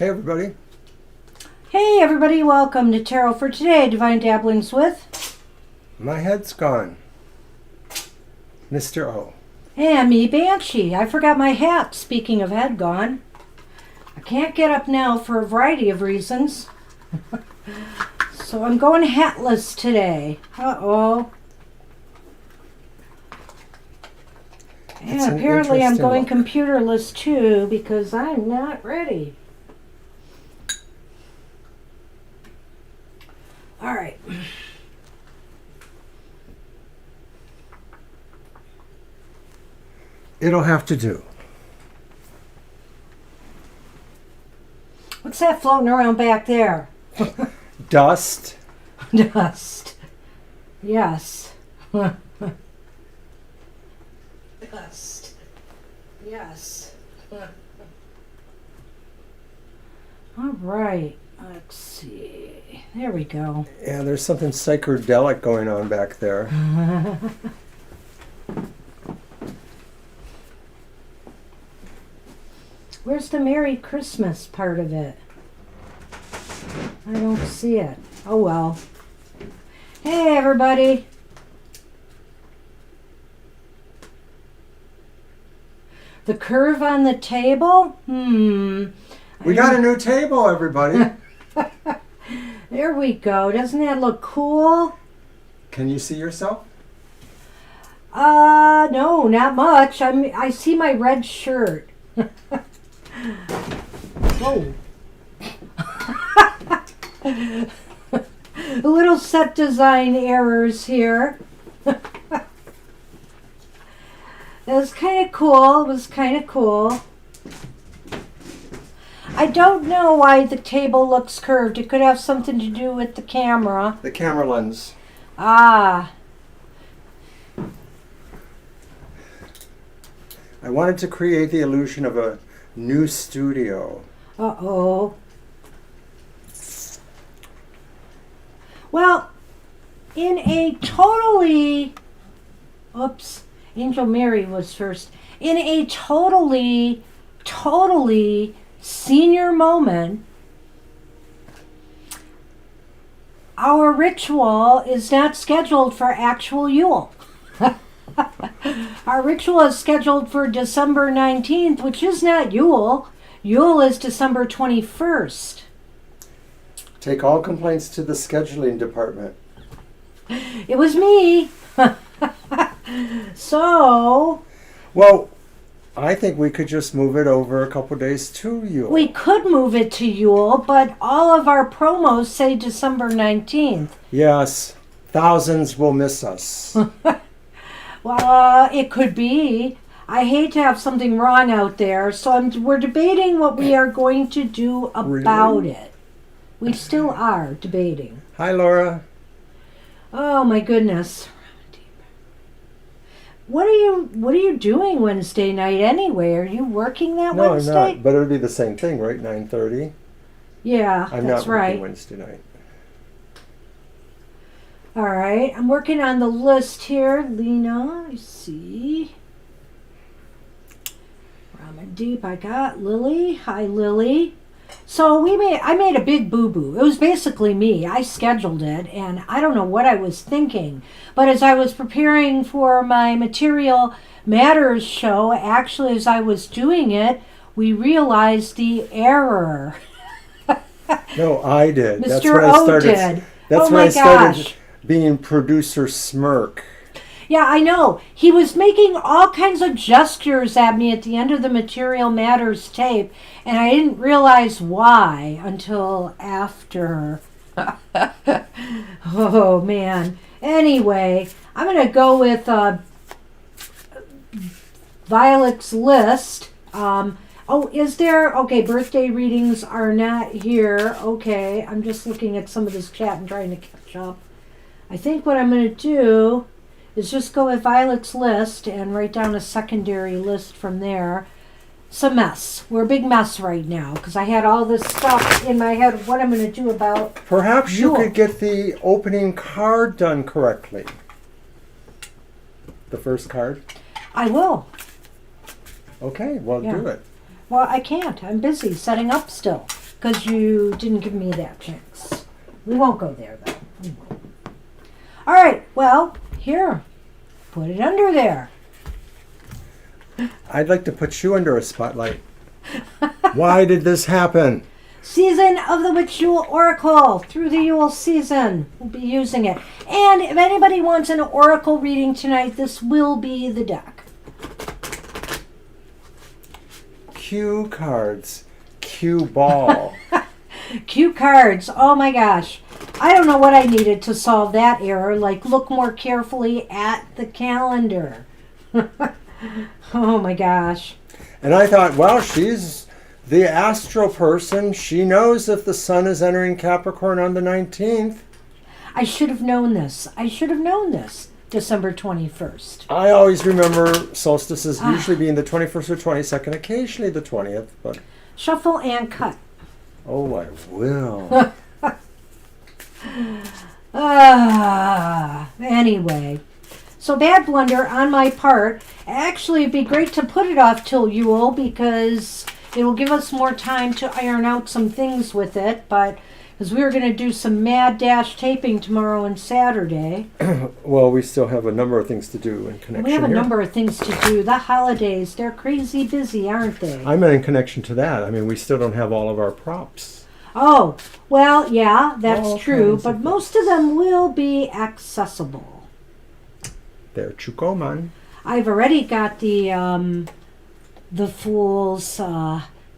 Hey everybody. Hey everybody, welcome to Tarot for Today, Divine Dabblings with My head's gone. Mr. O. and me, Banshee. I forgot my hat, speaking of head gone. I can't get up now for a variety of reasons. So I'm going hatless today. Uh-oh. And apparently I'm going computerless too because I'm not ready. All right. It'll have to do. What's that floating around back there? Dust. Dust. Yes. Dust. Yes. All right. Let's see. There we go. Yeah, there's something psychedelic going on back there. Where's the Merry Christmas part of it? I don't see it. Oh well. Hey everybody. The curve on the table? We got a new table, everybody. There we go. Doesn't that look cool? Can you see yourself? No, not much. I see my red shirt. Whoa. A little set design errors here. It was kind of cool. It was kind of cool. I don't know why the table looks curved. It could have something to do with the camera. The camera lens. Ah. I wanted to create the illusion of a new studio. Uh-oh. Well, in a totally... Oops. Angel Mary was first. In a totally senior moment, our ritual is not scheduled for actual Yule. Our ritual is scheduled for December 19th, which is not Yule. Yule is December 21st. Take all complaints to the scheduling department. It was me. So... Well, I think we could just move it over a couple days to you. We could move it to Yule, but all of our promos say December 19th. Yes, thousands will miss us. Well, it could be. I hate to have something wrong out there, so we're debating what we are going to do about it. We still are debating. Hi, Laura. Oh my goodness. What are you doing Wednesday night anyway? Are you working that Wednesday? No, I'm not. But it'll be the same thing, right? 9:30. Yeah, I'm that's not right. working Wednesday night. All right, I'm working on the list here. Lena, I see. Ramen Deep, I got Lily. Hi, Lily. So I made a big boo-boo. It was basically me. I scheduled it, and I don't know what I was thinking. But as I was preparing for my Material Matters show, actually as I was doing it, we realized the error. No, I did. Mr. That's when I started. did. That's Oh when my I started gosh. being producer smirk. Yeah, I know. He was making all kinds of gestures at me at the end of the Material Matters tape, and I didn't realize why until after. Oh, man. Anyway, I'm going to go with Violet's list. Is there? Okay, birthday readings are not here. Okay, I'm just looking at some of this chat and trying to catch up. I think what I'm going to do is just go with Violet's list and write down a secondary list from there. It's a mess. We're a big mess right now because I had all this stuff in my head of what I'm going to do about Perhaps you Yule. could get the opening card done correctly. The first card? I will. Okay, well, Yeah. do it. Well, I can't. I'm busy setting up still. because you didn't give me that chance. We won't go there, though. We won't. All right, well, here. Put it under there. I'd like to put you under a spotlight. Why did this happen? Season of the Witch Yule Oracle. Through the Yule season, we'll be using it. And if anybody wants an oracle reading tonight, this will be the deck. Cue cards. Cue ball. Cue cards. Oh my gosh. I don't know what I needed to solve that error. Like, look more carefully at the calendar. Oh my gosh. And I thought, well, she's the astro person. She knows if the sun is entering Capricorn on the 19th. I should have known this. I should have known this. December 21st. I always remember solstices usually being the 21st or 22nd, occasionally the 20th, but... Shuffle and cut. Oh, I will. Anyway. So bad blunder on my part. Actually, it'd be great to put it off till Yule because it will give us more time to iron out some things with it. But because we were going to do some mad dash taping tomorrow and Saturday. Well, we still have a number of things to do in connection We have a here. number of things to do. The holidays, they're crazy busy, aren't they? I meant in connection to that. I mean, we still don't have all of our props. Oh, well, yeah, that's All true. kinds of But most of them will be accessible. They're Chukoman. I've already got the Fool's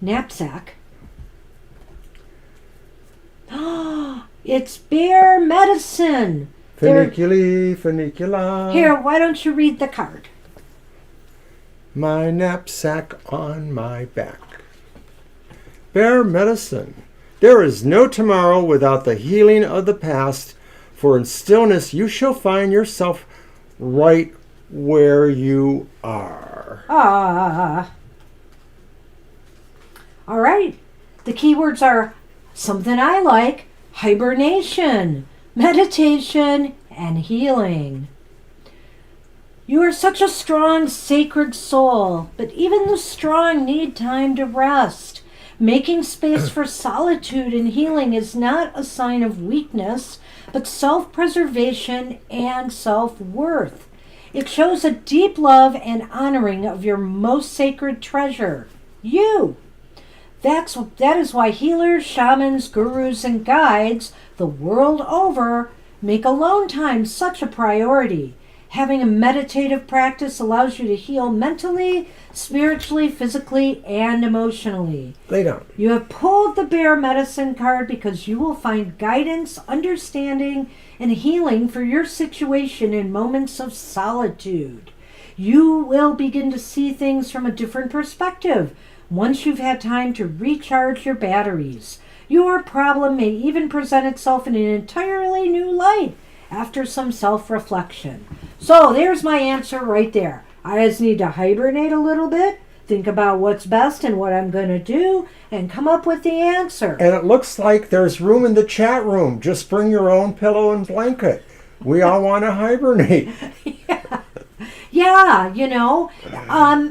knapsack. It's bear medicine. Funiculi, funicula. Here, why don't you read the card? My knapsack on my back. Bear medicine. There is no tomorrow without the healing of the past, for in stillness you shall find yourself right where you are. All right. The keywords are something I like, hibernation, meditation, and healing. You are such a strong, sacred soul, but even the strong need time to rest. Making space for solitude and healing is not a sign of weakness, but self-preservation and self-worth. It shows a deep love and honoring of your most sacred treasure, you. That is why healers, shamans, gurus, and guides the world over make alone time such a priority. Having a meditative practice allows you to heal mentally, spiritually, physically, and emotionally. Lay down. You have pulled the bear medicine card because you will find guidance, understanding, and healing for your situation in moments of solitude. You will begin to see things from a different perspective once you've had time to recharge your batteries. Your problem may even present itself in an entirely new light after some self-reflection. So there's my answer right there. I just need to hibernate a little bit, think about what's best and what I'm going to do, and come up with the answer. And it looks like there's room in the chat room. Just bring your own pillow and blanket. We all want to hibernate. Yeah, you know,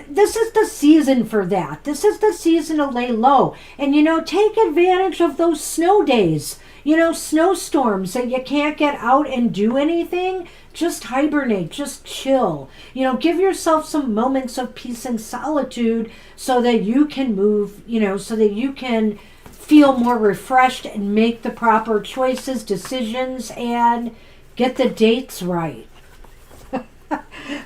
this is the season for that. This is the season to lay low. And, you know, take advantage of those snow days. You know, snowstorms that you can't get out and do anything. Just hibernate, just chill. You know, give yourself some moments of peace and solitude so that you can move, you know, so that you can feel more refreshed and make the proper choices, decisions, and get the dates right.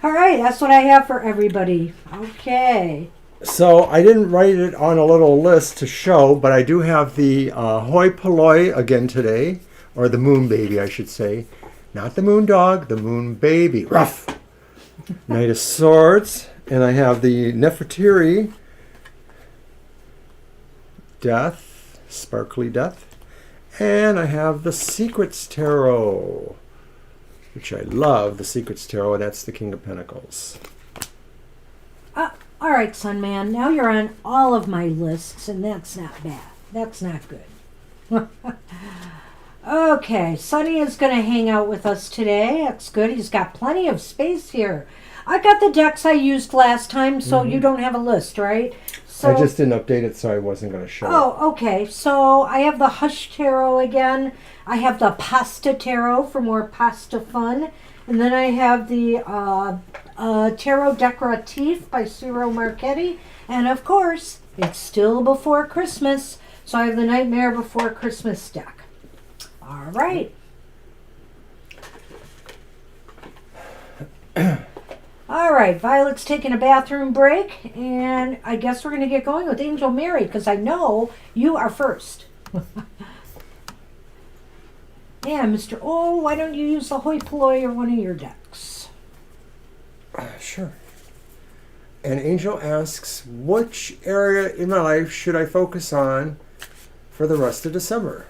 All right, that's what I have for everybody. Okay. So I didn't write it on a little list to show, but I do have the hoi polloi again today, or the moon baby, I should say. Not the moon dog, the moon baby. Ruff! Knight of Swords, and I have the Nefertiri, Death, Sparkly Death, and I have the Secrets Tarot, which I love, the Secrets Tarot, and that's the King of Pentacles. All right, Sun Man, now you're on all of my lists, and that's not bad. That's not good. Okay, Sunny is going to hang out with us today. That's good. He's got plenty of space here. I got the decks I used last time, so you don't have a list, right? So, I just didn't update it, so I wasn't going to show it. oh, okay. So I have the Hush Tarot again. I have the Pasta Tarot for more pasta fun. And then I have the Tarot Decoratif by Ciro Marchetti. And of course, it's still before Christmas. So I have the Nightmare Before Christmas deck. All right. All right, Violet's taking a bathroom break, and I guess we're going to get going with Angel Mary, because I know you are first. Yeah, Mr. Oh, why don't you use the hoi polloi or one of your decks? Sure. And Angel asks, which area in my life should I focus on for the rest of December?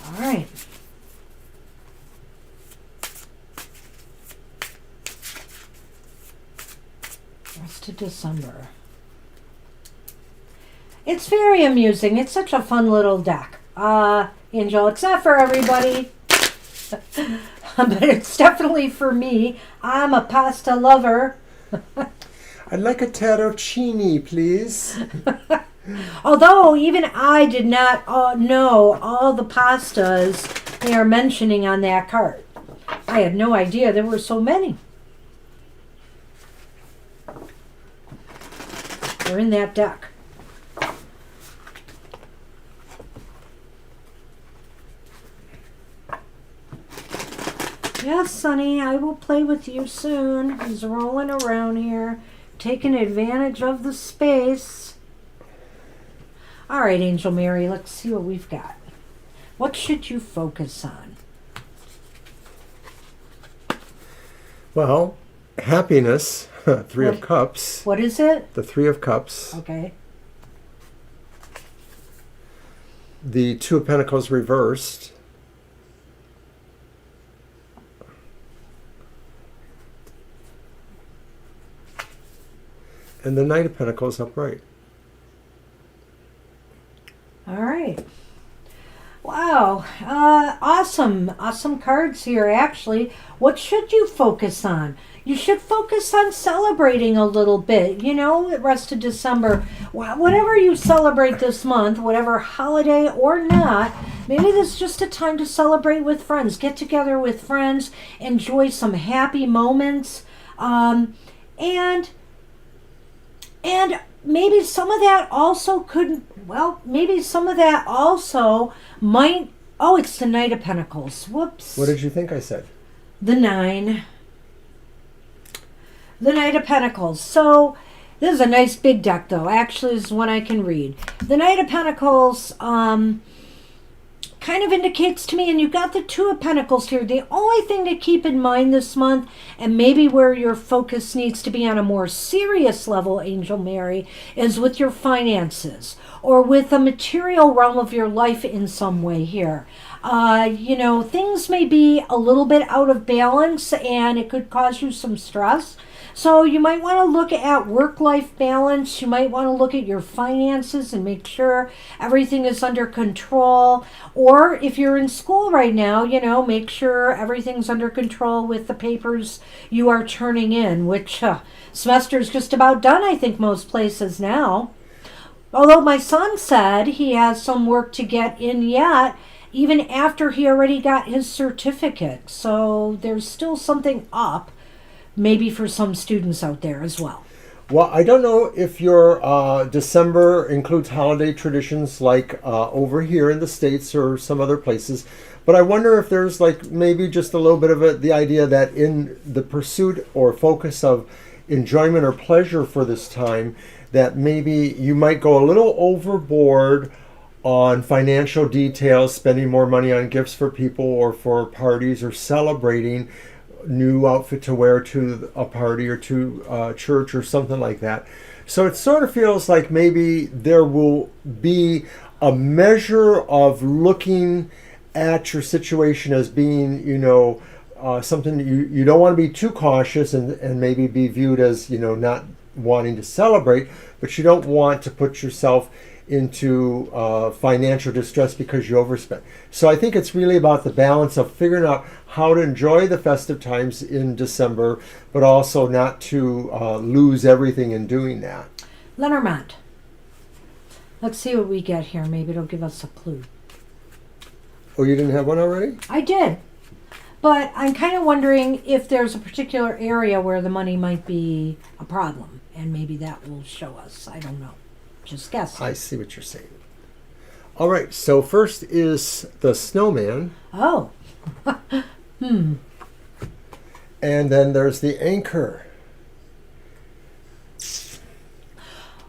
All right. Rest of December. It's very amusing. It's such a fun little deck. Angel, it's not for everybody. But it's definitely for me. I'm a pasta lover. I'd like a tarocchini, please. Although even I did not know all the pastas they are mentioning on that card. I had no idea there were so many. They're in that deck. Yes, Sonny, I will play with you soon. He's rolling around here, taking advantage of the space. All right, Angel Mary, let's see what we've got. What should you focus on? Well, happiness, Three of Cups. What is it? The Three of Cups. Okay. The Two of Pentacles reversed. And the Knight of Pentacles upright. All right. Wow. Awesome cards here, actually. What should you focus on? You should focus on celebrating a little bit, the rest of December. Whatever you celebrate this month, whatever holiday or not, maybe this is just a time to celebrate with friends. Get together with friends, enjoy some happy moments, and maybe some of that also might. Oh, it's the Knight of Pentacles. Whoops. What did you think I said? The 9. The Knight of Pentacles. So, this is a nice big deck, though. Actually, this is one I can read. The Knight of Pentacles kind of indicates to me, and you've got the Two of Pentacles here. The only thing to keep in mind this month, and maybe where your focus needs to be on a more serious level, Angel Mary, is with your finances or with the material realm of your life in some way here. Things may be a little bit out of balance, and it could cause you some stress. So you might want to look at work-life balance. You might want to look at your finances and make sure everything is under control. Or if you're in school right now, make sure everything's under control with the papers you are turning in, which semester is just about done, I think, most places now. Although my son said he has some work to get in yet, even after he already got his certificate. So there's still something up. Maybe for some students out there as well. Well, I don't know if your December includes holiday traditions like over here in the States or some other places, but I wonder if there's maybe just a little bit of the idea that in the pursuit or focus of enjoyment or pleasure for this time, that maybe you might go a little overboard on financial details, spending more money on gifts for people or for parties or celebrating new outfit to wear to a party or to church or something like that. So it sort of feels like maybe there will be a measure of looking at your situation as being, something you don't want to be too cautious and maybe be viewed as, not wanting to celebrate, but you don't want to put yourself into financial distress because you overspent. So I think it's really about the balance of figuring out how to enjoy the festive times in December, but also not to lose everything in doing that. Lenormand. Let's see what we get here. Maybe it'll give us a clue. Oh, you didn't have one already? I did. But I'm kind of wondering if there's a particular area where the money might be a problem. And maybe that will show us. I don't know. Just guess. I see what you're saying. All right, so first is the snowman. Oh. And then there's the anchor.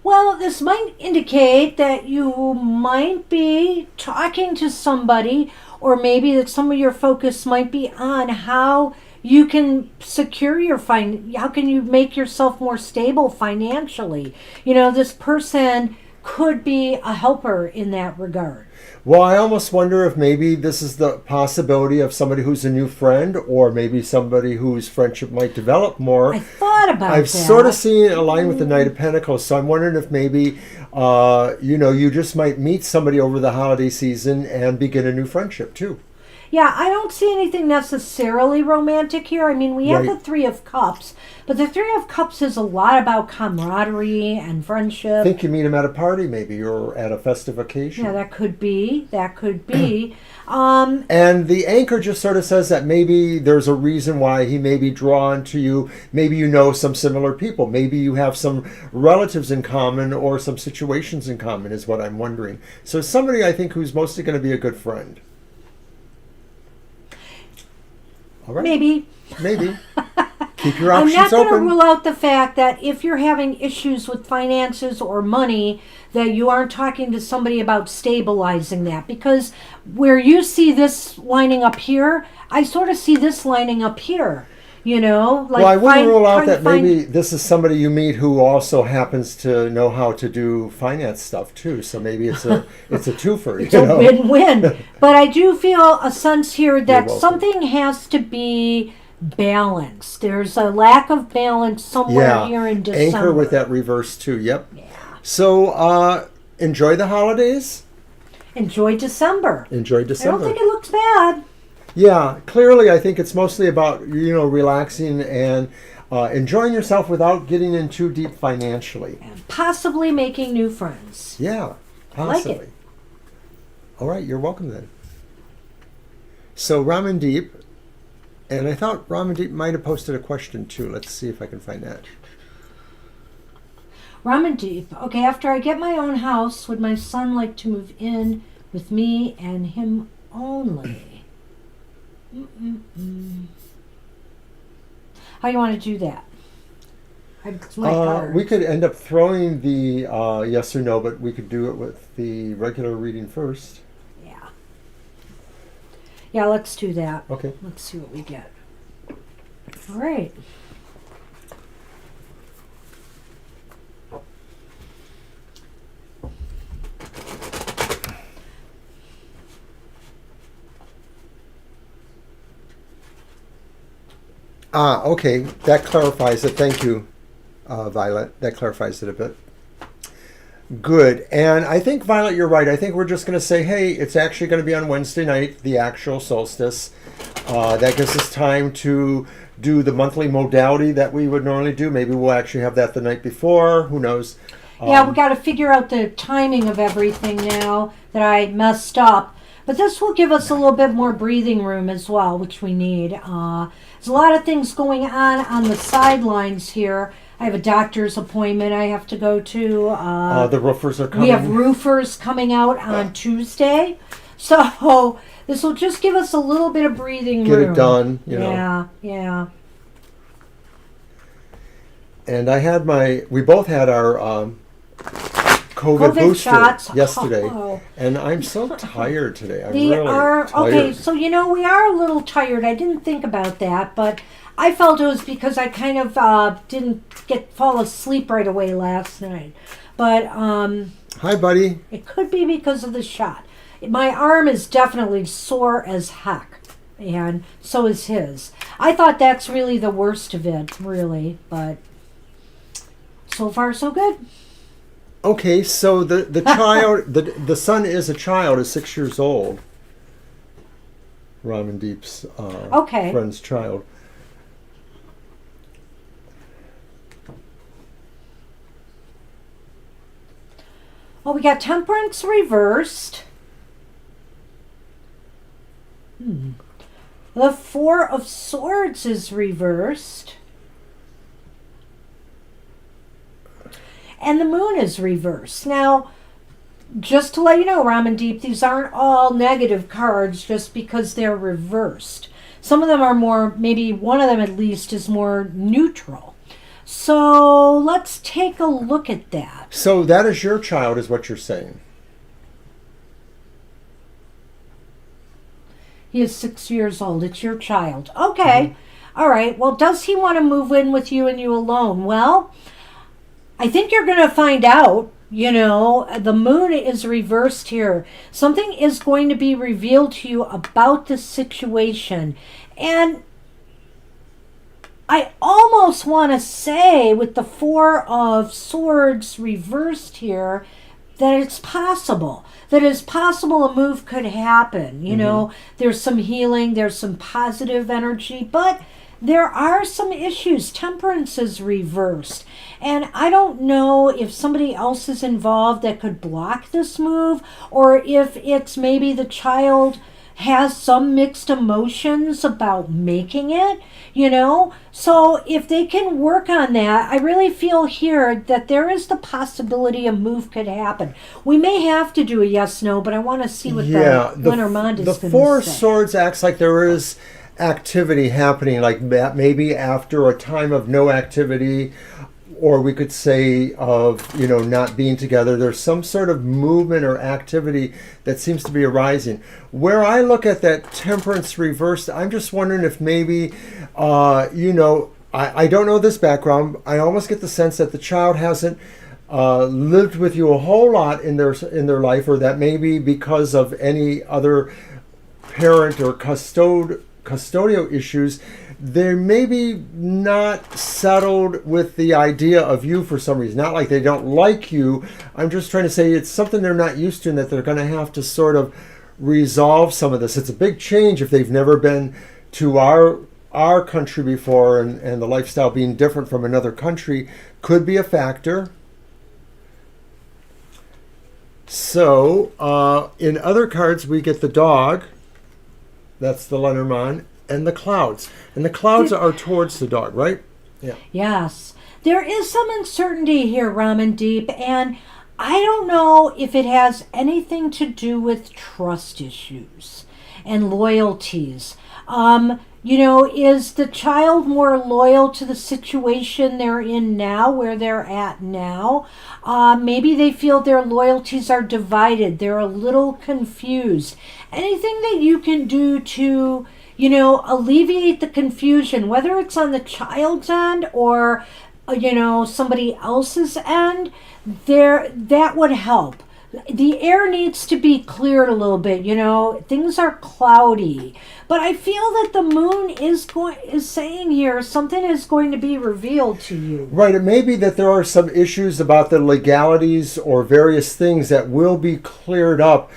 Well, this might indicate that you might be talking to somebody, or maybe that some of your focus might be on how you can secure your how can you make yourself more stable financially. You know, this person could be a helper in that regard. Well, I almost wonder if maybe this is the possibility of somebody who's a new friend, or maybe somebody whose friendship might develop more. I thought about I've that. sort of seen it align with the Knight of Pentacles, so I'm wondering if maybe, you just might meet somebody over the holiday season and begin a new friendship too. Yeah, I don't see anything necessarily romantic here. I mean, we have Right. the Three of Cups, but the Three of Cups is a lot about camaraderie and friendship. I think you meet him at a party maybe, or at a festive occasion. Yeah, that could be. That could be. And the anchor just sort of says that maybe there's a reason why he may be drawn to you. Maybe you know some similar people. Maybe you have some relatives in common or some situations in common is what I'm wondering. So somebody I think who's mostly going to be a good friend. All right. Maybe. Keep your I'm options not going to open. rule out the fact that if you're having issues with finances or money, that you aren't talking to somebody about stabilizing that. Because where you see this lining up here, I sort of see this lining up here. You know, like Well, I wouldn't rule out trying to that maybe this is somebody you meet who also happens to know how to do finance stuff too. So maybe it's a twofer. It's a win-win. But I do feel a sense here that welcome. something has to be balanced. There's a lack of balance somewhere here in December. Anchor with that reverse too. Yep. Yeah. So enjoy the holidays. Enjoy December. Enjoy I December. don't think it looks bad. Yeah, clearly I think it's mostly about, relaxing and enjoying yourself without getting in too deep financially. And possibly making new friends. Yeah, I like possibly. it. All right, you're welcome then. So Ramandeep, and I thought Ramandeep might have posted a question too. Let's see if I can find that. Ramandeep. Okay, after I get my own house, would my son like to move in with me and him only? How do you want to do that? It's my card. We could end up throwing the yes or no, but we could do it with the regular reading first. Yeah. Yeah, let's do that. Okay. Let's see what we get. All right. Okay. That clarifies it. Thank you, Violet. That clarifies it a bit. Good. And I think, Violet, you're right. I think we're just going to say, hey, it's actually going to be on Wednesday night, the actual solstice. That gives us time to do the monthly modality that we would normally do. Maybe we'll actually have that the night before. Who knows? Yeah, we got to figure out the timing of everything now that I messed up. But this will give us a little bit more breathing room as well, which we need. There's a lot of things going on the sidelines here. I have a doctor's appointment I have to go to. The roofers are coming. We have roofers coming out on Tuesday. So this will just give us a little bit of breathing room. Get it done, you know. Yeah. And we both had our COVID booster shots yesterday. Oh. And I'm so tired today. I'm They really are tired. okay. So we are a little tired. I didn't think about that, but I felt it was because I kind of didn't fall asleep right away last night. But Hi, buddy. it could be because of the shot. My arm is definitely sore as heck, and so is his. I thought that's really the worst of it, really, but so far so good. Okay, so the child, the son is a child, is 6 years old. Ramandeep's Okay. friend's child. Well, we got Temperance reversed. The Four of Swords is reversed. And the Moon is reversed. Now, just to let you know, Ramandeep, these aren't all negative cards just because they're reversed. Some of them are more, maybe one of them at least is more neutral. So let's take a look at that. So that is your child, is what you're saying. He is 6 years old. It's your child. Okay. All right. Well, does he want to move in with you and you alone? Well, I think you're going to find out. You know, the Moon is reversed here. Something is going to be revealed to you about this situation. And I almost want to say, with the Four of Swords reversed here, that it's possible. That it's possible a move could happen. You know, there's some healing, there's some positive energy, but there are some issues. Temperance is reversed. And I don't know if somebody else is involved that could block this move, or if it's maybe the child has some mixed emotions about making it, you know. So if they can work on that, I really feel here that there is the possibility a move could happen. We may have to do a yes/no, but I want to see what the Lenormand is going to say. The Four of Swords acts like there is activity happening, like that maybe after a time of no activity, or we could say of, you know, not being together, there's some sort of movement or activity that seems to be arising. Where I look at that Temperance reversed, I'm just wondering if maybe, you know, I don't know this background. I almost get the sense that the child hasn't lived with you a whole lot in their life, or that maybe because of any other parent or custodial issues, they're maybe not settled with the idea of you for some reason. Not like they don't like you. I'm just trying to say it's something they're not used to, and that they're going to have to sort of resolve some of this. It's a big change if they've never been to our country before, and the lifestyle being different from another country could be a factor. So in other cards, we get the dog. That's the Lenormand. And the clouds. And the clouds are towards the dog, right? Yeah. Yes. There is some uncertainty here, Ramandeep, and I don't know if it has anything to do with trust issues and loyalties. You know, is the child more loyal to the situation they're in now, where they're at now? Maybe they feel their loyalties are divided. They're a little confused. Anything that you can do to, you know, alleviate the confusion, whether it's on the child's end or, you know, somebody else's end, that would help. The air needs to be cleared a little bit, you know. Things are cloudy. But I feel that the Moon is saying here something is going to be revealed to you. Right. It may be that there are some issues about the legalities or various things that will be cleared up.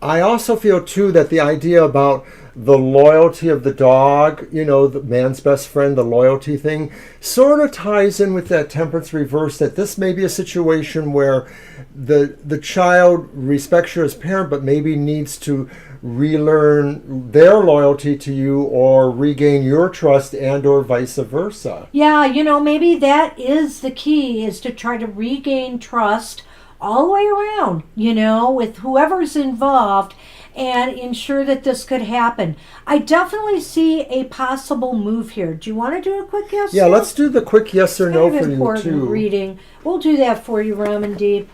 I also feel, too, that the idea about the loyalty of the dog, you know, the man's best friend, the loyalty thing, sort of ties in with that Temperance reverse, that this may be a situation where the child respects you as parent, but maybe needs to relearn their loyalty to you or regain your trust, and or vice versa. Yeah, you know, maybe that is the key, is to try to regain trust all the way around, you know, with whoever's involved, and ensure that this could happen. I definitely see a possible move here. Do you want to do a quick yes? Yeah, let's do the quick yes or no for you, too. Reading. We'll do that for you, Ramandeep.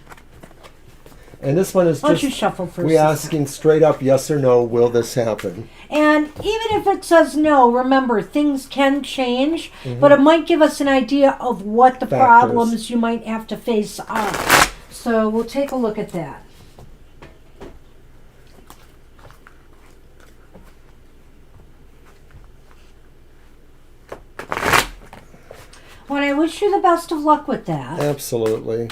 And this one is Why don't just you shuffle first? we asking straight up yes or no, will this happen? And even if it says no, remember, things can change, but it might give us an idea of what the problems you might have to face are. So we'll take a look at that. Well, I wish you the best of luck with that. Absolutely.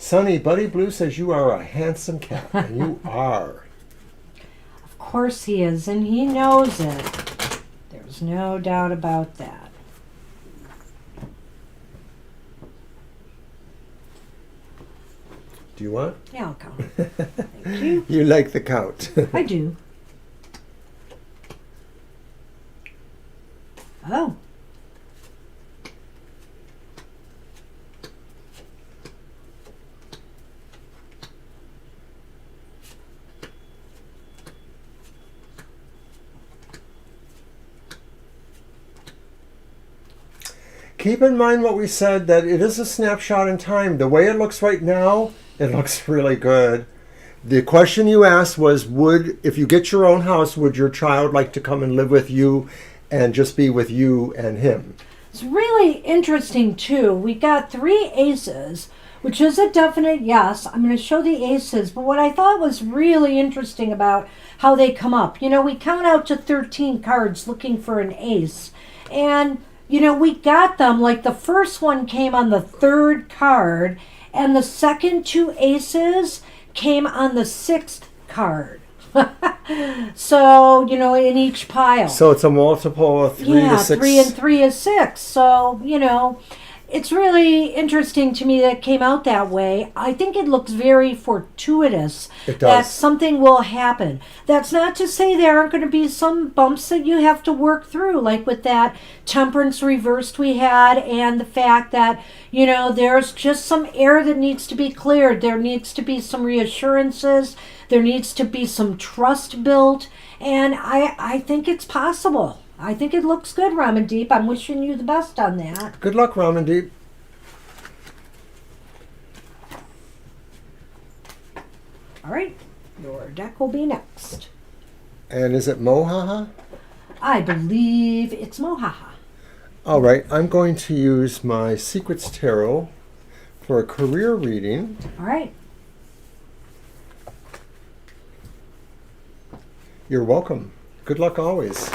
Sonny, Buddy Blue says you are a handsome cat, and you are. Of course he is, and he knows it. There's no doubt about that. Do you want? Yeah, I'll count. Thank you. You like the count. I do. Oh. Keep in mind what we said, that it is a snapshot in time. The way it looks right now, it looks really good. The question you asked was, if you get your own house, would your child like to come and live with you and just be with you and him? It's really interesting, too. We got 3 aces, which is a definite yes. I'm going to show the aces, but what I thought was really interesting about how they come up. You know, we count out to 13 cards looking for an ace, and you know, we got them, like the first one came on the 3rd card, and the second 2 aces came on the 6th card. So, you know, in each pile. So it's a multiple of 3 to 6. 3 and 3 is 6. So, you know, it's really interesting to me that it came out that way. I think it looks very fortuitous. It that does. something will happen. That's not to say there aren't going to be some bumps that you have to work through, like with that temperance reversed we had, and the fact that, you know, there's just some air that needs to be cleared. There needs to be some reassurances. There needs to be some trust built. And I think it's possible. I think it looks good, Ramandeep. I'm wishing you the best on that. Good luck, Ramandeep. All right, your deck will be next. And is it Mohaha? I believe it's Mohaha. All right, I'm going to use my Secrets Tarot for a career reading. All right. You're welcome. Good luck always.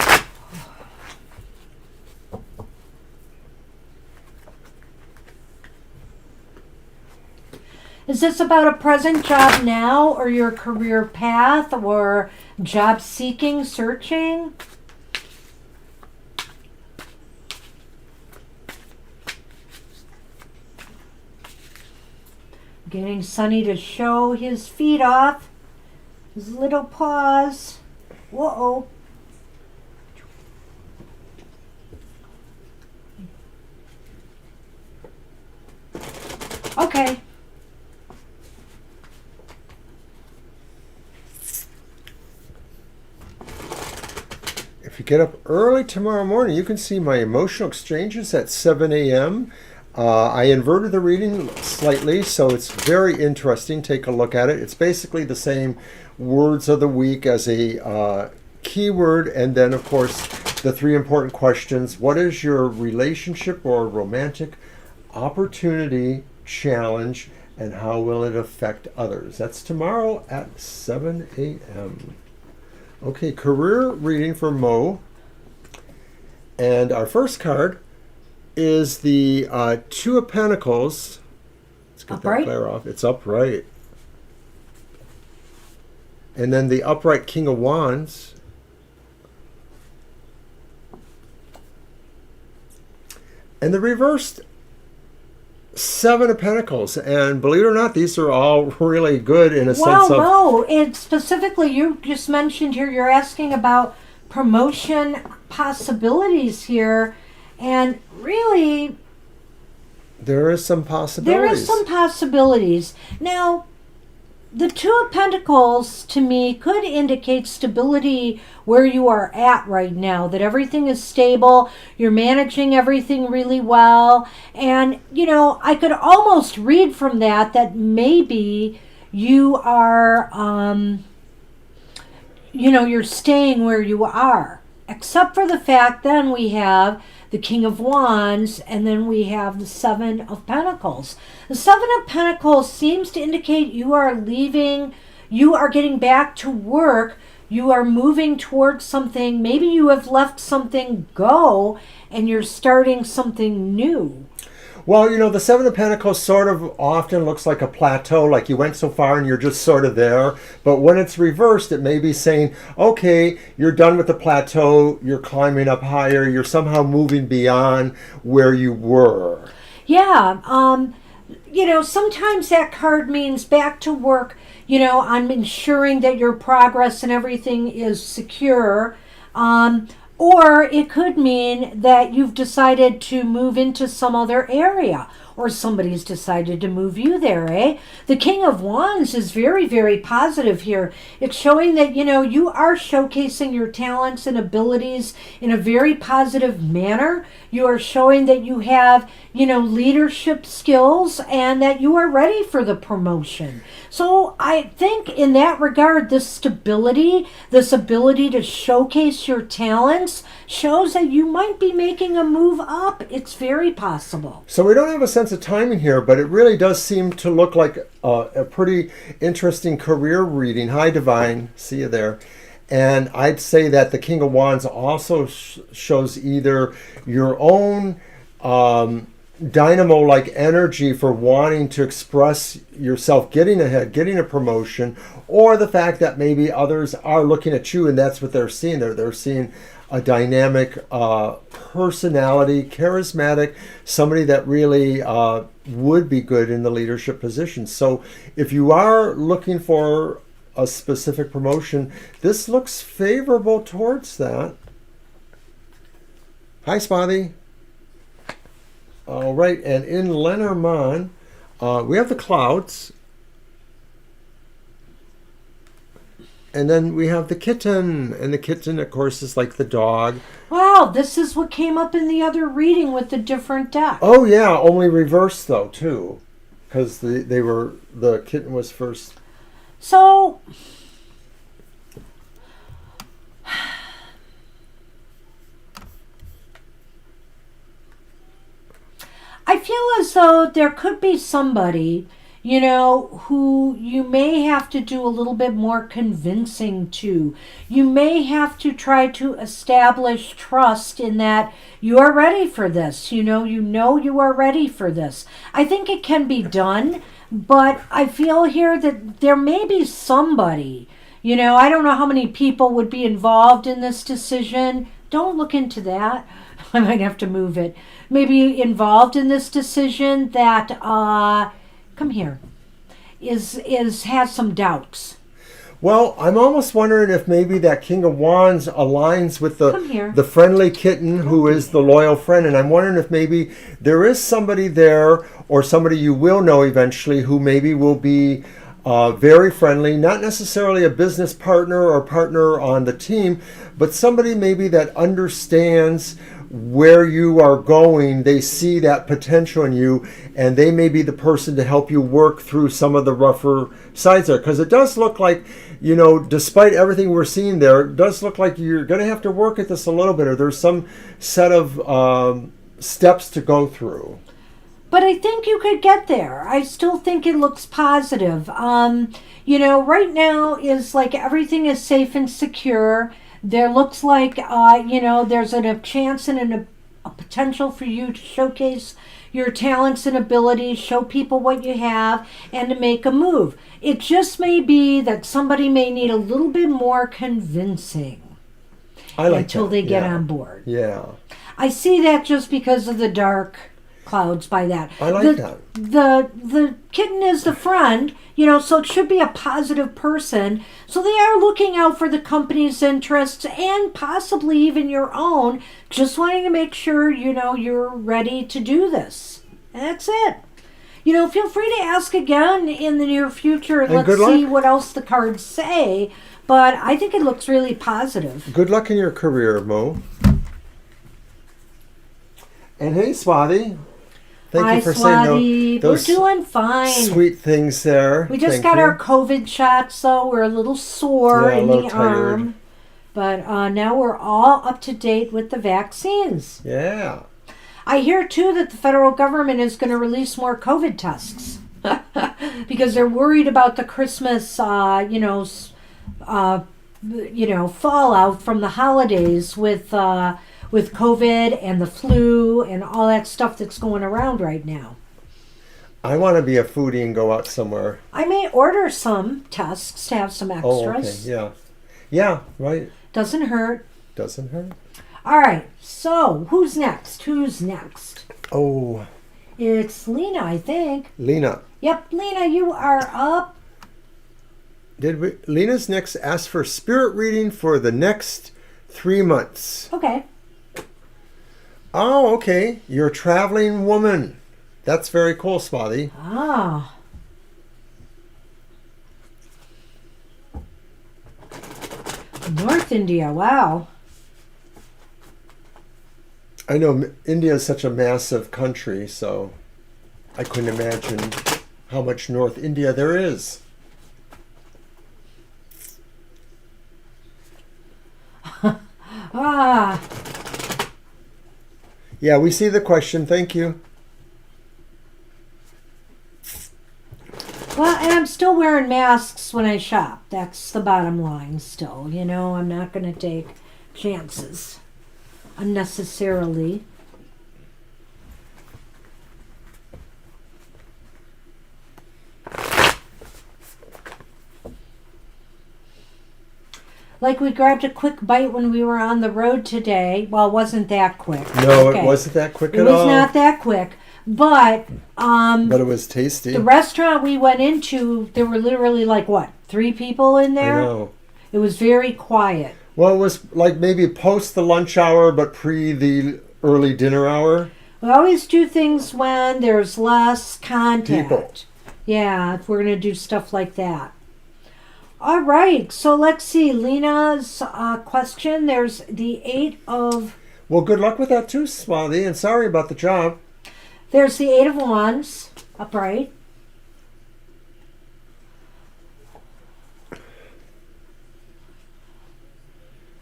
Is this about a present job now, or your career path, or job seeking, searching? Getting Sonny to show his feet off. His little paws. Whoa. Okay. If you get up early tomorrow morning, you can see my emotional exchanges at 7 a.m. I inverted the reading slightly, so it's very interesting. Take a look at it. It's basically the same words of the week as a keyword, and then, of course, the 3 important questions. What is your relationship or romantic opportunity challenge, and how will it affect others? That's tomorrow at 7 a.m. Okay, career reading for Mo. And our first card is the 2 of Pentacles. Let's get Upright? that glare off. It's upright. And then the upright King of Wands. And the reversed 7 of Pentacles. And believe it or not, these are all really good in a sense of... Wow, no. And specifically, you just mentioned here, you're asking about promotion possibilities here. And really... There is some possibilities. There is some possibilities. Now, the 2 of Pentacles, to me, could indicate stability where you are at right now, that everything is stable, you're managing everything really well, and, you know, I could almost read from that that maybe you are, you know, you're staying where you are, except for the fact then we have the King of Wands, and then we have the 7 of Pentacles. The 7 of Pentacles seems to indicate you are leaving, you are getting back to work, you are moving towards something, maybe you have left something go, and you're starting something new. Well, the Seven of Pentacles sort of often looks like a plateau, like you went so far and you're just sort of there. But when it's reversed, it may be saying, okay, you're done with the plateau, you're climbing up higher, you're somehow moving beyond where you were. Yeah. Sometimes that card means back to work. I'm ensuring that your progress and everything is secure. Or it could mean that you've decided to move into some other area, or somebody's decided to move you there, eh? The King of Wands is very, very positive here. It's showing that, you are showcasing your talents and abilities in a very positive manner. You are showing that you have, leadership skills and that you are ready for the promotion. So I think in that regard, this stability, this ability to showcase your talents shows that you might be making a move up. It's very possible. So we don't have a sense of timing here, but it really does seem to look like a pretty interesting career reading. Hi, Divine. See you there. And I'd say that the King of Wands also shows either your own dynamo-like energy for wanting to express yourself, getting ahead, getting a promotion, or the fact that maybe others are looking at you and that's what they're seeing. They're seeing a dynamic personality, charismatic, somebody that really would be good in the leadership position. So if you are looking for a specific promotion, this looks favorable towards that. Hi, Spotty. All right, and in Lenormand, we have the clouds. And then we have the kitten. And the kitten, of course, is like the dog. Wow, this is what came up in the other reading with the different deck. Oh, yeah, only reversed, though, too. Because the kitten was first. So, I feel as though there could be somebody, who you may have to do a little bit more convincing to. You may have to try to establish trust in that you are ready for this. You are ready for this. I think it can be done, but I feel here that there may be somebody, I don't know how many people would be involved in this decision. Don't look into that. I might have to move it. Maybe involved in this decision that come here has some doubts. Well, I'm almost wondering if maybe that King of Wands aligns with the friendly kitten who is the loyal friend. And I'm wondering if maybe there is somebody there, or somebody you will know eventually, who maybe will be very friendly, not necessarily a business partner or partner on the team, but somebody maybe that understands where you are going. They see that potential in you, and they may be the person to help you work through some of the rougher sides there. Because it does look like, despite everything we're seeing there, it does look like you're going to have to work at this a little bit, or there's some set of steps to go through. But I think you could get there. I still think it looks positive. Right now is like everything is safe and secure. There looks like, there's a chance and a potential for you to showcase your talents and abilities, show people what you have, and to make a move. It just may be that somebody may need a little bit more convincing until they get on board. Yeah. I see that just because of the dark clouds by that. I like that. The kitten is the friend, so it should be a positive person. So they are looking out for the company's interests and possibly even your own, just wanting to make sure, you're ready to do this. And that's it. Feel free to ask again in the near future and let's see what else the cards say. But I think it looks really positive. Good luck in your career, Mo. And hey, Swati. Thank you for saying those we're doing fine. Sweet things there. We just got our COVID shots, so we're a little sore in the arm. But now we're all up to date with the vaccines. Yeah. I hear, too, that the federal government is going to release more COVID tests. Because they're worried about the Christmas, fallout from the holidays with with COVID and the flu and all that stuff that's going around right now. I want to be a foodie and go out somewhere. I may order some tests to have some extras. Oh, okay. Yeah. Yeah, right. Doesn't hurt. Doesn't hurt. All right. So, who's next? Who's next? Oh, It's Lena, I think. Lena. Yep, Lena, you are up. Lena's next asked for spirit reading for the next 3 months. Okay. Oh, okay. You're a traveling woman. That's very cool, Swati. Ah. North India, wow. I know India is such a massive country, so I couldn't imagine how much North India there is. Ah. Yeah, we see the question. Thank you. Well, and I'm still wearing masks when I shop. That's the bottom line still. You know, I'm not going to take chances unnecessarily. Like we grabbed a quick bite when we were on the road today. Well, it wasn't that quick. No, Okay. it wasn't that quick It at was all. not that quick. But But it was tasty. the restaurant we went into, there were literally like what, 3 people in I there? know. It was very quiet. Well, it was like maybe post the lunch hour, but pre the early dinner hour. We always do things when there's less contact. People. Yeah, if we're going to do stuff like that. All right, so let's see. Lena's question. There's the 8 of... Well, good luck with that too, Swati, and sorry about the job. There's the 8 of Wands, upright.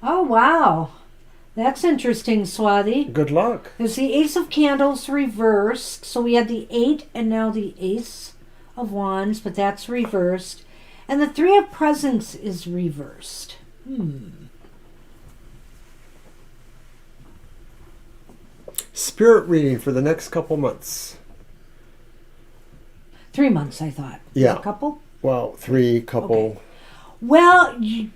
Oh, wow. That's interesting, Swati. Good luck. There's the Ace of Candles reversed. So we had the 8 and now the Ace of Wands, but that's reversed. And the 3 of Presents is reversed. Spirit reading for the next couple months. 3 months, I thought. Yeah. A couple? Well, 3 couple. Okay. Well, you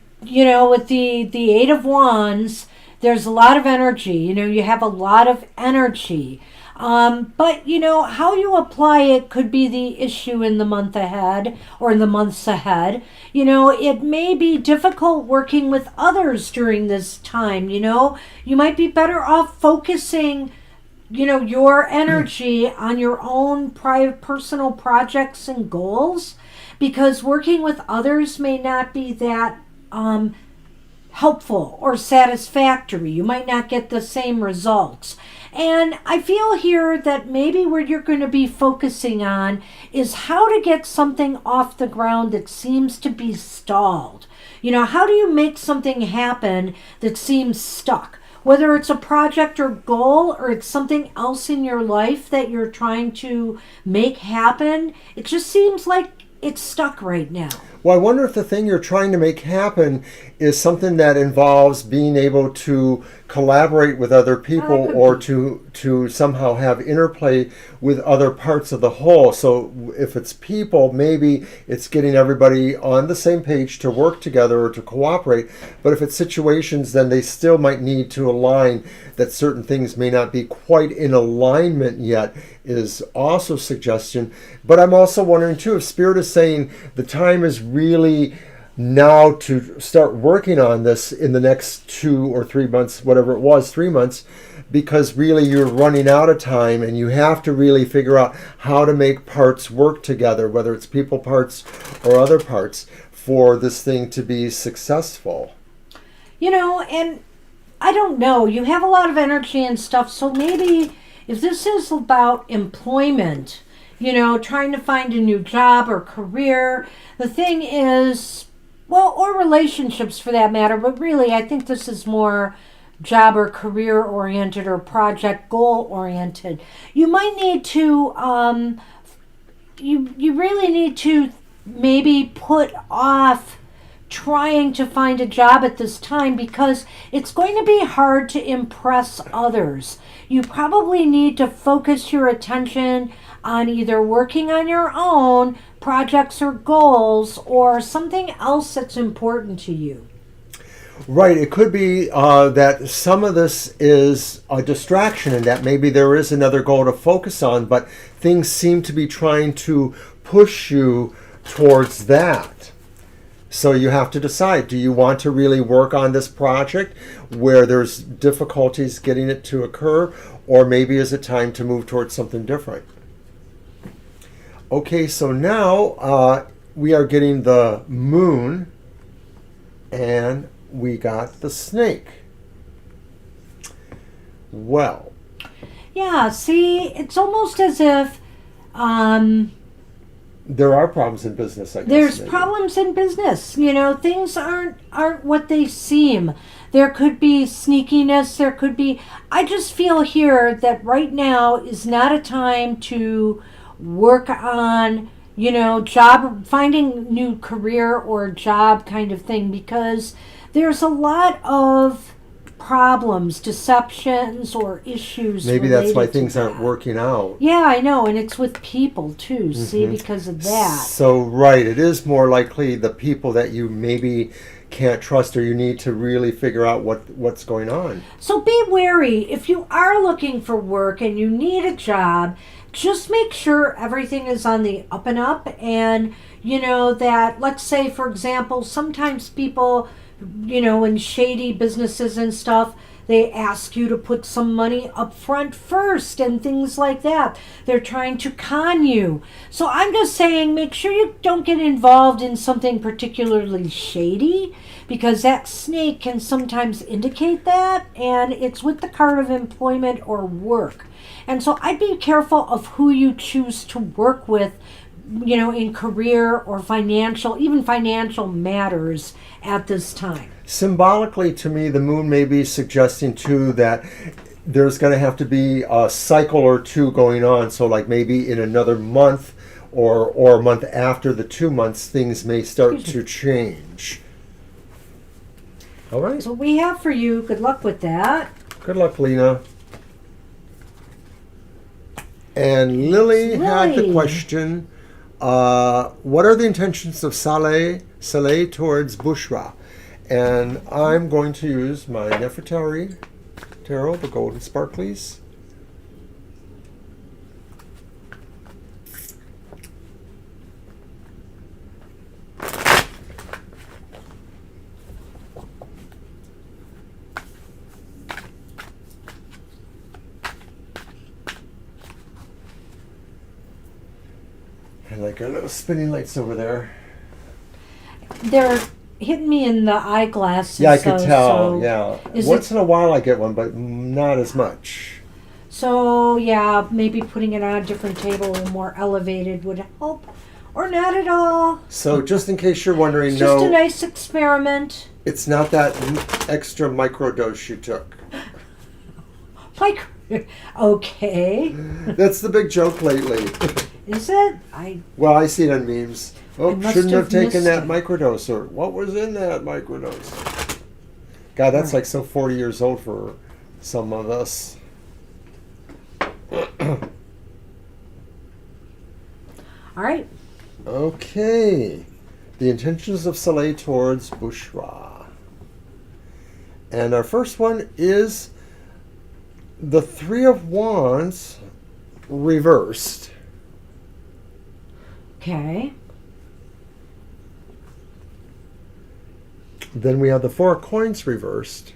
know, with the 8 of Wands, there's a lot of energy. You know, you have a lot of energy. But, you know, how you apply it could be the issue in the month ahead or in the months ahead. You know, it may be difficult working with others during this time. You know, you might be better off focusing, you know, your energy on your own private personal projects and goals, because working with others may not be that helpful or satisfactory. You might not get the same results. And I feel here that maybe where you're going to be focusing on is how to get something off the ground that seems to be stalled. You know, how do you make something happen that seems stuck? Whether it's a project or goal or it's something else in your life that you're trying to make happen, it just seems like it's stuck right now. Well, I wonder if the thing you're trying to make happen is something that involves being able to collaborate with other people or to somehow have interplay with other parts of the whole. So if it's people, maybe it's getting everybody on the same page to work together or to cooperate. But if it's situations, then they still might need to align, that certain things may not be quite in alignment yet is also suggestion. But I'm also wondering too, if Spirit is saying the time is really now to start working on this in the next 2 or 3 months, whatever it was, 3 months, because really you're running out of time and you have to really figure out how to make parts work together, whether it's people parts or other parts, for this thing to be successful. You know, and I don't know, you have a lot of energy and stuff, so maybe if this is about employment, you know, trying to find a new job or career, the thing is, well, or relationships for that matter, but really I think this is more job or career oriented or project goal oriented. You might need to, you really need to maybe put off trying to find a job at this time because it's going to be hard to impress others. You probably need to focus your attention on either working on your own projects or goals or something else that's important to you. Right. It could be that some of this is a distraction and that maybe there is another goal to focus on, but things seem to be trying to push you towards that. So you have to decide, do you want to really work on this project where there's difficulties getting it to occur, or maybe is it time to move towards something different? Okay, so now we are getting the moon and we got the snake. Well. Yeah, see, it's almost as if there are problems in business, I guess. there's maybe. problems in business. You know, things aren't what they seem. There could be sneakiness, there could be... I just feel here that right now is not a time to work on, you know, job, finding new career or job kind of thing, because there's a lot of problems, deceptions, or issues. Maybe that's why related to things aren't that. working out. Yeah, I know, and it's with people too, see, because of that. So, right, it is more likely the people that you maybe can't trust, or you need to really figure out what's going on. So be wary. If you are looking for work and you need a job, just make sure everything is on the up and up. And, you know, that, let's say, for example, sometimes people, you know, in shady businesses and stuff, they ask you to put some money up front first and things like that. They're trying to con you. So I'm just saying, make sure you don't get involved in something particularly shady, because that snake can sometimes indicate that, and it's with the card of employment or work. And so I'd be careful of who you choose to work with, you know, in career or financial, even financial matters at this time. Symbolically, to me, the moon may be suggesting too that there's going to have to be a cycle or two going on. So like maybe in another month or a month after the 2 months, things may start to change. All right. So we have for you, good luck with that. Good luck, Lena. And Lily had the Lily. question, what are the intentions of Soleil towards Bushra? And I'm going to use my Nefertari Tarot, the Golden Sparklies. And like our little spinning lights over there. They're hitting me in the eyeglasses. Yeah, I could tell. So Yeah. is Once in a while I get one, but not as much. So yeah, maybe putting it on a different table, a little more elevated, would help, or not at all. So just in case you're wondering, It's just no, a nice experiment. it's not that extra microdose you took. Like, okay, That's the big joke lately. is it? Well, I see it on memes. Oh, I must shouldn't have have taken missed that it. microdose, or what was in that microdose? God, that's Right. like so 40 years old for some of us. All right. Okay. The intentions of Soleil towards Bushra. And our first one is the Three of Wands reversed. Okay. Then we have the Four of Coins reversed.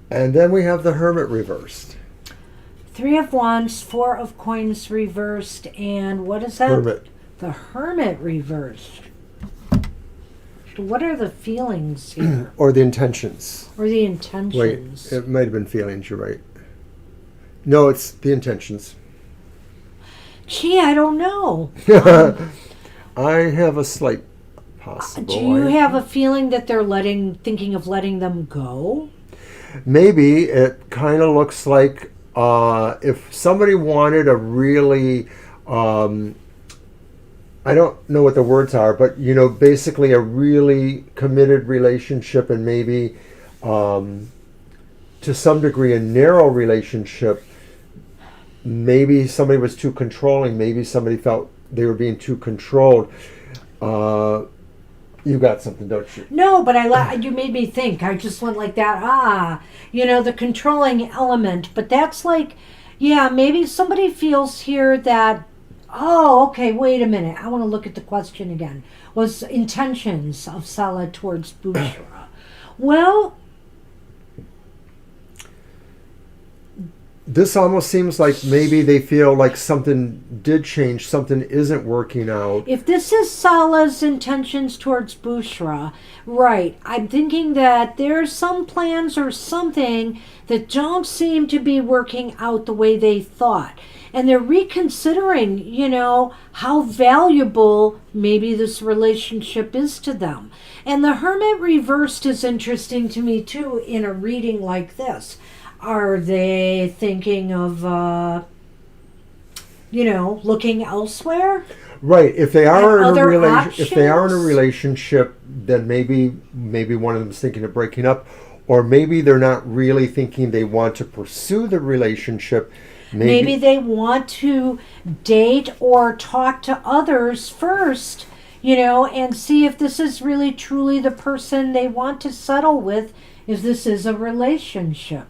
And then we have the Hermit reversed. Three of Wands, Four of Coins reversed, and what is that? Hermit. The Hermit reversed. What are the feelings here? Or the intentions. Or the Wait, intentions? it might have been feelings, you're right. No, it's the intentions. Gee, I don't know. I have a slight possible. Do you have a feeling that they're thinking of letting them go? Maybe it kind of looks like if somebody wanted a really I don't know what the words are, but basically a really committed relationship, and maybe to some degree a narrow relationship. Maybe somebody was too controlling. Maybe somebody felt they were being too controlled. You got something, don't you? No, but you made me think. I just went like that. The controlling element. But that's like, yeah, maybe somebody feels here that, oh, okay, wait a minute. I want to look at the question again. Was intentions of Sala towards Bushra? Well, this almost seems like maybe they feel like something did change, something isn't working out. if this is Sala's intentions towards Bushra, right, I'm thinking that there's some plans or something that don't seem to be working out the way they thought. And they're reconsidering, how valuable maybe this relationship is to them. And the Hermit reversed is interesting to me too in a reading like this. Are they thinking of, looking elsewhere? Right. If they are in other if they are in a options? relationship, then maybe one of them is thinking of breaking up, or maybe they're not really thinking they want to pursue the relationship. Maybe they want to date or talk to others first, and see if this is really truly the person they want to settle with, if this is a relationship.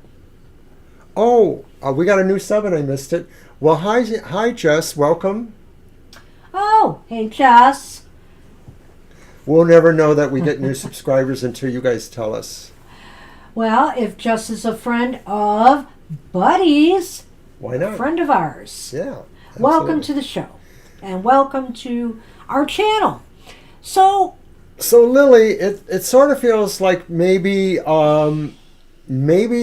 Oh, we got a new sub and I missed it. Well, hi, Jess. Welcome. Oh, hey, Jess. We'll never know that we get new subscribers until you guys tell us. Well, if Jess is a friend of Buddy's, Why not? a friend of ours. Yeah. Welcome to the show, and welcome to our channel. So Lily, it sort of feels like maybe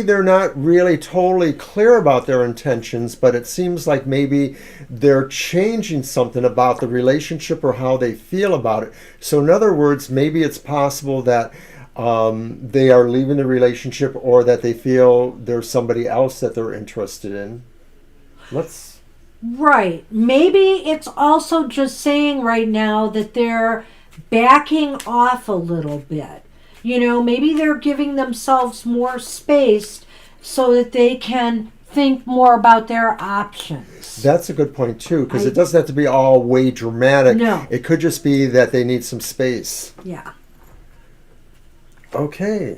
they're not really totally clear about their intentions, but it seems like maybe they're changing something about the relationship or how they feel about it. So in other words, maybe it's possible that they are leaving the relationship, or that they feel there's somebody else that they're interested in. Right. Maybe it's also just saying right now that they're backing off a little bit. Maybe they're giving themselves more space so that they can think more about their options. That's a good point too, because it doesn't have to be all way dramatic. No. It could just be that they need some space. Yeah. Okay.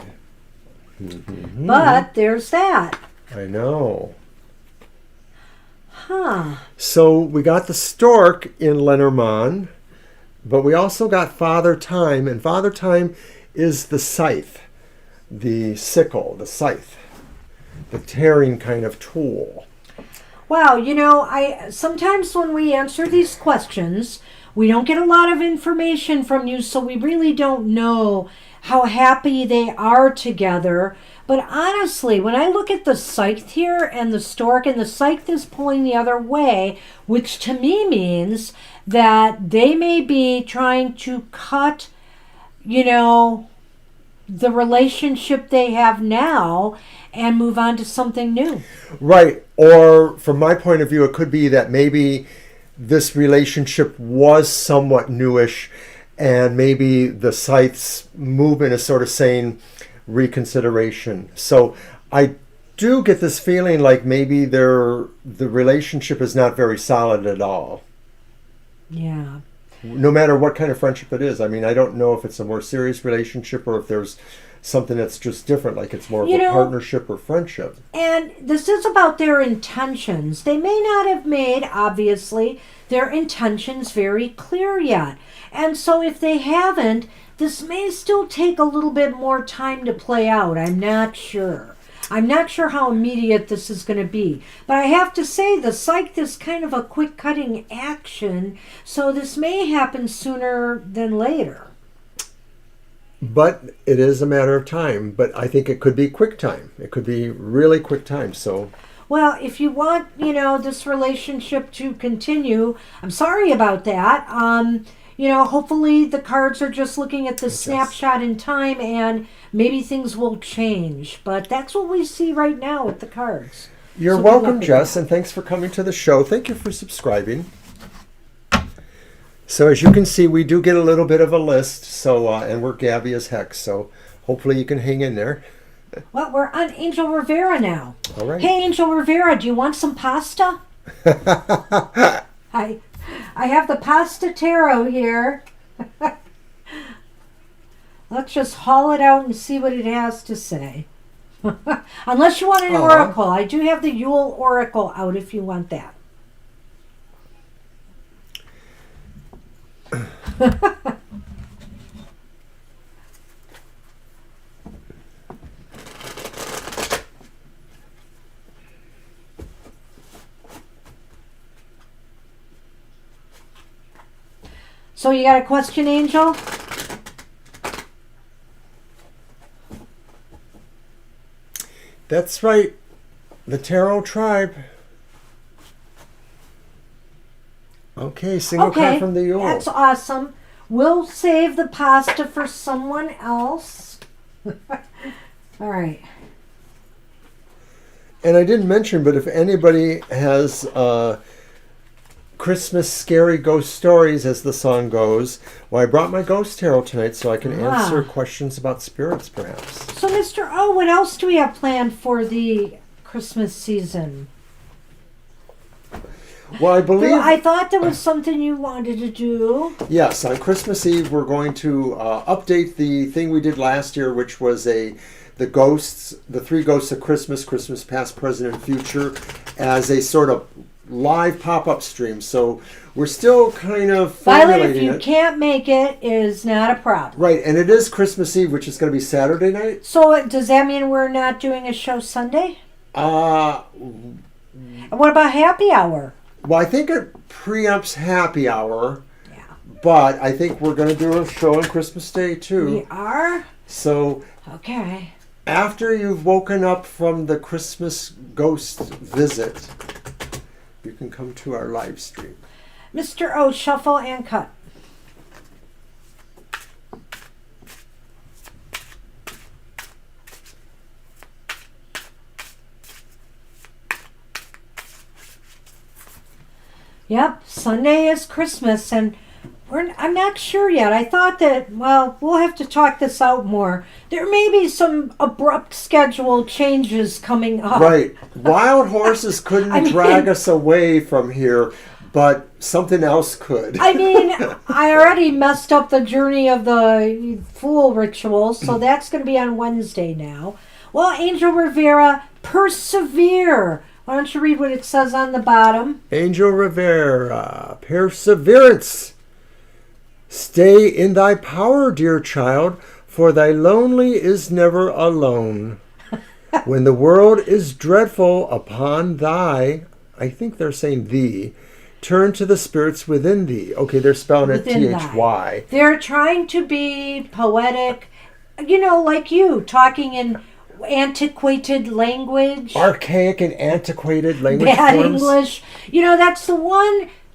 But there's that. I know. Huh. So we got the stork in Lenormand, but we also got Father Time, and Father Time is the scythe, the sickle, the scythe, the tearing kind of tool. Wow, I sometimes when we answer these questions, we don't get a lot of information from you, so we really don't know how happy they are together. But honestly, when I look at the scythe here and the stork, and the scythe is pulling the other way, which to me means that they may be trying to cut, the relationship they have now and move on to something new. Right. Or from my point of view, it could be that maybe this relationship was somewhat newish, and maybe the scythe's movement is sort of saying reconsideration. So I do get this feeling like maybe the relationship is not very solid at all. Yeah. No matter what kind of friendship it is. I mean, I don't know if it's a more serious relationship or if there's something that's just different, like it's more of a partnership or friendship. And this is about their intentions. They may not have made, obviously, their intentions very clear yet. And so if they haven't, this may still take a little bit more time to play out. I'm not sure. I'm not sure how immediate this is going to be. But I have to say, the scythe is kind of a quick cutting action, so this may happen sooner than later. But it is a matter of time. But I think it could be quick time. It could be really quick time. So, well, if you want, this relationship to continue, I'm sorry about that. Hopefully the cards are just looking at the snapshot in time, and maybe things will change. But that's what we see right now with the cards. You're welcome, Jess, and thanks for coming to the show. Thank you for subscribing. So as you can see, we do get a little bit of a list. So and we're Gabby as heck. So hopefully you can hang in there. Well, we're on Angel Rivera now. All right. Hey, Angel Rivera, do you want some pasta? I have the pasta tarot here. Let's just haul it out and see what it has to say. Unless you want an oracle. I do have the Yule Oracle out if you want that. So you got a question, Angel? That's right. The Tarot Tribe. Okay, single card from the Yule. That's awesome. We'll save the pasta for someone else. All right. And I didn't mention, but if anybody has Christmas scary ghost stories, as the song goes, well, I brought my ghost tarot tonight so I can answer questions about spirits, perhaps. So, Mr. O, what else do we have planned for the Christmas season? Well, I believe... I thought there was something you wanted to do. Yes, on Christmas Eve, we're going to update the thing we did last year, which was the three ghosts of Christmas, Christmas past, present, and future, as a sort of live pop-up stream. So we're still kind of formulating Violet, if you can't make it, is not a problem. Right, and it is Christmas Eve, which is going to be Saturday night. So does that mean we're not doing a show Sunday? What about happy hour? Well, I think it preempts happy hour. Yeah. But I think we're going to do a show on Christmas Day, too. We are? So... Okay. After you've woken up from the Christmas ghost visit, you can come to our live stream. Mr. O, shuffle and cut. Yep, Sunday is Christmas, and I'm not sure yet. I thought that, well, we'll have to talk this out more. There may be some abrupt schedule changes coming up. Right. Wild horses couldn't drag us away from here, but something else could. I mean, I already messed up the journey of the Fool ritual, so that's going to be on Wednesday now. Well, Angel Rivera, persevere. Why don't you read what it says on the bottom? Angel Rivera, perseverance. Stay in thy power, dear child, for thy lonely is never alone. When the world is dreadful upon thy, I think they're saying thee, turn to the spirits within thee. Okay, they're spelling it T-H-Y. They're trying to be poetic, like you, talking in antiquated language. Archaic and antiquated language Bad forms. English.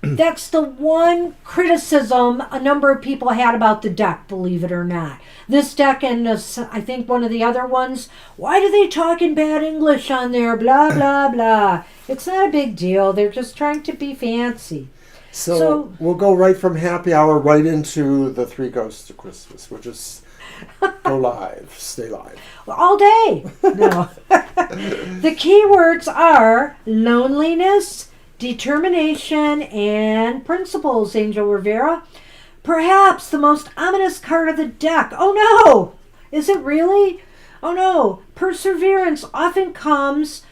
That's the one criticism a number of people had about the deck, believe it or not. This deck and I think one of the other ones, why do they talk in bad English on there? Blah, blah, blah. It's not a big deal. They're just trying to be fancy. So we'll go right from happy hour right into the Three Ghosts of Christmas. We'll just go live. Stay live. All day. No. The keywords are loneliness, determination, and principles, Angel Rivera. Perhaps the most ominous card of the deck. Oh no! Is it really? Oh no. Perseverance often comes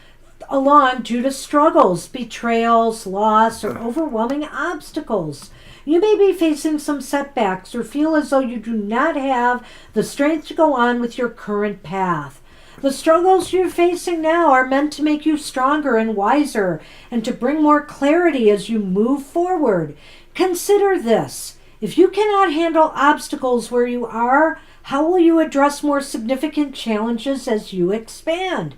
along due to struggles, betrayals, loss, or overwhelming obstacles. You may be facing some setbacks or feel as though you do not have the strength to go on with your current path. The struggles you're facing now are meant to make you stronger and wiser and to bring more clarity as you move forward. Consider this. If you cannot handle obstacles where you are, how will you address more significant challenges as you expand?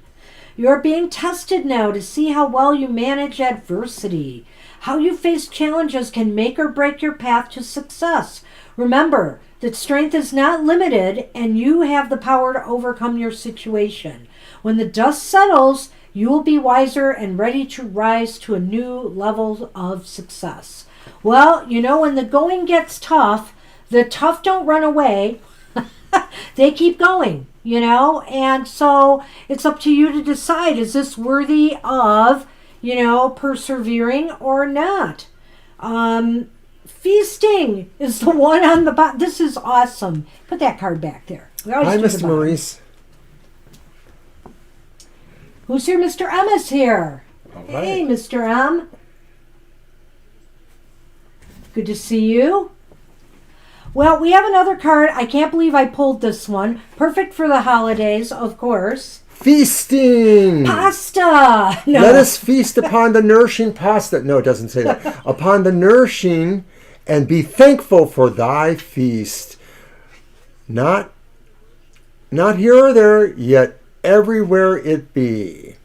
You are being tested now to see how well you manage adversity. How you face challenges can make or break your path to success. Remember that strength is not limited and you have the power to overcome your situation. When the dust settles, you will be wiser and ready to rise to a new level of success. Well, you know, when the going gets tough, the tough don't run away. They keep going, you know? And so it's up to you to decide, is this worthy of, you know, persevering or not? Feasting is the one on the bottom. This is awesome. Put that card back there. Hi, Mr. Maurice. Who's here? Mr. M is here. All right. Hey, Mr. M. Good to see you. Well, we have another card. I can't believe I pulled this one. Perfect for the holidays, of course. Feasting. Pasta. No. Let us feast upon the nourishing pasta. No, it doesn't say that. Upon the nourishing, and be thankful for thy feast. Not here or there, yet everywhere it be.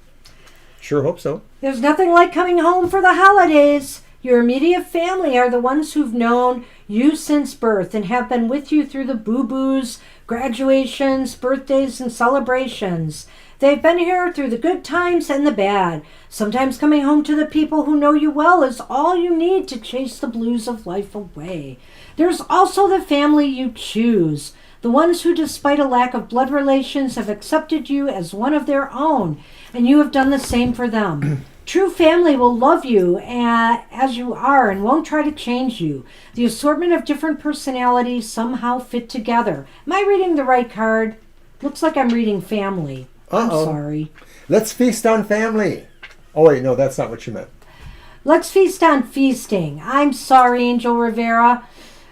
Sure hope so. There's nothing like coming home for the holidays. Your immediate family are the ones who've known you since birth and have been with you through the boo-boos, graduations, birthdays, and celebrations. They've been here through the good times and the bad. Sometimes coming home to the people who know you well is all you need to chase the blues of life away. There's also the family you choose. The ones who, despite a lack of blood relations, have accepted you as one of their own, and you have done the same for them. True family will love you as you are and won't try to change you. The assortment of different personalities somehow fit together. Am I reading the right card? Looks like I'm reading family. I'm sorry. Let's feast on family. Oh, wait, no, that's not what you meant. Let's feast on feasting. I'm sorry, Angel Rivera.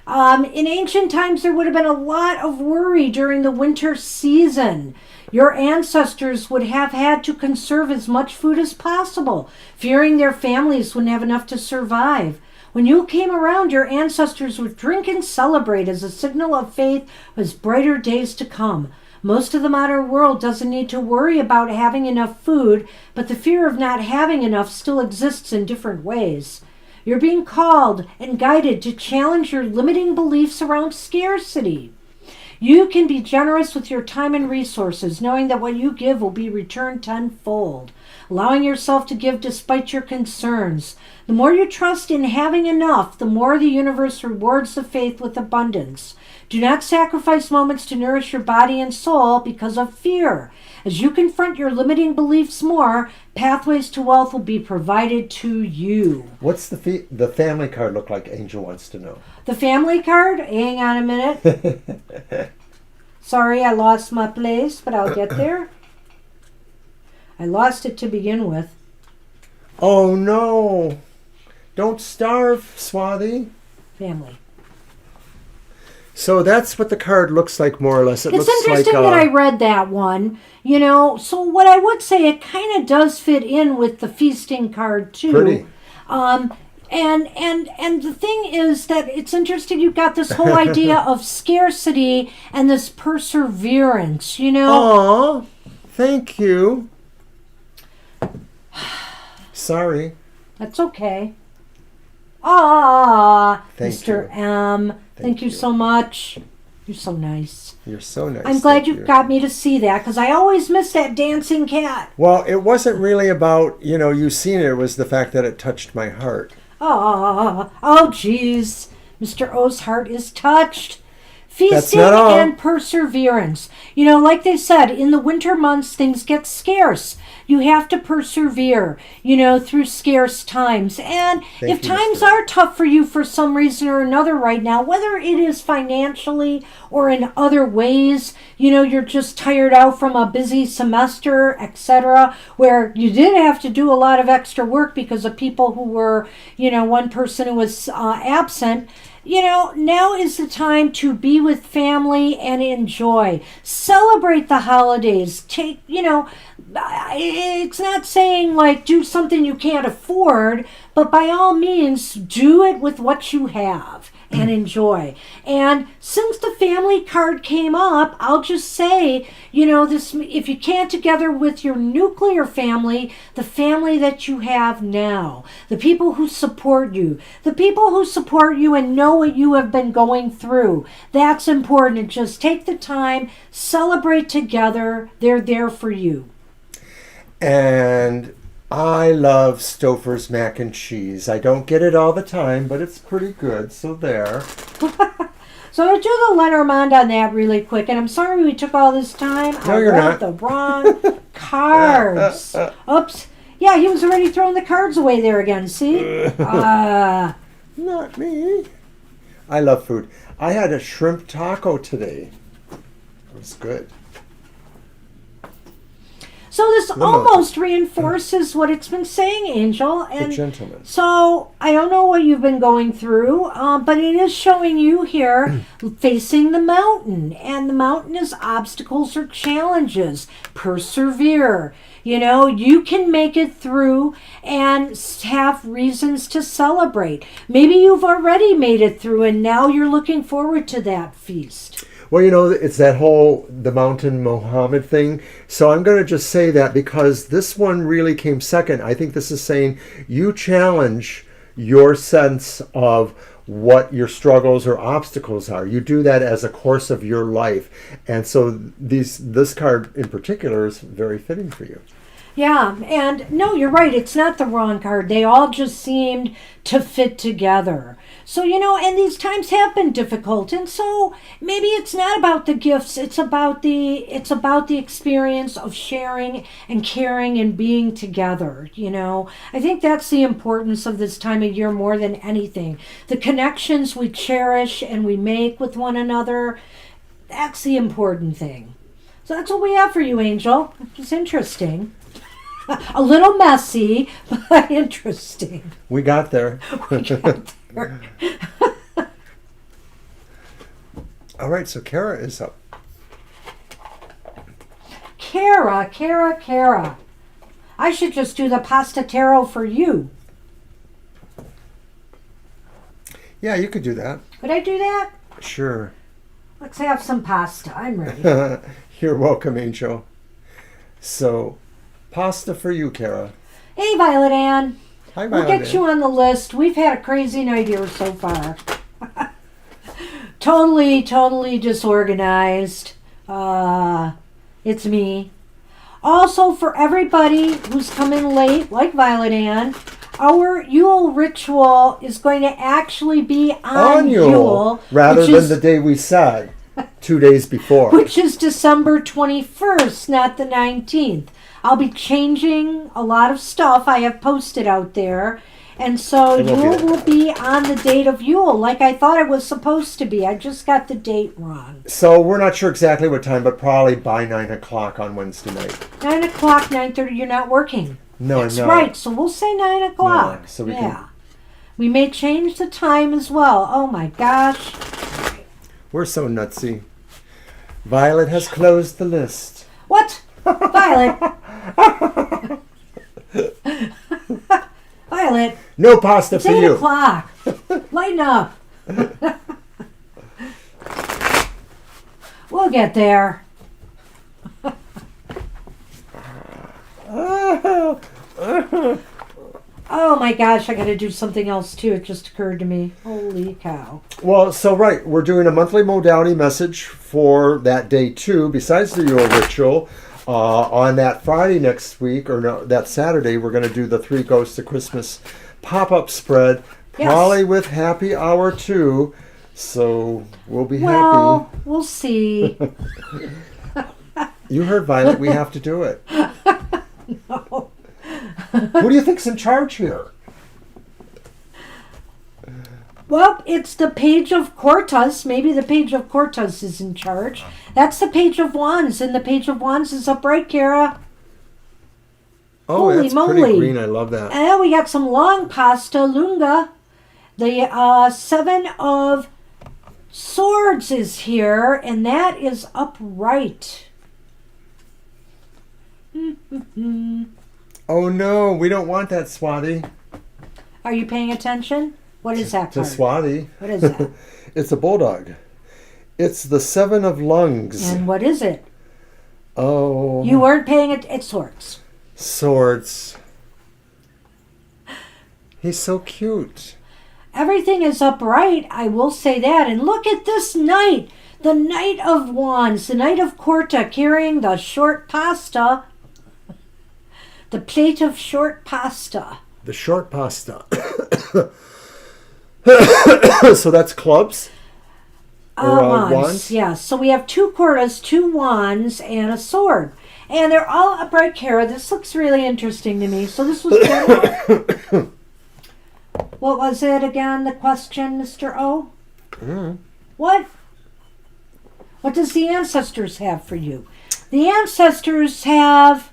In ancient times, there would have been a lot of worry during the winter season. Your ancestors would have had to conserve as much food as possible, fearing their families wouldn't have enough to survive. When you came around, your ancestors would drink and celebrate as a signal of faith as brighter days to come. Most of the modern world doesn't need to worry about having enough food, but the fear of not having enough still exists in different ways. You're being called and guided to challenge your limiting beliefs around scarcity. You can be generous with your time and resources, knowing that what you give will be returned tenfold. Allowing yourself to give despite your concerns. The more you trust in having enough, the more the universe rewards the faith with abundance. Do not sacrifice moments to nourish your body and soul because of fear. As you confront your limiting beliefs more, pathways to wealth will be provided to you. What's the family card look like? Angel wants to know. The family card? Hang on a minute. Sorry, I lost my place, but I'll get there. I lost it to begin with. Oh, no. Don't starve, Swathi. Family. So that's what the card looks like, more or less. It's interesting that I read that one. You know, so what I would say, it kind of does fit in with the feasting card, too. Pretty. And the thing is that it's interesting, you've got this whole idea of scarcity and this perseverance, you know. Aw, thank you. Sorry. That's okay. Ah, Thank Mr. you. M. Thank you so much. You're so nice. You're so nice. I'm glad Thank you got me to see that, because I always miss that dancing cat. Well, it wasn't really about, you seeing it. It was the fact that it touched my heart. Oh, geez. Mr. O's heart is touched. Feasting not all. and perseverance. You know, like they said, in the winter months, things get scarce. You have to persevere, through scarce times. And if times are tough for you for some reason or another right now, whether it is financially or in other ways, you're just tired out from a busy semester, etc., where you did have to do a lot of extra work because of people who were, one person who was absent. Now is the time to be with family and enjoy. Celebrate the holidays. It's not saying like do something you can't afford, but by all means do it with what you have and enjoy. And since the family card came up, I'll just say, this, if you can't together with your nuclear family, the family that you have now, the people who support you and know what you have been going through, that's important. Just take the time, celebrate together. They're there for you. And I love Stouffer's mac and cheese. I don't get it all the time, but it's pretty good. So there. So I'll do the Lenormand on that really quick. And I'm sorry we took all this time. No, I you're wrote not. the wrong cards. Oops. Yeah, he was already throwing the cards away there again. See? Not me. I love food. I had a shrimp taco today. It was good. So this Lemon. almost reinforces what it's been saying, Angel. The And gentleman. so I don't know what you've been going through, but it is showing you here facing the mountain. And the mountain is obstacles or challenges. Persevere. You know, you can make it through and have reasons to celebrate. Maybe you've already made it through and now you're looking forward to that feast. Well, you know, it's that whole the mountain Mohammed thing. So I'm going to just say that because this one really came second. I think this is saying you challenge your sense of what your struggles or obstacles are. You do that as a course of your life. And so this card in particular is very fitting for you. Yeah, and no, you're right. It's not the wrong card. They all just seemed to fit together. So, you know, and these times have been difficult. And so maybe it's not about the gifts. It's about the experience of sharing and caring and being together, you know. I think that's the importance of this time of year more than anything. The connections we cherish and we make with one another, that's the important thing. So that's what we have for you, Angel. It's interesting. A little messy, but interesting. We got there. We got there. All right, so Kara is up. Kara. I should just do the pasta tarot for you. Yeah, you could do that. Could I do that? Sure. Let's have some pasta. I'm ready. You're welcome, Angel. So, pasta for you, Kara. Hey, Violet Ann. Hi, We'll Violet. get you on the list. We've had a crazy night here so far. Totally disorganized. It's me. Also, for everybody who's come in late, like Violet Ann, our Yule ritual is going to actually be on Yule. Rather than the day we said, 2 days before. Which is December 21st, not the 19th. I'll be changing a lot of stuff I have posted out there. And so Yule will be on the date of Yule, like I thought it was supposed to be. I just got the date wrong. So we're not sure exactly what time, but probably by 9 o'clock on Wednesday night. 9 o'clock, 9:30, you're not working. No, That's I'm not. right, so we'll say 9 o'clock. Yeah, so we can- We may change the time as well. Oh my gosh. We're so nutsy. Violet has closed the list. What? Violet. Violet. No pasta It's for 8 you. o'clock. Lighten up. We'll get there. Oh my gosh, I gotta do something else too. It just occurred to me. Holy cow. Well, so right, we're doing a monthly modality message for that day too, besides the Yule ritual. On that Friday next week, or no, that Saturday, we're going to do the 3 Ghosts of Christmas pop-up spread, probably with happy hour too. So we'll be Well, happy. we'll see. You heard Violet, we have to do it. No. Who do you think's in charge here? Well, it's the Page of Quartus. Maybe the Page of Quartus is in charge. That's the Page of Wands, and the Page of Wands is upright, Kara. Oh, Holy that's moly. pretty green. I love that. And we got some long pasta lunga. The 7 of Swords is here, and that is upright. Oh no, we don't want that, Swati. Are you paying attention? What is that To card? Swati. What is that? It's a bulldog. It's the 7 of lungs. And what is it? Oh. You weren't paying it. It's Swords. Swords. He's so cute. Everything is upright, I will say that. And look at this knight. The Knight of Wands. The Knight of Quarta carrying the short pasta. The plate of short pasta. The short pasta. So that's clubs? Or wands? Yes. So we have 2 quarters, 2 wands, and a sword. And they're all upright, Kara. This looks really interesting to me. So this was good. What was it again, the question, Mr. O? What? What does the ancestors have for you? The ancestors have,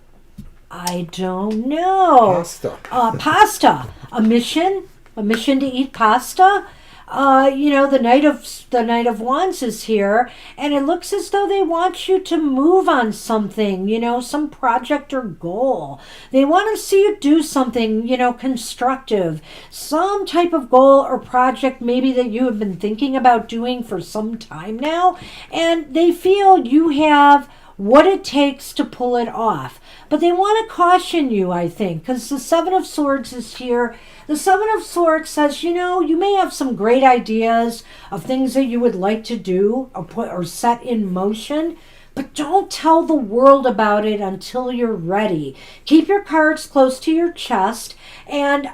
I don't know. Pasta. A mission to eat pasta. The Knight of Wands is here, and it looks as though they want you to move on something, some project or goal. They want to see you do something, constructive, some type of goal or project maybe that you have been thinking about doing for some time now, and they feel you have what it takes to pull it off. But they want to caution you, I think, because the Seven of Swords is here. The Seven of Swords says, you may have some great ideas of things that you would like to do or set in motion, but don't tell the world about it until you're ready. Keep your cards close to your chest. And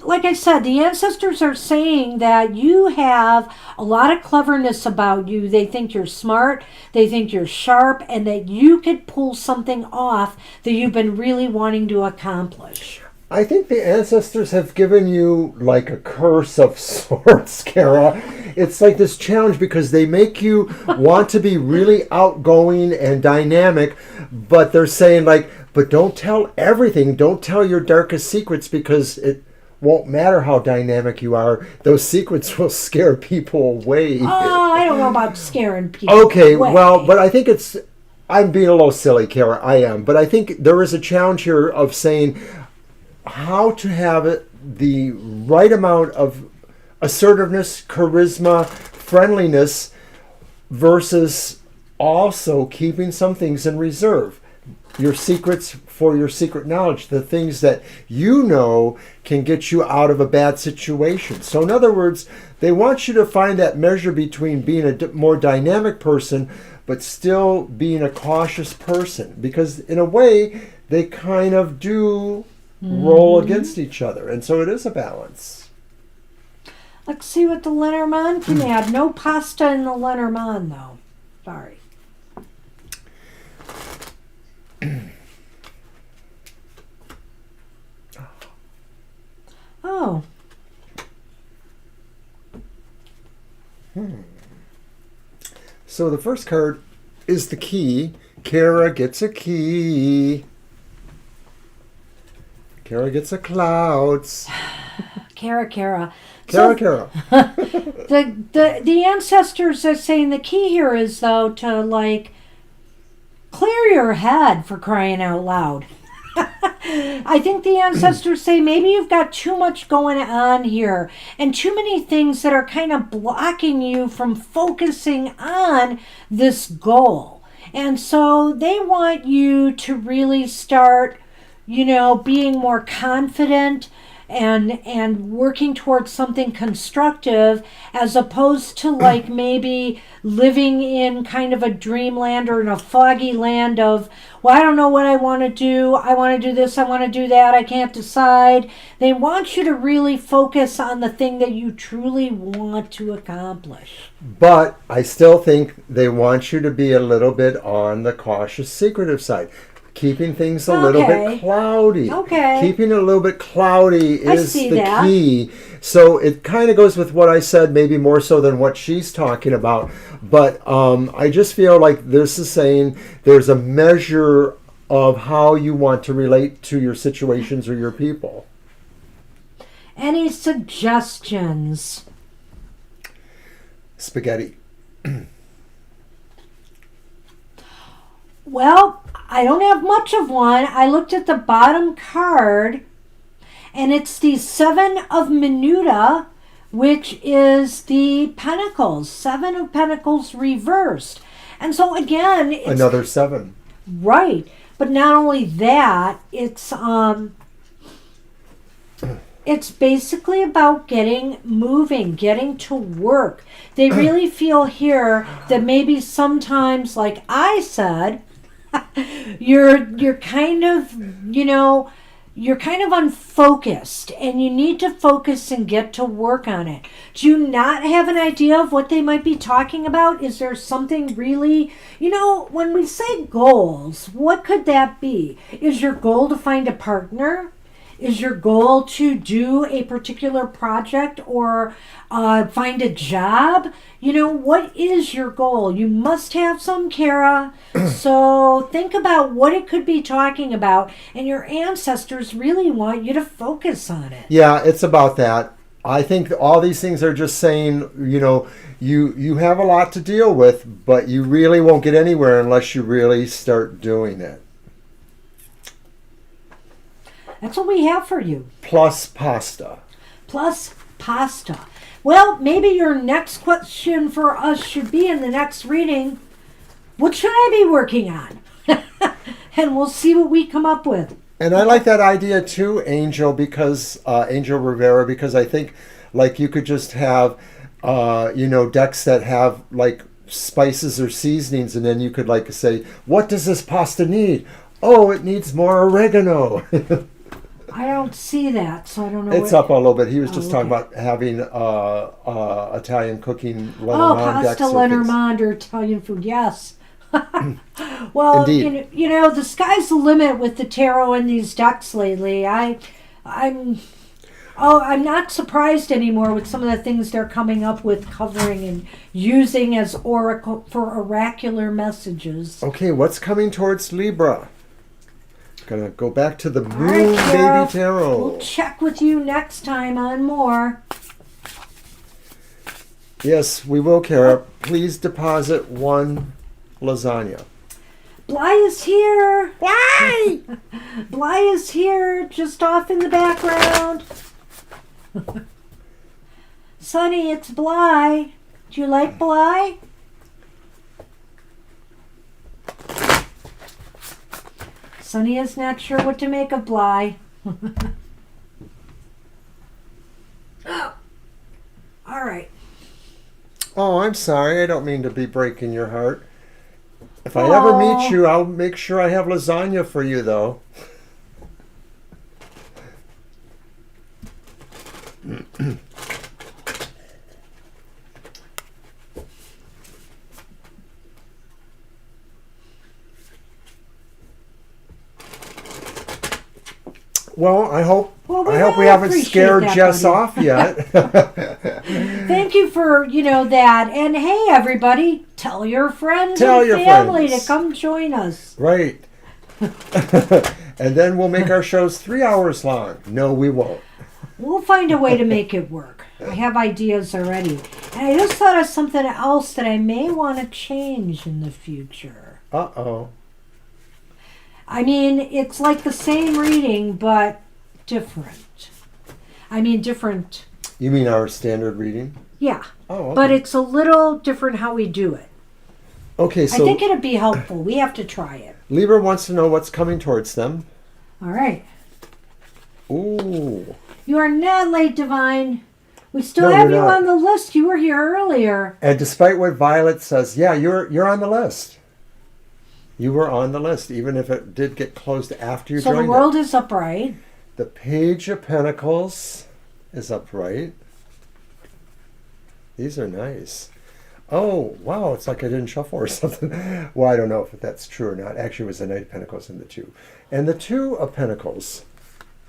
like I said, the ancestors are saying that you have a lot of cleverness about you. They think you're smart, they think you're sharp, and that you could pull something off that you've been really wanting to accomplish. I think the ancestors have given you like a curse of sorts, Kara. It's like this challenge because they make you want to be really outgoing and dynamic, but they're saying but don't tell everything. Don't tell your darkest secrets because it won't matter how dynamic you are. Those secrets will scare people away. Oh, I don't know about scaring people Okay, away. well, but I think I'm being a little silly, Kara. I am. But I think there is a challenge here of saying how to have the right amount of assertiveness, charisma, friendliness versus also keeping some things in reserve. Your secrets for your secret knowledge, the things that can get you out of a bad situation. So in other words, they want you to find that measure between being a more dynamic person but still being a cautious person, because in a way they kind of do roll against each other, and so it is a balance. Let's see what the Lenormand can add. No pasta in the Lenormand, though. Sorry. Oh. So the first card is the key. Kara gets a key. Kara gets a clouds. Kara. Kara. The ancestors are saying the key here is, though, to, clear your head, for crying out loud. I think the ancestors say maybe you've got too much going on here and too many things that are kind of blocking you from focusing on this goal. And so they want you to really start, being more confident and working towards something constructive, as opposed to maybe living in kind of a dreamland or in a foggy land of, well, I don't know what I want to do. I want to do this. I want to do that. I can't decide. They want you to really focus on the thing that you truly want to accomplish. But I still think they want you to be a little bit on the cautious, secretive side. Keeping things a little bit cloudy. Okay. Keeping it a little bit cloudy is the that. key. So it kind of goes with what I said, maybe more so than what she's talking about. But I just feel like this is saying there's a measure of how you want to relate to your situations or your people. Any suggestions? Spaghetti. Well, I don't have much of one. I looked at the bottom card, and it's the Seven of Minuta, which is the Pentacles. 7 of Pentacles reversed. And so again, it's another 7. Right. But not only that, it's basically about getting moving, getting to work. They really feel here that maybe sometimes, like I said, you're kind of, you're kind of unfocused, and you need to focus and get to work on it. Do you not have an idea of what they might be talking about? Is there something really, when we say goals, what could that be? Is your goal to find a partner? Is your goal to do a particular project or find a job? What is your goal? You must have some, Kara. So think about what it could be talking about, and your ancestors really want you to focus on it. Yeah, it's about that. I think all these things are just saying, you have a lot to deal with, but you really won't get anywhere unless you really start doing it. That's what we have for you. Plus pasta. Plus pasta. Well, maybe your next question for us should be in the next reading, what should I be working on? And we'll see what we come up with. And I like that idea too, Angel, because Angel Rivera, because I think like you could just have, decks that have like spices or seasonings, and then you could like say, what does this pasta need? Oh, it needs more oregano. I don't see that, so I don't know. It's up a little bit. He was just talking about having Italian cooking Lenormand decks. Pasta Lenormand or Italian food, yes. Well, indeed. The sky's the limit with the tarot and these decks lately. I'm not surprised anymore with some of the things they're coming up with, covering and using as oracle for oracular messages. Okay, what's coming towards Libra? Gonna go back to the Moon right, Baby Tarot. We'll check with you next time on more. Yes, we will, Kara. Please deposit 1 lasagna. Bly is here. Bly! Bly is here, just off in the background. Sonny, it's Bly. Do you like Bly? Sonny is not sure what to make of Bly. Oh. All right. Oh, I'm sorry. I don't mean to be breaking your heart. If I ever meet you, I'll make sure I have lasagna for you, though. Well, I hope we haven't scared Jess off yet. Thank you for, that. And hey, everybody, tell your friends and family to come join us. Right. And then we'll make our shows 3 hours long. No, we won't. We'll find a way to make it work. I have ideas already. And I just thought of something else that I may want to change in the future. Uh-oh. I mean, it's like the same reading, but different. Different. You mean our standard reading? Yeah. Oh, okay. But it's a little different how we do it. Okay, so I think it'd be helpful. We have to try it. Libra wants to know what's coming towards them. All right. Ooh. You are not late, Divine. We still have you on the list. You were here earlier. And despite what Violet says, yeah, you're on the list. You were on the list, even if it did get closed after you joined it. So the world is upright. The Page of Pentacles is upright. These are nice. Oh, wow, it's like I didn't shuffle or something. Well, I don't know if that's true or not. Actually, it was the Knight of Pentacles and the 2. And the 2 of Pentacles.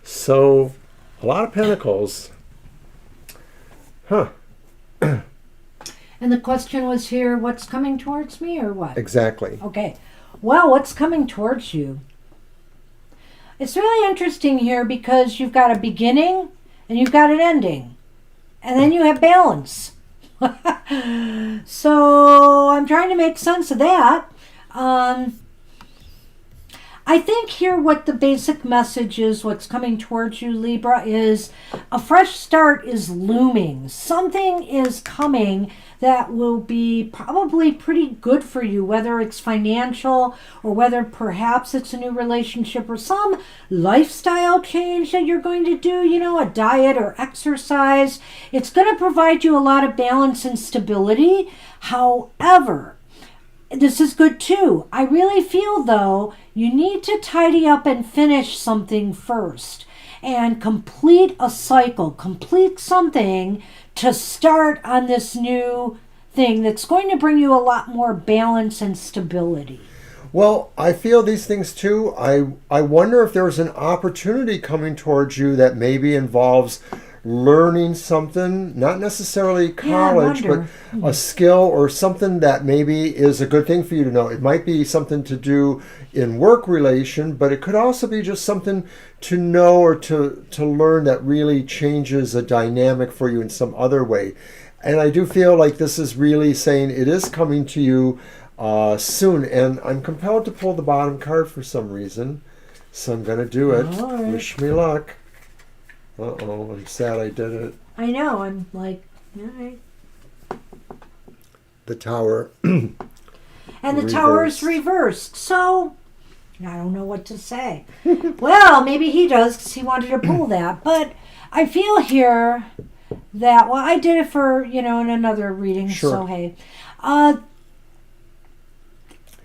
So, a lot of Pentacles. Huh. And the question was here, what's coming towards me or what? Exactly. Okay. Well, what's coming towards you? It's really interesting here because you've got a beginning and you've got an ending. And then you have balance. So I'm trying to make sense of that. I think here what the basic message is, what's coming towards you, Libra, is a fresh start is looming. Something is coming that will be probably pretty good for you, whether it's financial or whether perhaps it's a new relationship or some lifestyle change that you're going to do, a diet or exercise. It's going to provide you a lot of balance and stability. However, this is good too. I really feel though you need to tidy up and finish something first and complete a cycle, complete something to start on this new thing that's going to bring you a lot more balance and stability. Well, I feel these things too. I wonder if there's an opportunity coming towards you that maybe involves learning something, not necessarily college, but a skill or something that maybe is a good thing for you to know. It might be something to do in work relation, but it could also be just something to know or to learn that really changes a dynamic for you in some other way. And I do feel like this is really saying it is coming to you soon. And I'm compelled to pull the bottom card for some reason. So I'm going to do it. All right. Wish me luck. Uh-oh, I'm sad I did it. I know, I'm like, all right. The Tower. And the Tower is reversed. So, I don't know what to say. Well, maybe he does because he wanted to pull that. But I feel here that, well, I did it for, in another reading. Sure. So, hey.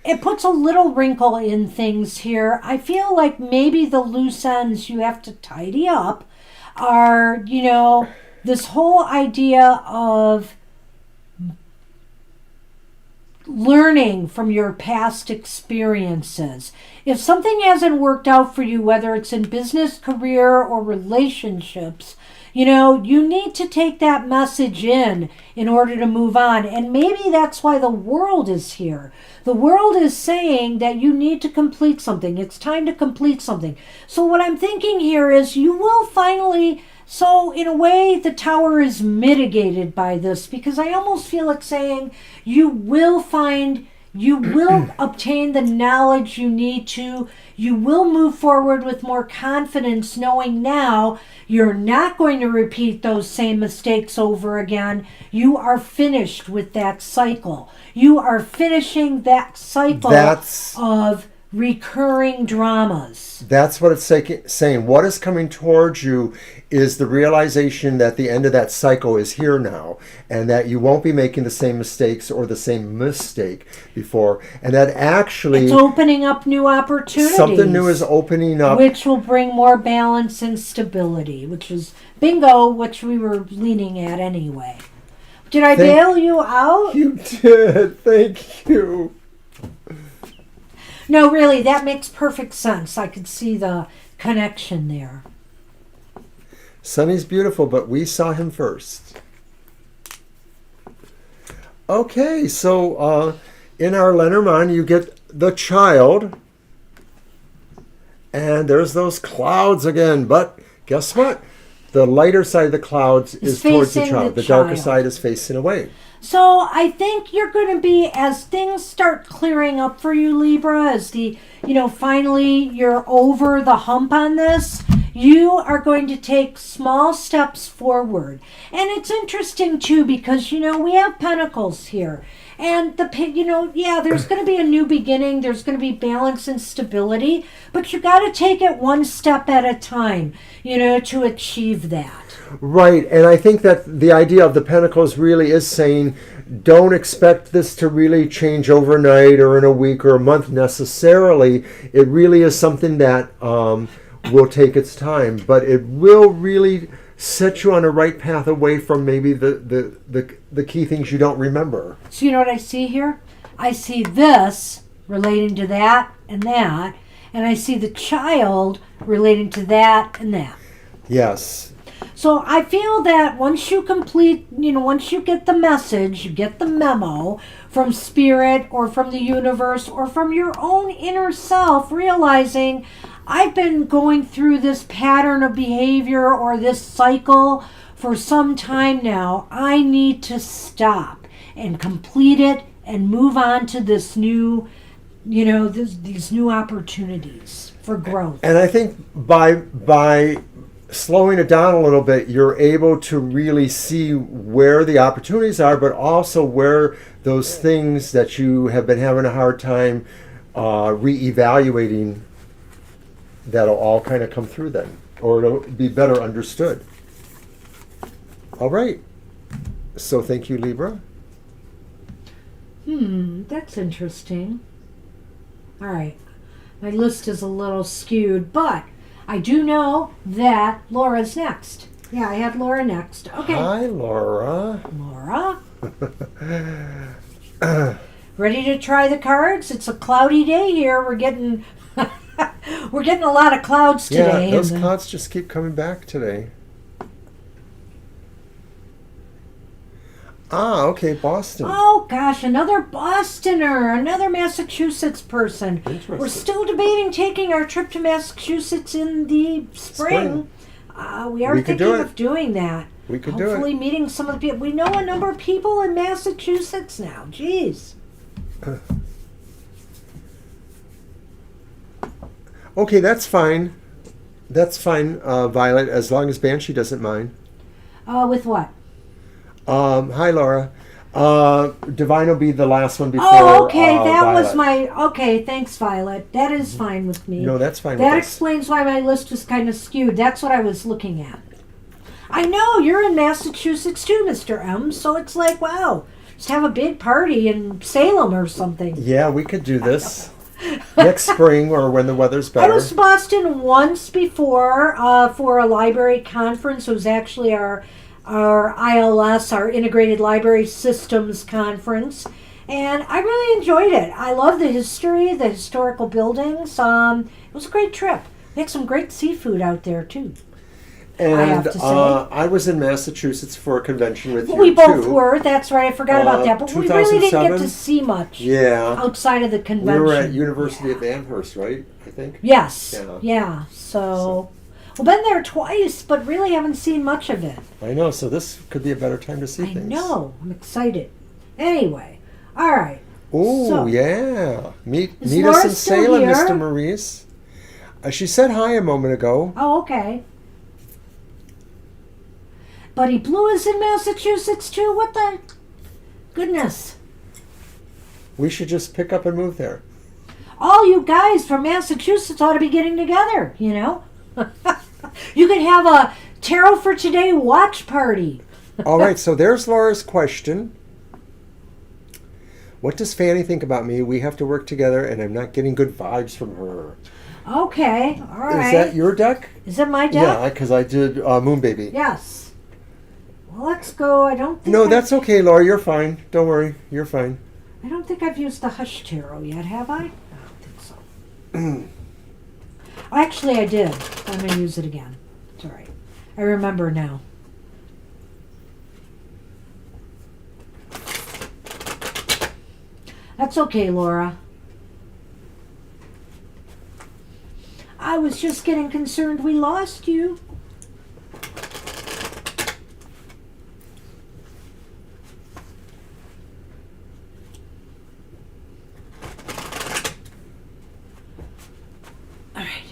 It puts a little wrinkle in things here. I feel like maybe the loose ends you have to tidy up are, this whole idea of learning from your past experiences. If something hasn't worked out for you, whether it's in business, career, or relationships, you need to take that message in order to move on. And maybe that's why the world is here. The world is saying that you need to complete something. It's time to complete something. So what I'm thinking here is you will finally, so in a way the Tower is mitigated by this, because I almost feel it saying you will obtain the knowledge you need to. You will move forward with more confidence, knowing now you're not going to repeat those same mistakes over again. You are finished with that cycle. You are finishing that cycle of recurring dramas. That's what it's saying. What is coming towards you is the realization that the end of that cycle is here now, and that you won't be making the same mistakes or the same mistake before, and that actually it's opening up new opportunities. Something new is opening up, which will bring more balance and stability, which is bingo, which we were leaning at anyway. Did I bail you out? You did. Thank you. No, really, that makes perfect sense. I could see the connection there. Sonny's beautiful, but we saw him first. Okay, so in our Lenormand, you get the Child. And there's those clouds again. But guess what? The lighter side of the clouds is towards the Child. The darker side is facing away. So I think you're going to be, as things start clearing up for you, Libra, as finally you're over the hump on this, you are going to take small steps forward. And it's interesting too, because, we have Pentacles here. And there's going to be a new beginning. There's going to be balance and stability, but you got to take it one step at a time, to achieve that. Right, and I think that the idea of the Pentacles really is saying, don't expect this to really change overnight or in a week or a month necessarily. It really is something that will take its time, but it will really set you on the right path away from maybe the key things you don't remember. So you know what I see here? I see this relating to that, and I see the Child relating to that and that. Yes. So I feel that once you complete, once you get the message, you get the memo from Spirit or from the universe or from your own inner self, realizing I've been going through this pattern of behavior or this cycle for some time now. I need to stop and complete it and move on to this new, these new opportunities for growth. And I think by slowing it down a little bit, you're able to really see where the opportunities are, but also where those things that you have been having a hard time reevaluating, that'll all kind of come through then, or it'll be better understood. All right. So thank you, Libra. That's interesting. All right. My list is a little skewed, but I do know that Laura's next. Yeah, I have Laura next. Okay. Hi, Laura. Laura. Ready to try the cards? It's a cloudy day here. We're getting we're getting a lot of clouds today. Yeah, those clouds just keep coming back today. Ah, okay, Boston. Oh gosh, another Bostoner, another Massachusetts person. Interesting. We're still debating taking our trip to Massachusetts in the spring. We are thinking of doing that. We could do it. Hopefully meeting some of the people. We know a number of people in Massachusetts now. Jeez. Okay, that's fine. That's fine, Violet, as long as Banshee doesn't mind. With what? Hi, Laura. Divine will be the last one before. Oh, okay. That Violet. was my. Okay, thanks, Violet. That is fine with me. No, that's fine. That with us. explains why my list was kind of skewed. That's what I was looking at. I know you're in Massachusetts too, Mr. M. So it's like, wow, just have a big party in Salem or something. Yeah, we could do this next spring or when the weather's better. I was to Boston once before for a library conference. It was actually our ILS, our Integrated Library Systems Conference, and I really enjoyed it. I love the history, the historical buildings. It was a great trip. We had some great seafood out there too. And I have to say. I was in Massachusetts for a convention with you We both too. were. That's right. I forgot about that. But we really didn't get 2007? to see much Yeah. outside of the We convention. were at University of Amherst, right? I think. Yes. Yeah. Yeah. So, well, been there twice, but really haven't seen much of it. I know. So this could be a better time to see I things. know. I'm excited. Anyway, all right. Oh, So, yeah. Meet Is us Laura in still Salem, here? Mr. Maurice. She said hi a moment ago. Oh, okay. Buddy Blue is in Massachusetts too. What the goodness? We should just pick up and move there. All you guys from Massachusetts ought to be getting together. You know, you could have a Tarot for Today watch party. All right, so there's Laura's question. What does Fanny think about me? We have to work together, and I'm not getting good vibes from her. Okay, all right. Is that your deck? Is it my deck? Yeah, because I did Moon Baby. Yes. Well, let's go. I don't think. No, that's okay, Laura. You're fine. Don't worry. You're fine. I don't think I've used the Hush Tarot yet, have I? I don't think so. Actually, I did. I'm going to use it again. It's all right. I remember now. That's okay, Laura. I was just getting concerned we lost you. All right.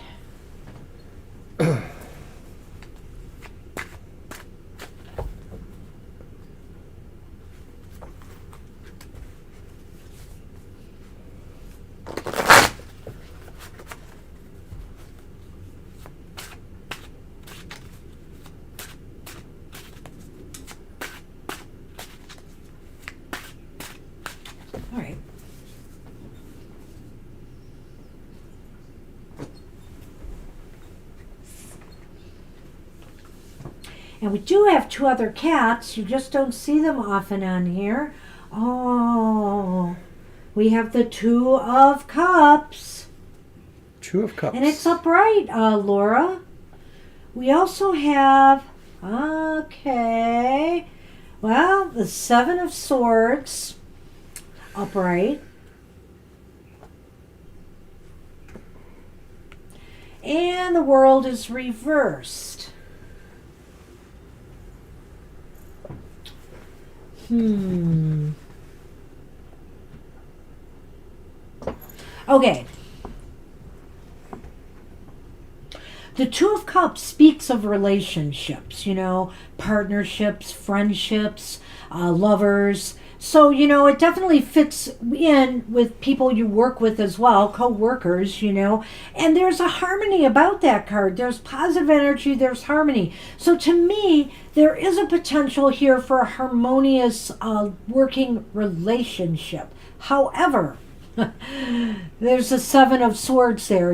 All right. And we do have two other cats. You just don't see them often on here. Oh, we have the Two of Cups. Two of Cups. And it's upright, Laura. We also have, okay, well, the Seven of Swords, upright. And the World is reversed. Okay. The Two of Cups speaks of relationships, you know, partnerships, friendships, lovers, So, it definitely fits in with people you work with as well, co-workers, and there's a harmony about that card. There's positive energy, there's harmony. So to me, there is a potential here for a harmonious working relationship. However, there's a Seven of Swords there,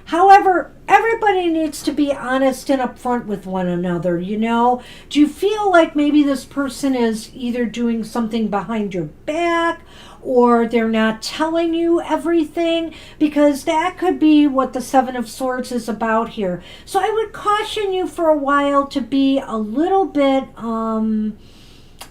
However, everybody needs to be honest and upfront with one another, Do you feel like maybe this person is either doing something behind your back or they're not telling you everything? Because that could be what the Seven of Swords is about here. So I would caution you for a while to be a little bit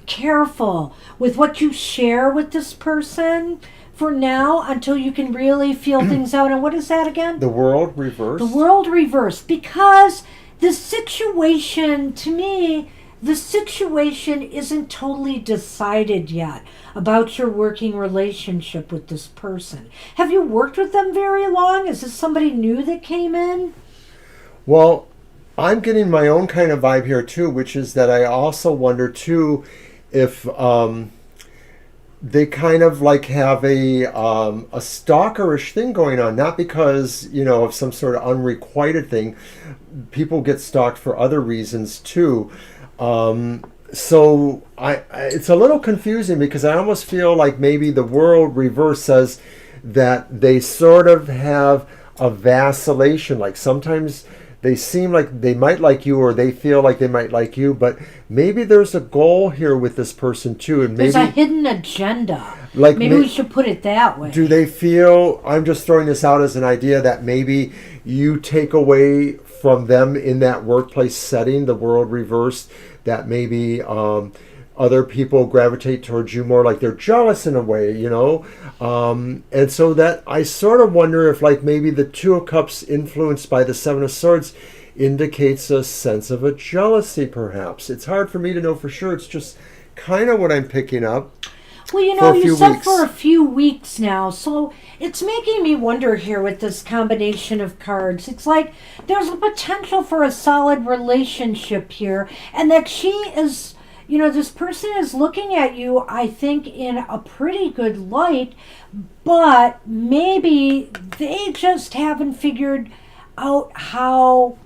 careful with what you share with this person for now, until you can really feel things out. And what is that again? The world reversed. The world reversed. Because the situation, to me, the situation isn't totally decided yet about your working relationship with this person. Have you worked with them very long? Is this somebody new that came in? Well, I'm getting my own kind of vibe here too, which is that I also wonder too if they kind of like have a stalkerish thing going on, not because, of some sort of unrequited thing. People get stalked for other reasons too. So it's a little confusing because I almost feel like maybe the world reverse says that they sort of have a vacillation. Like sometimes they seem like they might like you, or they feel like they might like you, but maybe there's a goal here with this person too, and there's maybe a hidden agenda. Like maybe we should put it that way. Do they feel? I'm just throwing this out as an idea that maybe you take away from them in that workplace setting, the world reversed, that maybe other people gravitate towards you more, like they're jealous in a way, and so that I sort of wonder if like maybe the Two of Cups influenced by the Seven of Swords indicates a sense of a jealousy, perhaps. It's hard for me to know for sure. It's just kind of what I'm picking up. Well, you said for a few weeks now, so it's making me wonder here with this combination of cards. It's like there's a potential for a solid relationship here, and that she is, this person is looking at you, I think, in a pretty good light, but maybe they just haven't figured out how,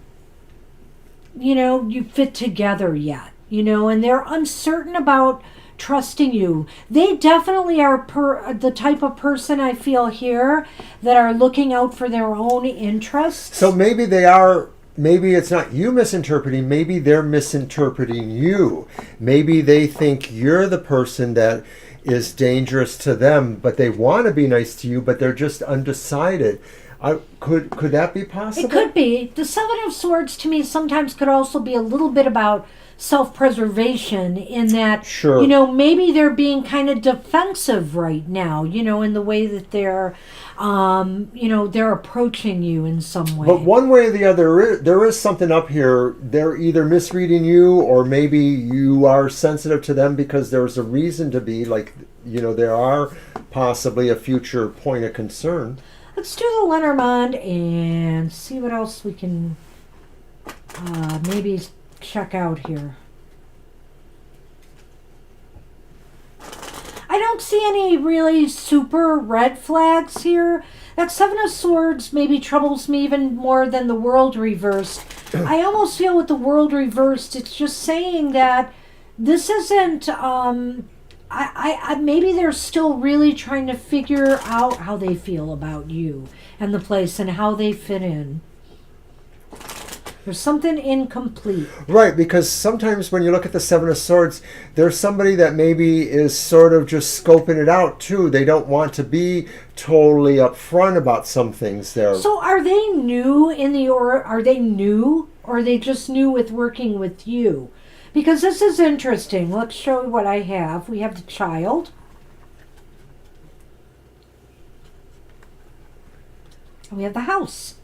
you fit together yet, and they're uncertain about trusting you. They definitely are the type of person I feel here that are looking out for their own interests. So maybe they are. Maybe it's not you misinterpreting. Maybe they're misinterpreting you. Maybe they think you're the person that is dangerous to them, but they want to be nice to you, but they're just undecided. Could that be possible? It could be. The Seven of Swords to me sometimes could also be a little bit about self-preservation, in that, sure, maybe they're being kind of defensive right now, in the way that they're they're approaching you in some way. But one way or the other, there is something up here. They're either misreading you, or maybe you are sensitive to them because there's a reason to be, like, there are possibly a future point of concern. Let's do the Lenormand and see what else we can maybe check out here. I don't see any really super red flags here. That Seven of Swords maybe troubles me even more than the world reversed. I almost feel with the world reversed, it's just saying that this isn't, maybe they're still really trying to figure out how they feel about you and the place and how they fit in. There's something incomplete. Right, because sometimes when you look at the Seven of Swords, there's somebody that maybe is sort of just scoping it out too. They don't want to be totally upfront about some things there. So are they new are they new, or are they just new with working with you? Because this is interesting. Let's show you what I have. We have the Child. And we have the House.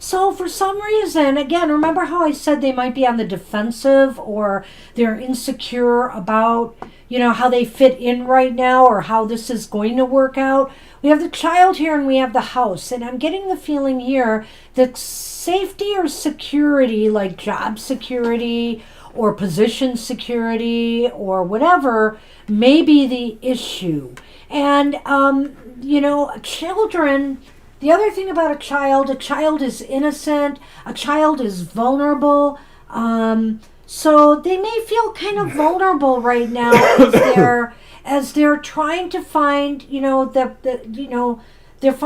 So for some reason, again, remember how I said they might be on the defensive, or they're insecure about, how they fit in right now, or how this is going to work out. We have the Child here and we have the House. And I'm getting the feeling here that safety or security, like job security or position security or whatever may be the issue. And, children, the other thing about a child is innocent, a child is vulnerable. So they may feel kind of vulnerable right now as they're trying to find, they're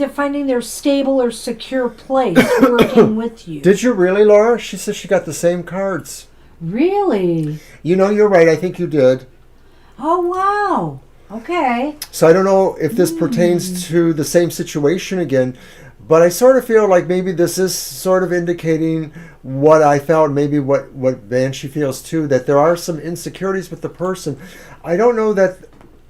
finding their stable or secure place working with you. Did you really, Laura? She says she got the same cards. Really? You're right. I think you did. Oh, wow. Okay. So I don't know if this pertains to the same situation again, but I sort of feel like maybe this is sort of indicating what I felt, maybe what Banshee feels too, that there are some insecurities with the person. I don't know that,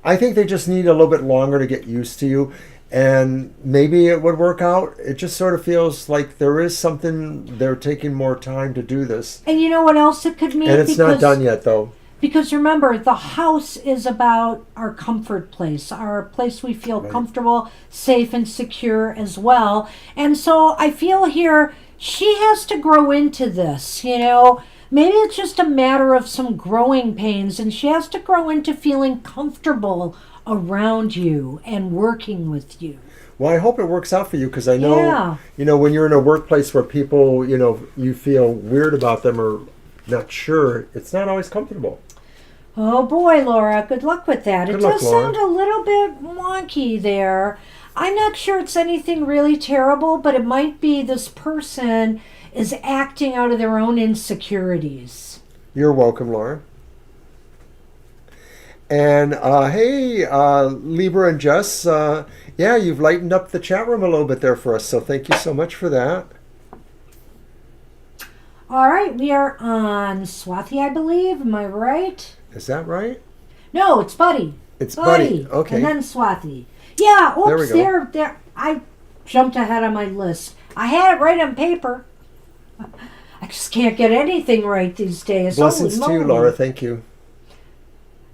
I think they just need a little bit longer to get used to you, and maybe it would work out. It just sort of feels like there is something, they're taking more time to do this. And you know what else it could mean? And it's not done yet though. Because remember, the house is about our comfort place, our place we feel comfortable, safe, and secure as well. And so I feel here she has to grow into this, Maybe it's just a matter of some growing pains, and she has to grow into feeling comfortable around you and working with you. Well, I hope it works out for you, because I know, when you're in a workplace where people, you feel weird about them or not sure, it's not always comfortable. Oh boy, Laura, good luck with that. It does sound a little bit wonky there. I'm not sure it's anything really terrible, but it might be this person is acting out of their own insecurities. You're welcome, Laura. And hey, Libra and Jess, you've lightened up the chat room a little bit there for us, so thank you so much for that. All right, we are on Swathi, I believe. Am I right? Is that right? No, it's Buddy. It's Buddy. Okay. And then Swathi. Yeah, oops, there we go. There. I jumped ahead on my list. I had it right on paper. I just can't get anything right these days. Blessings to you, Laura. Thank you.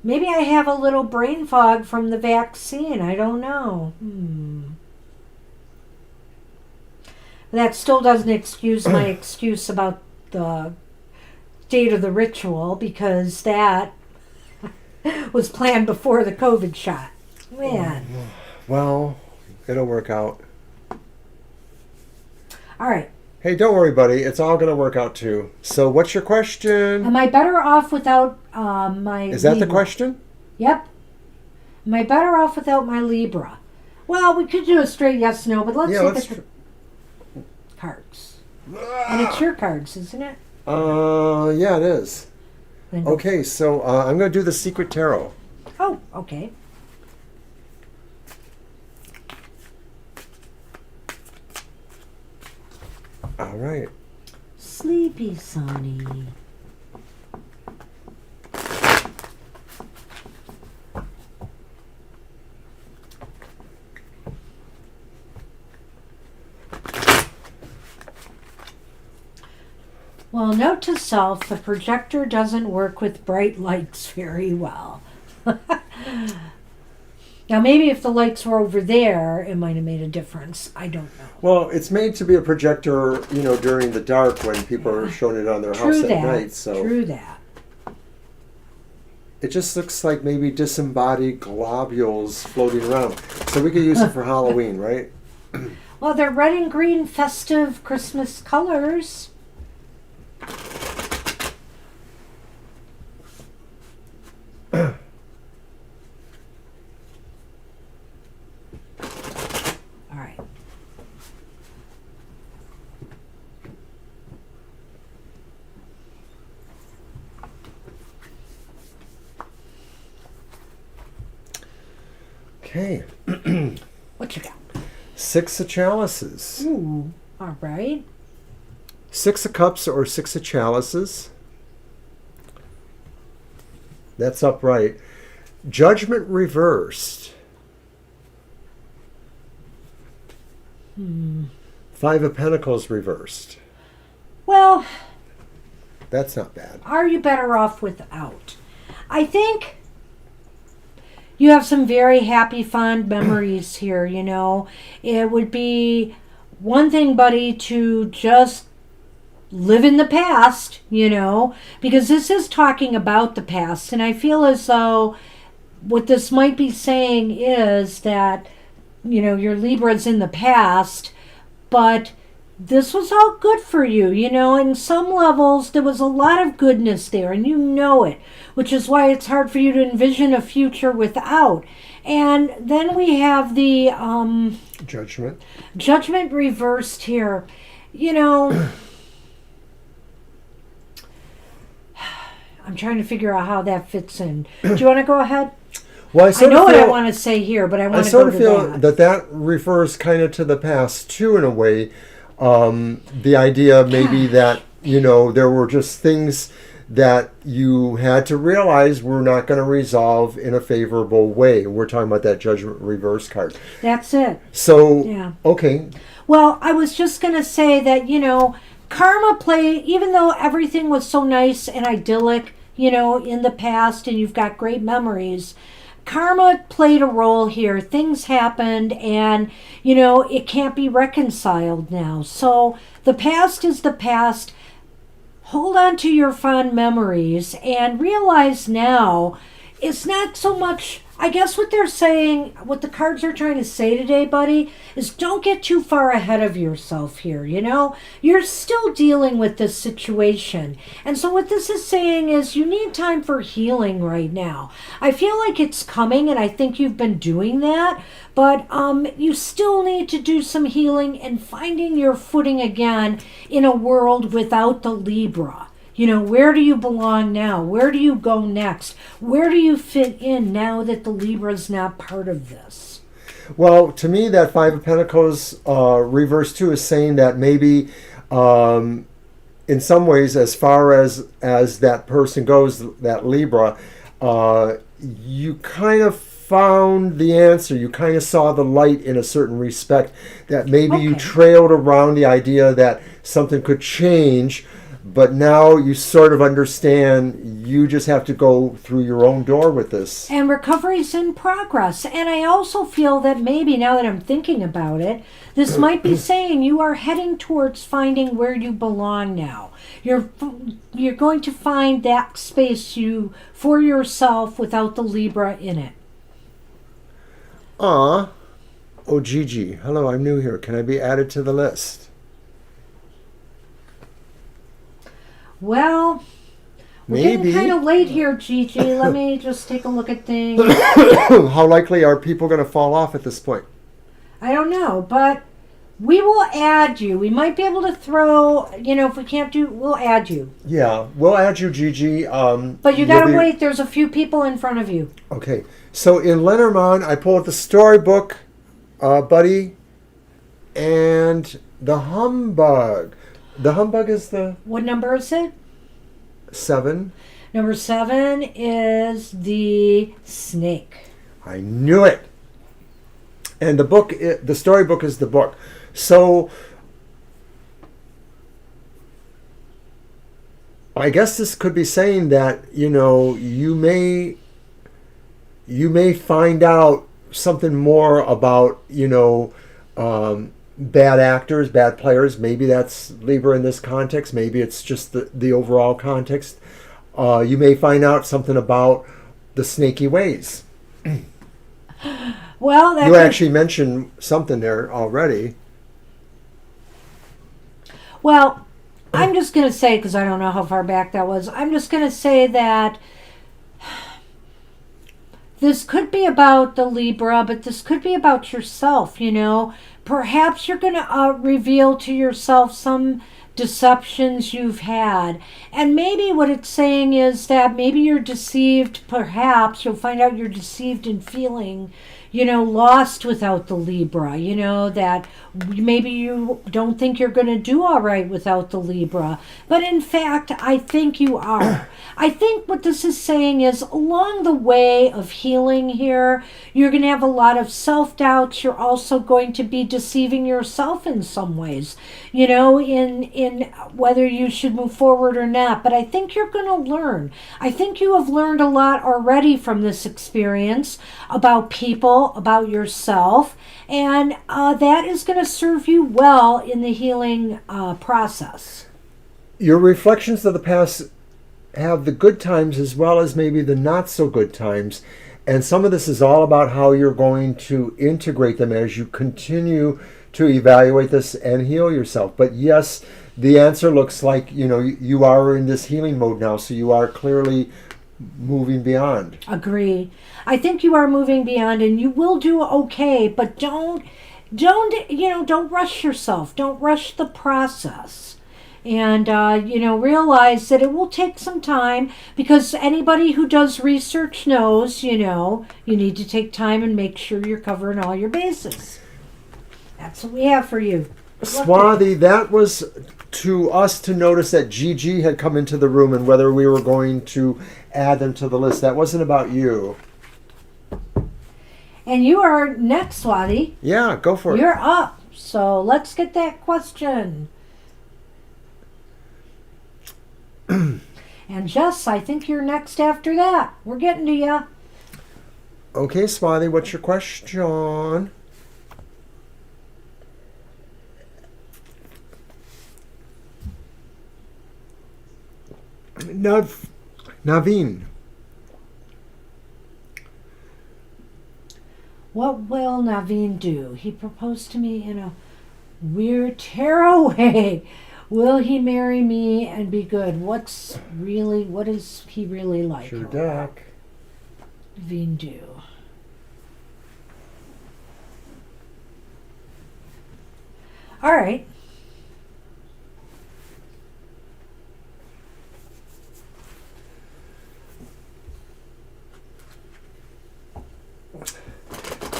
Maybe I have a little brain fog from the vaccine. I don't know. That still doesn't excuse my excuse about the date of the ritual, because that was planned before the COVID shot. Man. Well, it'll work out. All right. Hey, don't worry, buddy. It's all going to work out too. So what's your question? Am I better off without my Is that Libra? the question? Yep. Am I better off without my Libra? Well, we could do a straight yes, no, but let's look at the cards. And it's your cards, isn't it? Yeah, it is. Then Okay, so I'm going to do the Secret Tarot. Oh, okay. All right. Sleepy Sonny. Well, note to self, the projector doesn't work with bright lights very well. Now, maybe if the lights were over there, it might have made a difference. I don't know. Well, it's made to be a projector, during the dark when people are showing it on their house at night. So True that. it just looks like maybe disembodied globules floating around. So we could use it for Halloween, right? Well, they're red and green festive Christmas colors. All right. Okay. What you got? Six of Chalices. Ooh, all right. Six of Cups or Six of Chalices. That's upright. Judgment reversed. Five of Pentacles reversed. Well, That's not bad. are you better off without? I think you have some very happy, fond memories here, you know. It would be one thing, buddy, to just live in the past, because this is talking about the past. And I feel as though what this might be saying is that, your Libra's in the past, but this was all good for you. In some levels, there was a lot of goodness there, and you know it, which is why it's hard for you to envision a future without. And then we have the Judgment reversed here. I'm trying to figure out how that fits in. Do you want to go ahead? Well, I know what I want to say here, but I want to go to that. I sort of feel that refers kind of to the past, too, in a way. The idea maybe that, there were just things that you had to realize were not going to resolve in a favorable way. We're talking about that Judgment reverse card. That's it. So, yeah. Okay. Well, I was just going to say that, karma played, even though everything was so nice and idyllic, in the past, and you've got great memories, karma played a role here. Things happened, and, it can't be reconciled now. So the past is the past. Hold on to your fond memories and realize now it's not so much, I guess what they're saying, what the cards are trying to say today, buddy, is don't get too far ahead of yourself here, You're still dealing with this situation. And so what this is saying is you need time for healing right now. I feel like it's coming, and I think you've been doing that, but you still need to do some healing and finding your footing again in a world without the Libra. Where do you belong now? Where do you go next? Where do you fit in now that the Libra's not part of this? Well, to me, that Five of Pentacles reverse too is saying that maybe in some ways, as far as that person goes, that Libra, you kind of found the answer. You kind of saw the light in a certain respect, that maybe you trailed around the idea that something could change. But now you sort of understand you just have to go through your own door with this. And recovery's in progress. And I also feel that maybe, now that I'm thinking about it, this might be saying you are heading towards finding where you belong now. You're going to find that space for yourself without the Libra in it. Oh, Gigi. Hello, I'm new here. Can I be added to the list? Well, we're getting kind of late here, Gigi. Let me just take a look at things. How likely are people going to fall off at this point? I don't know, but we will add you. We might be able to throw, if we can't we'll add you. Yeah, we'll add you, Gigi. But you got to wait. There's a few people in front of you. Okay. So in Lenormand, I pulled the storybook, buddy, and the humbug. The humbug is the... What number is it? 7. Number 7 is the snake. I knew it. And the book, the storybook is the book. So I guess this could be saying that, you may find out something more about, bad actors, bad players. Maybe that's Libra in this context. Maybe it's just the overall context. You may find out something about the snaky ways. Well, you actually mentioned something there already. Well, I'm just going to say, because I don't know how far back that was, I'm just going to say that this could be about the Libra, but this could be about yourself, Perhaps you're going to reveal to yourself some deceptions you've had. And maybe what it's saying is that maybe you're deceived. Perhaps you'll find out you're deceived in feeling, lost without the Libra. That maybe you don't think you're going to do all right without the Libra. But in fact, I think you are. I think what this is saying is along the way of healing here, you're going to have a lot of self-doubts. You're also going to be deceiving yourself in some ways, in whether you should move forward or not. But I think you're going to learn. I think you have learned a lot already from this experience about people, about yourself, and that is going to serve you well in the healing process. your reflections of the past have the good times as well as maybe the not so good times. And some of this is all about how you're going to integrate them as you continue to evaluate this and heal yourself. But yes, the answer looks like, you are in this healing mode now, so you are clearly moving beyond. Agree. I think you are moving beyond, and you will do okay, but don't rush yourself. Don't rush the process. And, realize that it will take some time, because anybody who does research knows, you need to take time and make sure you're covering all your bases. That's what we have for you. Swathi, that was to us to notice that Gigi had come into the room and whether we were going to add them to the list. That wasn't about you. And you are next, Swathi. Yeah, go for it. You're up. So let's get that question. And Jess, I think you're next after that. We're getting to you. Okay, Swathi, what's your question? Naveen. What will Naveen do? He proposed to me in a weird tarot way. Will he marry me and be good? What is he really like? Sure deck. Naveen do. All right.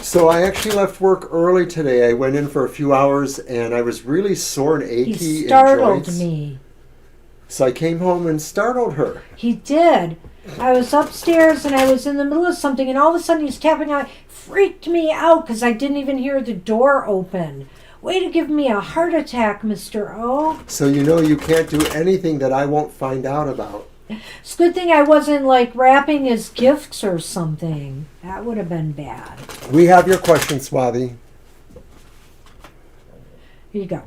So I actually left work early today. I went in for a few hours and I was really sore and achy He in startled joints. me. So I came home and startled her. He did. I was upstairs and I was in the middle of something, and all of a sudden he's tapping out. Freaked me out because I didn't even hear the door open. Way to give me a heart attack, Mr. O. So you can't do anything that I won't find out about. It's a good thing I wasn't wrapping his gifts or something. That would have been bad. We have your question, Swathi. Here you go.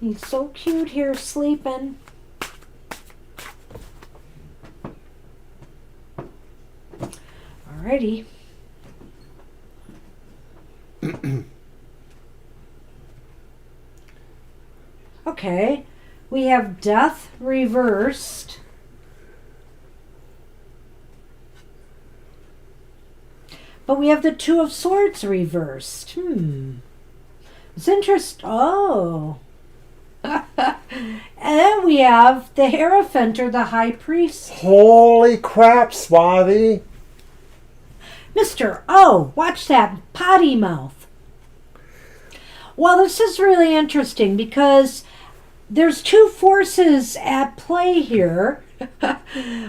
He's so cute here sleeping. Alrighty. Okay, we have Death reversed. But we have the Two of Swords reversed. It's interesting. Oh. And then we have the Hierophant, or the High Priest. Holy crap, Swathi. Mr. O, watch that potty mouth. Well, this is really interesting because there's two forces at play here.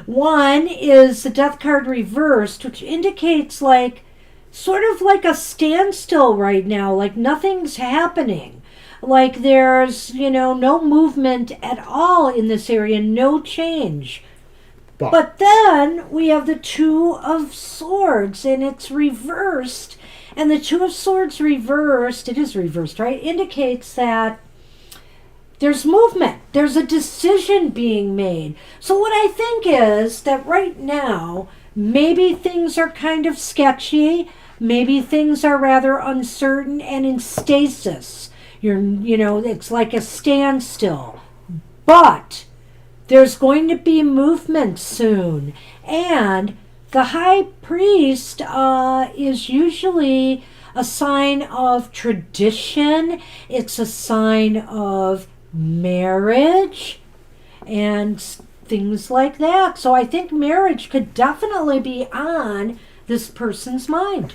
One is the Death card reversed, which indicates sort of like a standstill right now, like nothing's happening. Like there's, no movement at all in this area, no change. But then we have the Two of Swords, and it's reversed. And the Two of Swords reversed, it is reversed, right? Indicates that there's movement. There's a decision being made. So what I think is that right now, maybe things are kind of sketchy. Maybe things are rather uncertain and in stasis. It's like a standstill. But there's going to be movement soon. And the High Priest is usually a sign of tradition. It's a sign of marriage and things like that. So I think marriage could definitely be on this person's mind.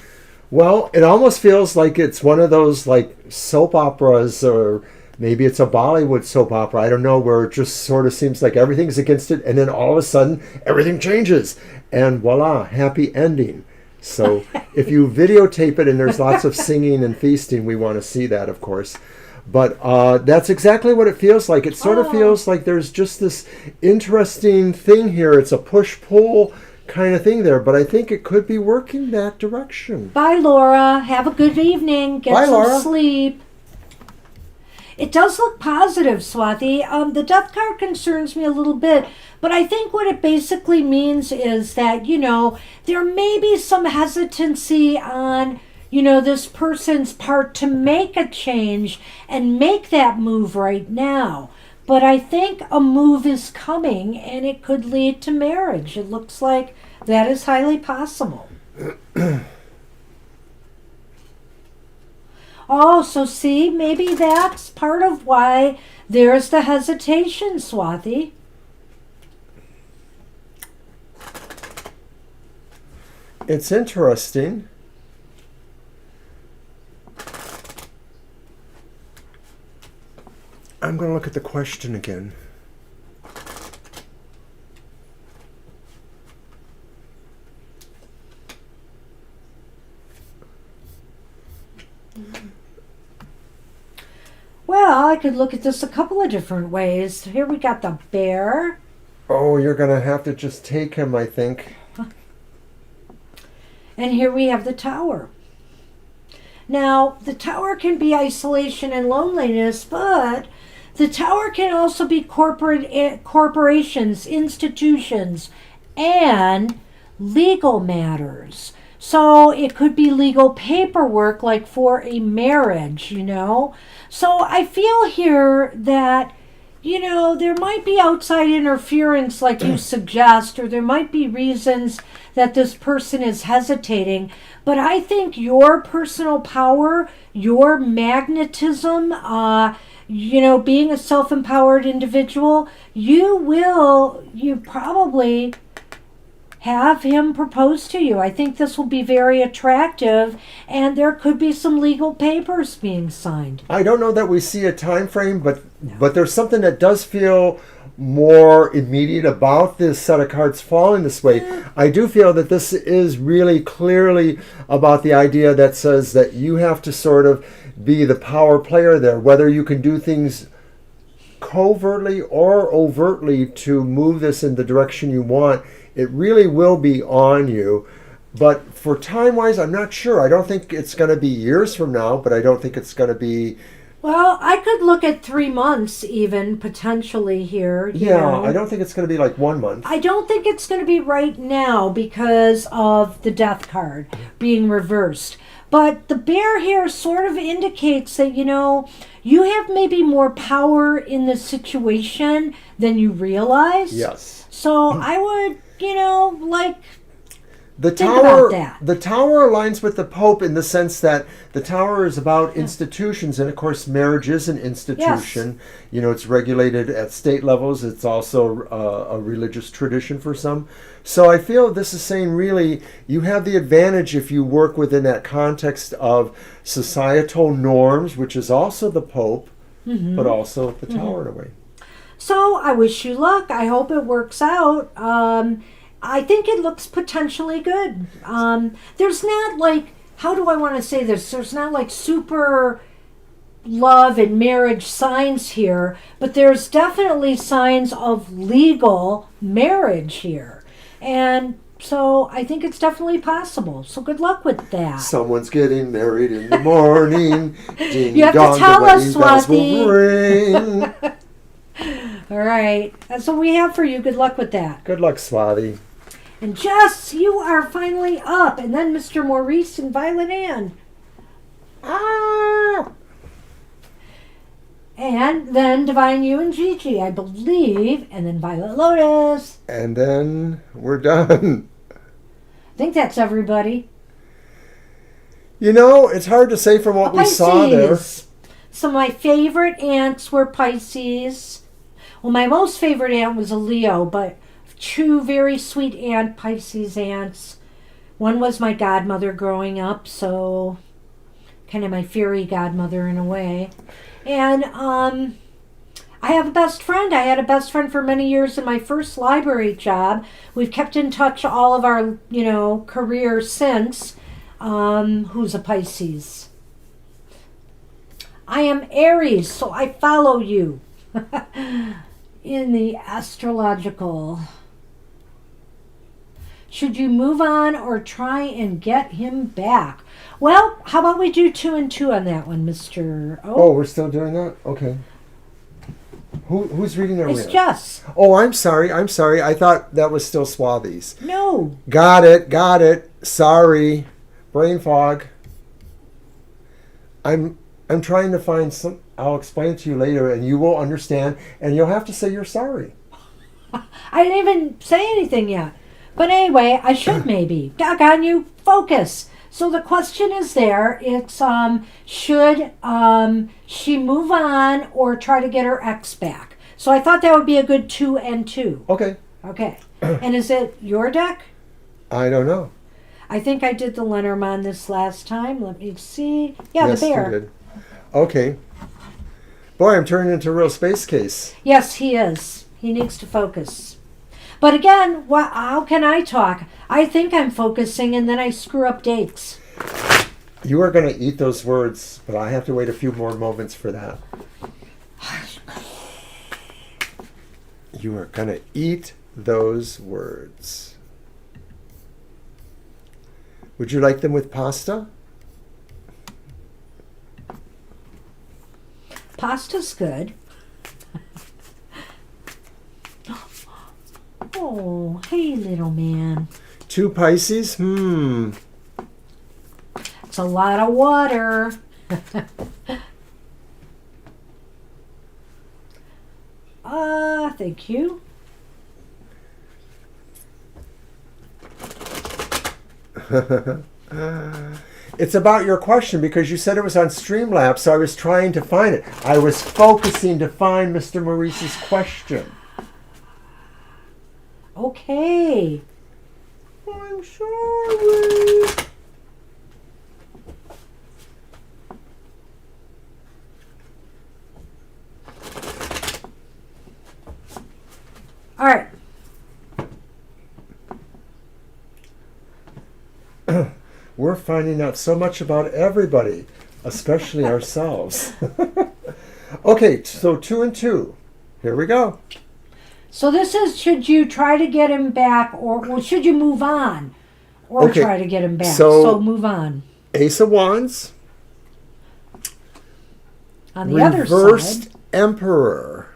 Well, it almost feels like it's one of those soap operas, or maybe it's a Bollywood soap opera, I don't know, where it just sort of seems like everything's against it, and then all of a sudden everything changes, and voila, happy ending. So if you videotape it and there's lots of singing and feasting, we want to see that, of course. But that's exactly what it feels like. It sort of feels like there's just this interesting thing here. It's a push-pull kind of thing there, but I think it could be working that direction. Bye, Laura. Have a good evening. Get some Laura. sleep. It does look positive, Swati. The death card concerns me a little bit, but I think what it basically means is that, there may be some hesitancy on, this person's part to make a change and make that move right now. But I think a move is coming and it could lead to marriage. It looks like that is highly possible. Oh, so see, maybe that's part of why there's the hesitation, Swati. It's interesting. I'm going to look at the question again. Well, I could look at this a couple of different ways. Here we got the bear. Oh, you're going to have to just take him, I think. And here we have the tower. Now, the tower can be isolation and loneliness, but the tower can also be corporations, institutions, and legal matters. So it could be legal paperwork, like for a marriage, So I feel here that, there might be outside interference like you suggest, or there might be reasons that this person is hesitating. But I think your personal power, your magnetism, being a self-empowered individual, you probably have him propose to you. I think this will be very attractive, and there could be some legal papers being signed. I don't know that we see a time frame, but there's something that does feel more immediate about this set of cards falling this way. I do feel that this is really clearly about the idea that says that you have to sort of be the power player there, whether you can do things covertly or overtly to move this in the direction you want. It really will be on you. But for time-wise, I'm not sure. I don't think it's going to be years from now, but I don't think it's going to be... Well, I could look at 3 months even, potentially here. I don't think it's going to be like 1 month. I don't think it's going to be right now because of the death card being reversed. But the bear here sort of indicates that, you have maybe more power in the situation than you realize. Yes. So I would, The think tower, about that. The tower aligns with the Pope in the sense that the tower is about institutions, and of course marriage is an institution. Yes. It's regulated at state levels. It's also a religious tradition for some. So I feel this is saying really you have the advantage if you work within that context of societal norms, which is also the Pope, but also the tower in a way. So I wish you luck. I hope it works out. I think it looks potentially good. There's not like, how do I want to say this? There's not like super love and marriage signs here, but there's definitely signs of legal marriage here. And so I think it's definitely possible. So good luck with that. Someone's getting married in the morning. Ding You have to dong, tell the us, wedding bells Swati. will ring. All right. That's what we have for you. Good luck with that. Good luck, Swati. And Jess, you are finally up. And then Mr. Maurice and Violet Ann. Ah! And then Divine You and Gigi, I believe. And then Violet Lotus. And then we're done. I think that's everybody. It's hard to say from what we saw there. So my favorite ants were Pisces. Well, my most favorite ant was a Leo, but two very sweet Pisces ants. One was my godmother growing up, so kind of my fairy godmother in a way. And I have a best friend. I had a best friend for many years in my first library job. We've kept in touch all of our, career since, who's a Pisces. I am Aries, so I follow you. In the astrological. Should you move on or try and get him back? Well, how about we do 2 and 2 on that one, Mr. Oh, we're still doing that? Okay. Who's reading their It's wheel? Jess. Oh, I'm sorry. I thought that was still Swabies. No. Got it. Sorry. Brain fog. I'm trying to find some. I'll explain it to you later, and you will understand, and you'll have to say you're sorry. I didn't even say anything yet. But anyway, I should maybe. Doggone you, focus. So the question is there. It's should she move on or try to get her ex back? So I thought that would be a good 2 and 2. Okay. Okay. And is it your deck? I don't know. I think I did the Lenormand this last time. Let me see. Yeah, Yes, the bear. you did. Okay. Boy, I'm turning into a real space case. Yes, he is. He needs to focus. But again, how can I talk? I think I'm focusing and then I screw up dates. You are going to eat those words, but I have to wait a few more moments for that. You are going to eat those words. Would you like them with pasta? Pasta's good. Oh, hey, little man. 2 Pisces? It's a lot of water. Thank you. It's about your question because you said it was on Streamlabs, so I was trying to find it. I was focusing to find Mr. Maurice's question. Okay. I'm sorry. All right. We're finding out so much about everybody, especially ourselves. Okay, so 2 and 2. Here we go. So this is, should you try to get him back or well, should you move on or Okay, try to get him back? so- So move on. Ace of Wands. On the other Reversed side. Emperor.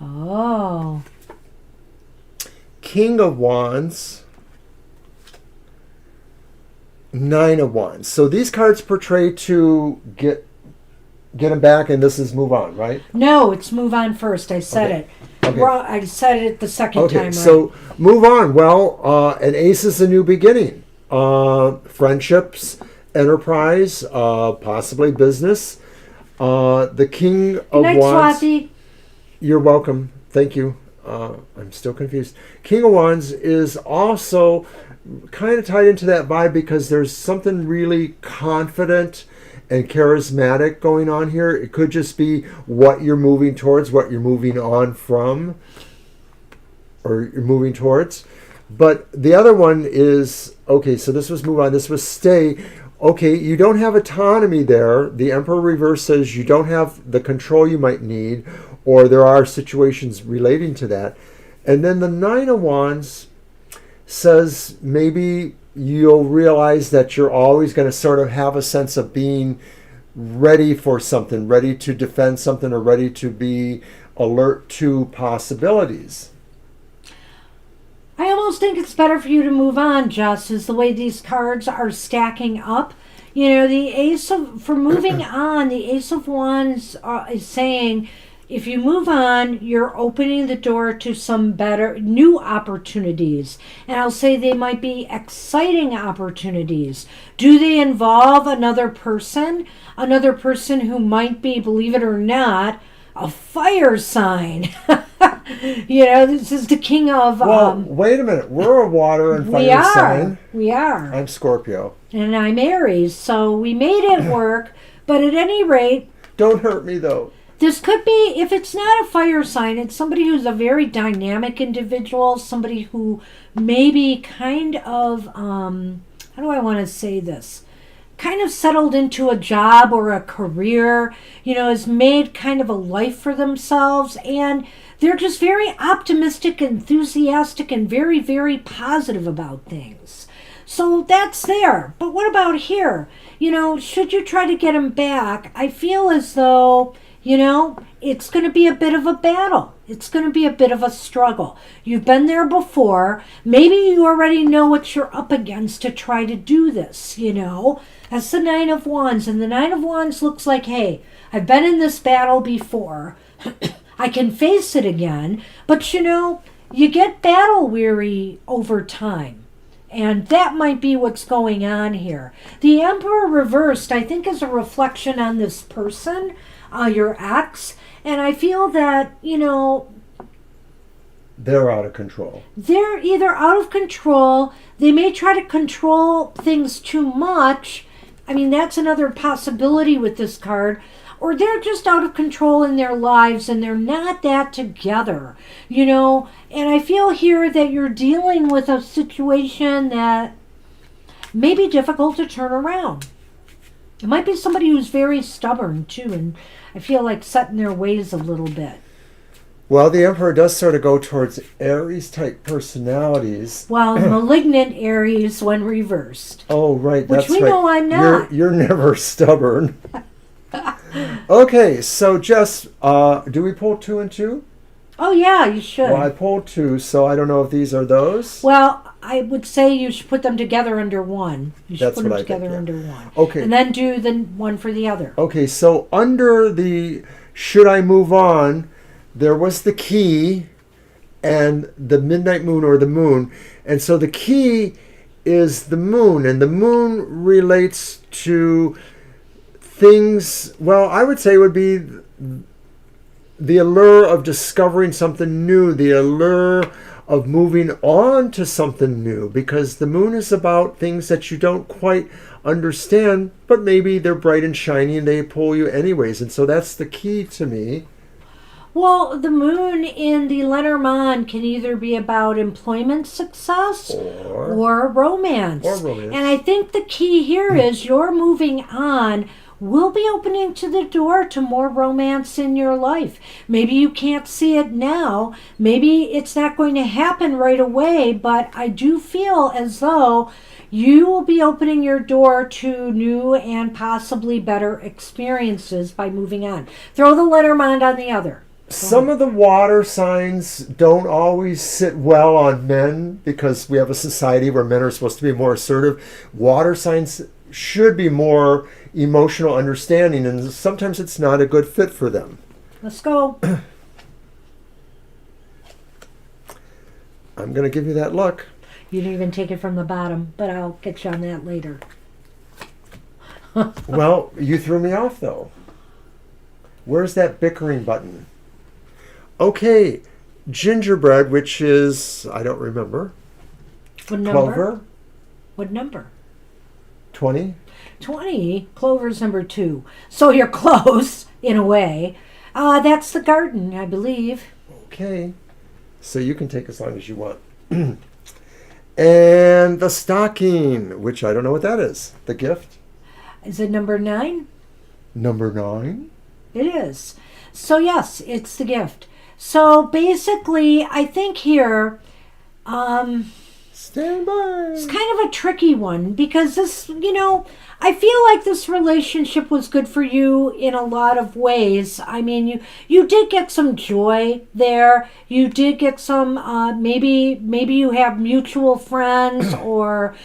Oh. King of Wands. 9 of Wands. So these cards portray to get him back, and this is move on, right? No, it's move on first. I said Okay. it. Okay. Wrong. I said it the second Okay, time. Right. so move on. Well, an ace is a new beginning. Friendships, enterprise, possibly business. The King of Good night, Wands. Swati. You're welcome. Thank you. I'm still confused. King of Wands is also kind of tied into that vibe because there's something really confident and charismatic going on here. It could just be what you're moving towards, what you're moving on from, or you're moving towards. But the other one is, okay, so this was move on, this was stay. Okay, you don't have autonomy there. The Emperor reverse says you don't have the control you might need, or there are situations relating to that. And then the 9 of Wands says maybe you'll realize that you're always going to sort of have a sense of being ready for something, ready to defend something, or ready to be alert to possibilities. I almost think it's better for you to move on, Jess, is the way these cards are stacking up. You know, the Ace of, for moving on, the Ace of Wands is saying, if you move on, you're opening the door to some better, new opportunities. And I'll say they might be exciting opportunities. Do they involve another person? Another person who might be, believe it or not, a fire sign. You know, this is the king of... Well, wait a minute. We're a water and fire sign. We are. I'm Scorpio. And I'm Aries, so we made it work. But at any rate... Don't hurt me, though. This could be, if it's not a fire sign, it's somebody who's a very dynamic individual, somebody who maybe kind of, how do I want to say this? kind of settled into a job or a career, has made kind of a life for themselves, and they're just very optimistic, enthusiastic, and very, very positive about things. So that's there. But what about here? Should you try to get them back, I feel as though, it's going to be a bit of a battle. It's going to be a bit of a struggle. You've been there before. Maybe you already know what you're up against to try to do this, That's the Nine of Wands. And the Nine of Wands looks like, hey, I've been in this battle before. I can face it again. But, you get battle weary over time. And that might be what's going on here. The Emperor reversed, I think, is a reflection on this person, your ex. And I feel that, they're out of control. They're either out of control, they may try to control things too much. I mean, that's another possibility with this card. Or they're just out of control in their lives and they're not that together, And I feel here that you're dealing with a situation that may be difficult to turn around. It might be somebody who's very stubborn, too, and I feel like set in their ways a little bit. Well, the Emperor does sort of go towards Aries-type personalities. Well, malignant Aries when reversed. Oh, right, that's right. Which we know I'm not. You're never stubborn. Okay, so Jess, do we pull 2 and 2? Oh, yeah, you should. Well, I pulled 2, so I don't know if these are those. Well, I would say you should put them together under one. You should That's put them what I together think, yeah. under one. Okay. And then do the one for the other. Okay, so under the should I move on, there was the key and the midnight moon or the moon. And so the key is the moon, and the moon relates to things, well, I would say it would be the allure of discovering something new, the allure of moving on to something new, because the moon is about things that you don't quite understand, but maybe they're bright and shiny and they pull you anyways. And so that's the key to me. Well, the moon in the Lenormand can either be about employment success or romance. And I think the key here is you're moving on will be opening to the door to more romance in your life. Maybe you can't see it now. Maybe it's not going to happen right away, but I do feel as though you will be opening your door to new and possibly better experiences by moving on. Throw the Lenormand on the other. Some of the water signs don't always sit well on men because we have a society where men are supposed to be more assertive. Water signs should be more emotional understanding, and sometimes it's not a good fit for them. Let's go. I'm going to give you that look. You didn't even take it from the bottom, but I'll get you on that later. Well, you threw me off, though. Where's that bickering button? Okay, gingerbread, which is, I don't remember. What number? Clover. What number? 20. 20. Clover's number 2. So you're close, in a way. That's the garden, I believe. Okay. So you can take as long as you want. And the stocking, which I don't know what that is. The gift. Is it number 9? Number 9? It is. So yes, it's the gift. So basically, I think here, stand by. It's kind of a tricky one because this, I feel like this relationship was good for you in a lot of ways. I mean, you did get some joy there. You did get some, maybe you have mutual friends or,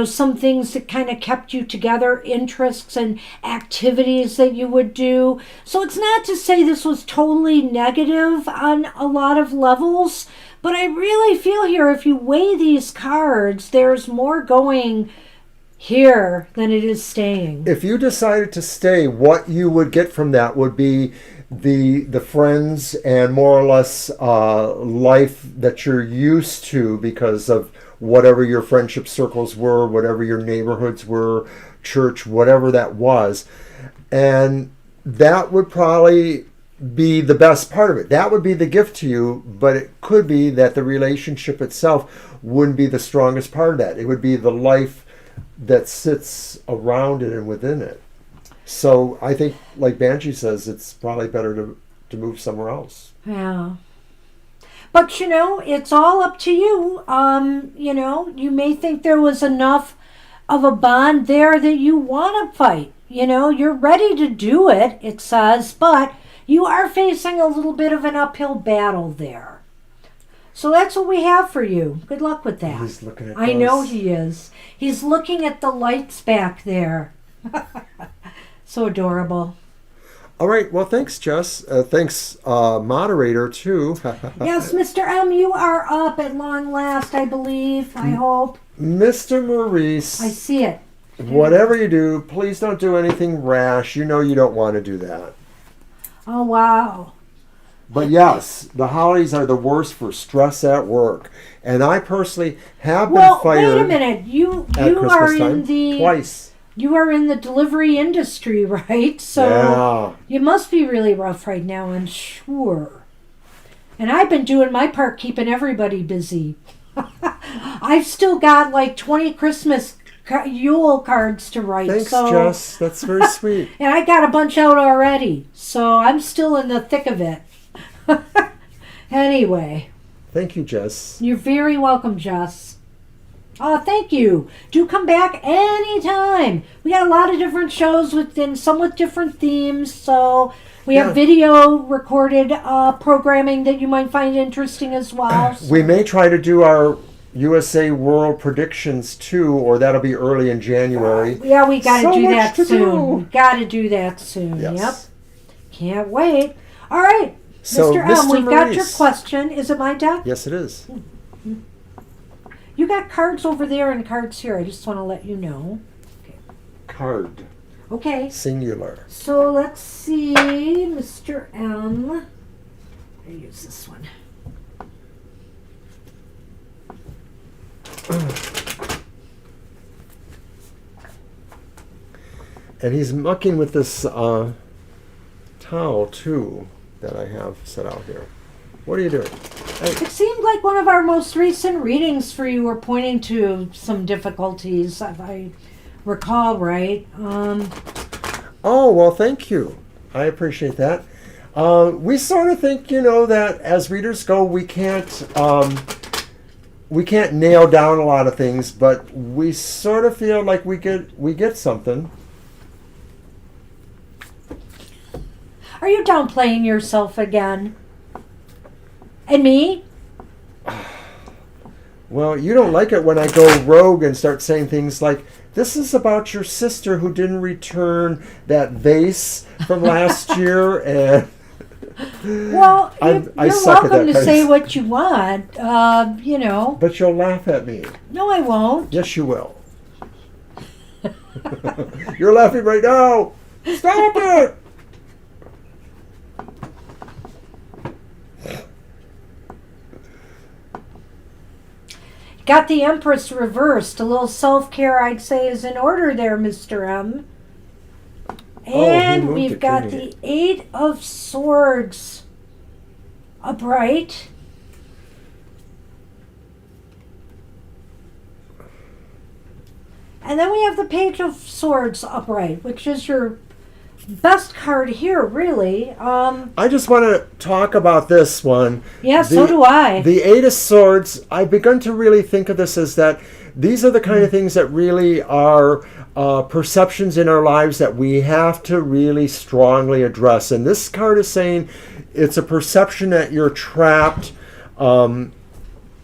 some things that kind of kept you together, interests and activities that you would do. So it's not to say this was totally negative on a lot of levels, but I really feel here, if you weigh these cards, there's more going here than it is staying. If you decided to stay, what you would get from that would be the friends and more or less life that you're used to because of whatever your friendship circles were, whatever your neighborhoods were, church, whatever that was. And that would probably be the best part of it. That would be the gift to you, but it could be that the relationship itself wouldn't be the strongest part of that. It would be the life that sits around it and within it. So I think, like Banshee says, it's probably better to move somewhere else. Yeah. But it's all up to you. You may think there was enough of a bond there that you want to fight. You're ready to do it, it says, but you are facing a little bit of an uphill battle there. So that's what we have for you. Good luck with that. He's looking at I know he is. He's looking at the lights back there. So adorable. All right. Well, thanks, Jess. Thanks, moderator, too. Yes, Mr. M, you are up at long last, I believe. I hope. Mr. Maurice. I see it. Whatever you do, please don't do anything rash. You know you don't want to do that. Oh, wow. But yes, the holidays are the worst for stress at work. And I personally have been fired. Wait a minute. You Christmas are time in the twice. You are in the delivery industry, right? So you must be really rough right now, I'm sure. And I've been doing my part keeping everybody busy. I've still got like 20 Christmas Yule cards to write. Thanks, Jess. That's very sweet. And I got a bunch out already. So I'm still in the thick of it. Anyway. Thank you, Jess. You're very welcome, Jess. Oh, thank you. Do come back anytime. We got a lot of different shows some with different themes. So we have video recorded programming that you might find interesting as well. So. We may try to do our USA World predictions too, or that'll be early in January. Yeah, we got to do that soon. Do. We got to do that soon. Yes. Yep. Can't wait. All right. So, Mr. M, we've got your question. Is it my deck? Yes, it is. You got cards over there and cards here. I just want to let you know. Okay. Card. Okay. Singular. So let's see, Mr. M. I use this one. And he's mucking with this towel too that I have set out here. What are you doing? It seemed like one of our most recent readings for you were pointing to some difficulties, if I recall right. Oh, well, thank you. I appreciate that. We sort of think, that as readers go, we can't nail down a lot of things, but we sort of feel like we get something. Are you downplaying yourself again? And me? Well, you don't like it when I go rogue and start saying things like, this is about your sister who didn't return that vase from last year, and well, you're welcome to say what you want, But you'll laugh at me. No, I won't. Yes, you will. You're laughing right now. Stop it! Got the Empress reversed. A little self-care, I'd say, is in order there, Mr. M. And we've got the 8 of Swords upright. And then we have the Page of Swords upright, which is your best card here, really. I just want to talk about this one. Yeah, so do I. The 8 of Swords, I've begun to really think of this as that these are the kind of things that really are perceptions in our lives that we have to really strongly address. And this card is saying it's a perception that you're trapped. We're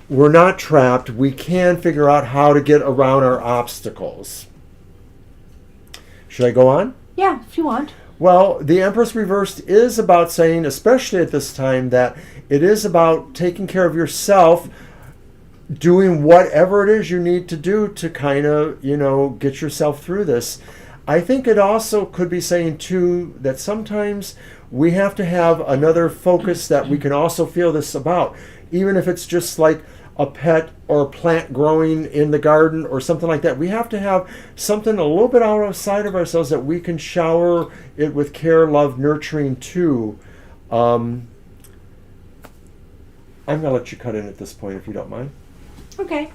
not trapped. We can figure out how to get around our obstacles. Should I go on? Yeah, if you want. Well, the Empress Reversed is about saying, especially at this time, that it is about taking care of yourself, doing whatever it is you need to do to kind of, get yourself through this. I think it also could be saying, too, that sometimes we have to have another focus that we can also feel this about, even if it's just like a pet or a plant growing in the garden or something like that. We have to have something a little bit outside of ourselves that we can shower it with care, love, nurturing too. I'm going to let you cut in at this point if you don't mind. Okay.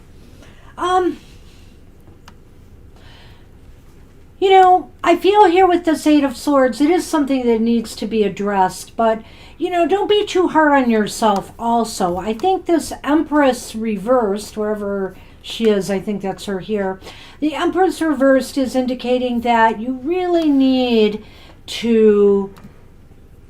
I feel here with this Eight of Swords, it is something that needs to be addressed, but, don't be too hard on yourself also. I think this Empress reversed, wherever she is, I think that's her here. The Empress reversed is indicating that you really need to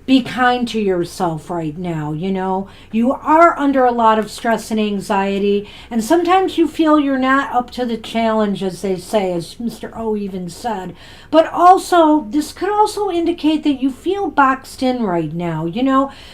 be kind to yourself right now. You are under a lot of stress and anxiety, and sometimes you feel you're not up to the challenge, as they say, as Mr. O even said. But also, this could also indicate that you feel boxed in right now.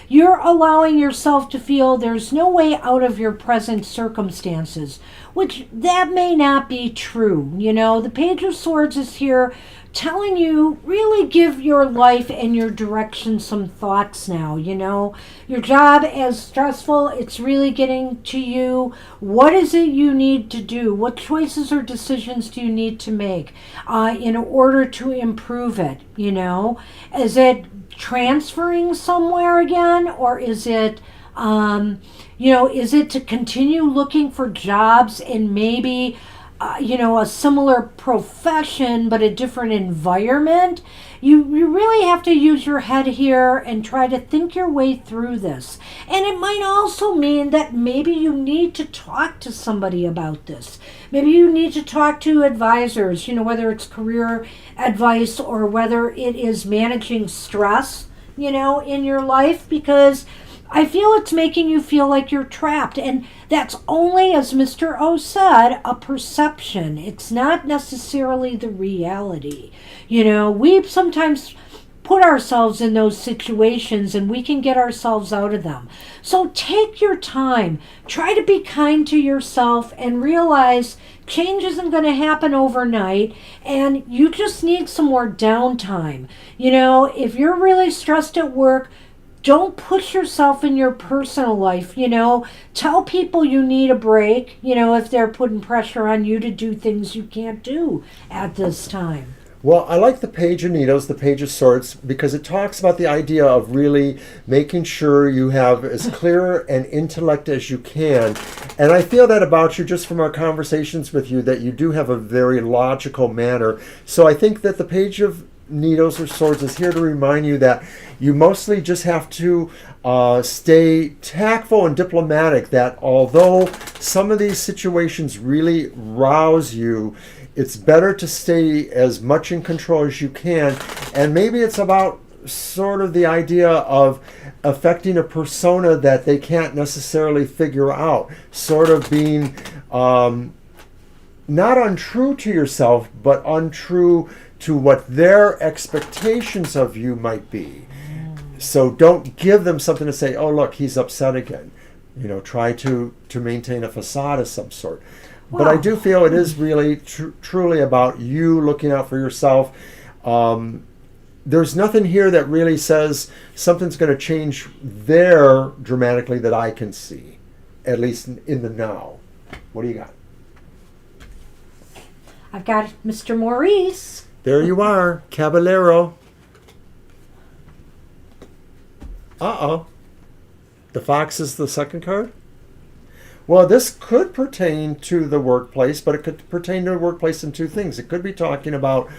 You're allowing yourself to feel there's no way out of your present circumstances, which that may not be true. The Page of Swords is here telling you, really give your life and your direction some thoughts now. Your job is stressful, it's really getting to you. What is it you need to do? What choices or decisions do you need to make in order to improve it? Is it transferring somewhere again, or is it is it to continue looking for jobs in maybe a similar profession but a different environment? You really have to use your head here and try to think your way through this. And it might also mean that maybe you need to talk to somebody about this. Maybe you need to talk to advisors, whether it's career advice or whether it is managing stress, in your life, because I feel it's making you feel like you're trapped, and that's only, as Mr. O said, a perception. It's not necessarily the reality. We sometimes put ourselves in those situations and we can get ourselves out of them. So take your time. Try to be kind to yourself and realize change isn't going to happen overnight, and you just need some more downtime. If you're really stressed at work, don't push yourself in your personal life. Tell people you need a break, if they're putting pressure on you to do things you can't do at this time. Well, I like the Page of Needles, the Page of Swords, because it talks about the idea of really making sure you have as clear an intellect as you can. And I feel that about you just from our conversations with you, that you do have a very logical manner. So I think that the Page of Needles or Swords is here to remind you that you mostly just have to stay tactful and diplomatic, that although some of these situations really rouse you, it's better to stay as much in control as you can. And maybe it's about sort of the idea of affecting a persona that they can't necessarily figure out, sort of being not untrue to yourself, but untrue to what their expectations of you might be. So don't give them something to say, oh, look, he's upset again. Try to maintain a facade of some sort. Wow. But I do feel it is really truly about you looking out for yourself. There's nothing here that really says something's going to change there dramatically that I can see, at least in the now. What do you got? I've got Mr. Maurice. There you are, Caballero. Uh-oh. The fox is the second card? Well, this could pertain to the workplace, but it could pertain to the workplace in two things. It could be talking about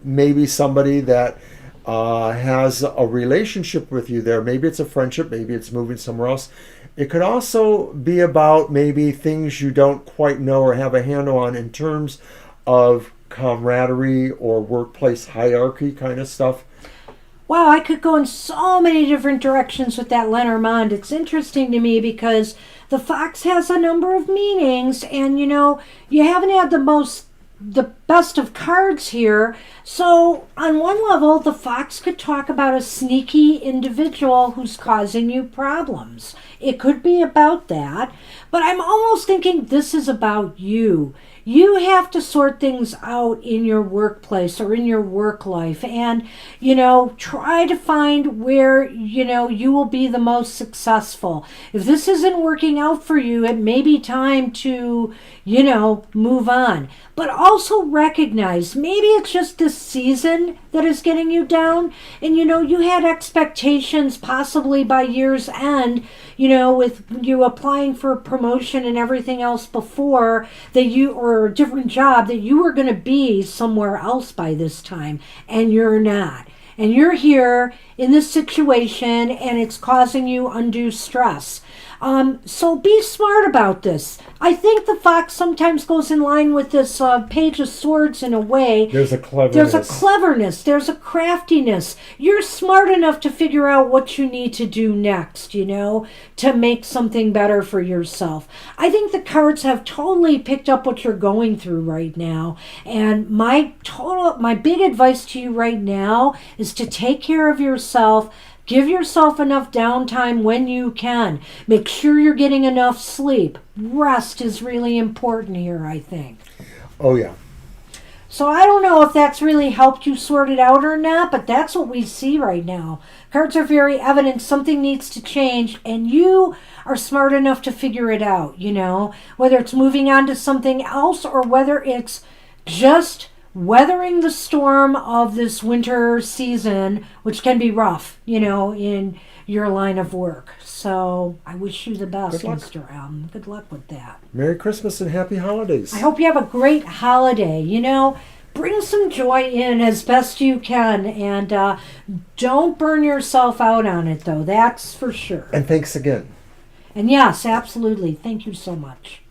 maybe somebody that has a relationship with you there. Maybe it's a friendship, maybe it's moving somewhere else. It could also be about maybe things you don't quite know or have a handle on in terms of camaraderie or workplace hierarchy kind of stuff. Wow, I could go in so many different directions with that Lenormand. It's interesting to me because the fox has a number of meanings, and you haven't had the best of cards here. So on one level, the fox could talk about a sneaky individual who's causing you problems. It could be about that, but I'm almost thinking this is about you. You have to sort things out in your workplace or in your work life, and try to find where you will be the most successful. If this isn't working out for you, it may be time to move on. But also recognize maybe it's just this season that is getting you down. And you had expectations possibly by year's end, with you applying for a promotion and everything else before or a different job, that you were going to be somewhere else by this time, and you're not. And you're here in this situation, and it's causing you undue stress. So be smart about this. I think the fox sometimes goes in line with this Page of Swords in a way. There's a cleverness. There's a cleverness. There's a craftiness. You're smart enough to figure out what you need to do next, to make something better for yourself. I think the cards have totally picked up what you're going through right now. And my big advice to you right now is to take care of yourself. Give yourself enough downtime when you can. Make sure you're getting enough sleep. Rest is really important here, I think. Oh, yeah. So I don't know if that's really helped you sort it out or not, but that's what we see right now. Cards are very evident. Something needs to change, and you are smart enough to figure it out, whether it's moving on to something else or whether it's just weathering the storm of this winter season, which can be rough, in your line of work. So I wish you the best, Mr. M. Good luck with that. Merry Christmas and Happy Holidays. I hope you have a great holiday. Bring some joy in as best you can, and don't burn yourself out on it, though. That's for sure. And thanks again. And yes, absolutely. Thank you so much.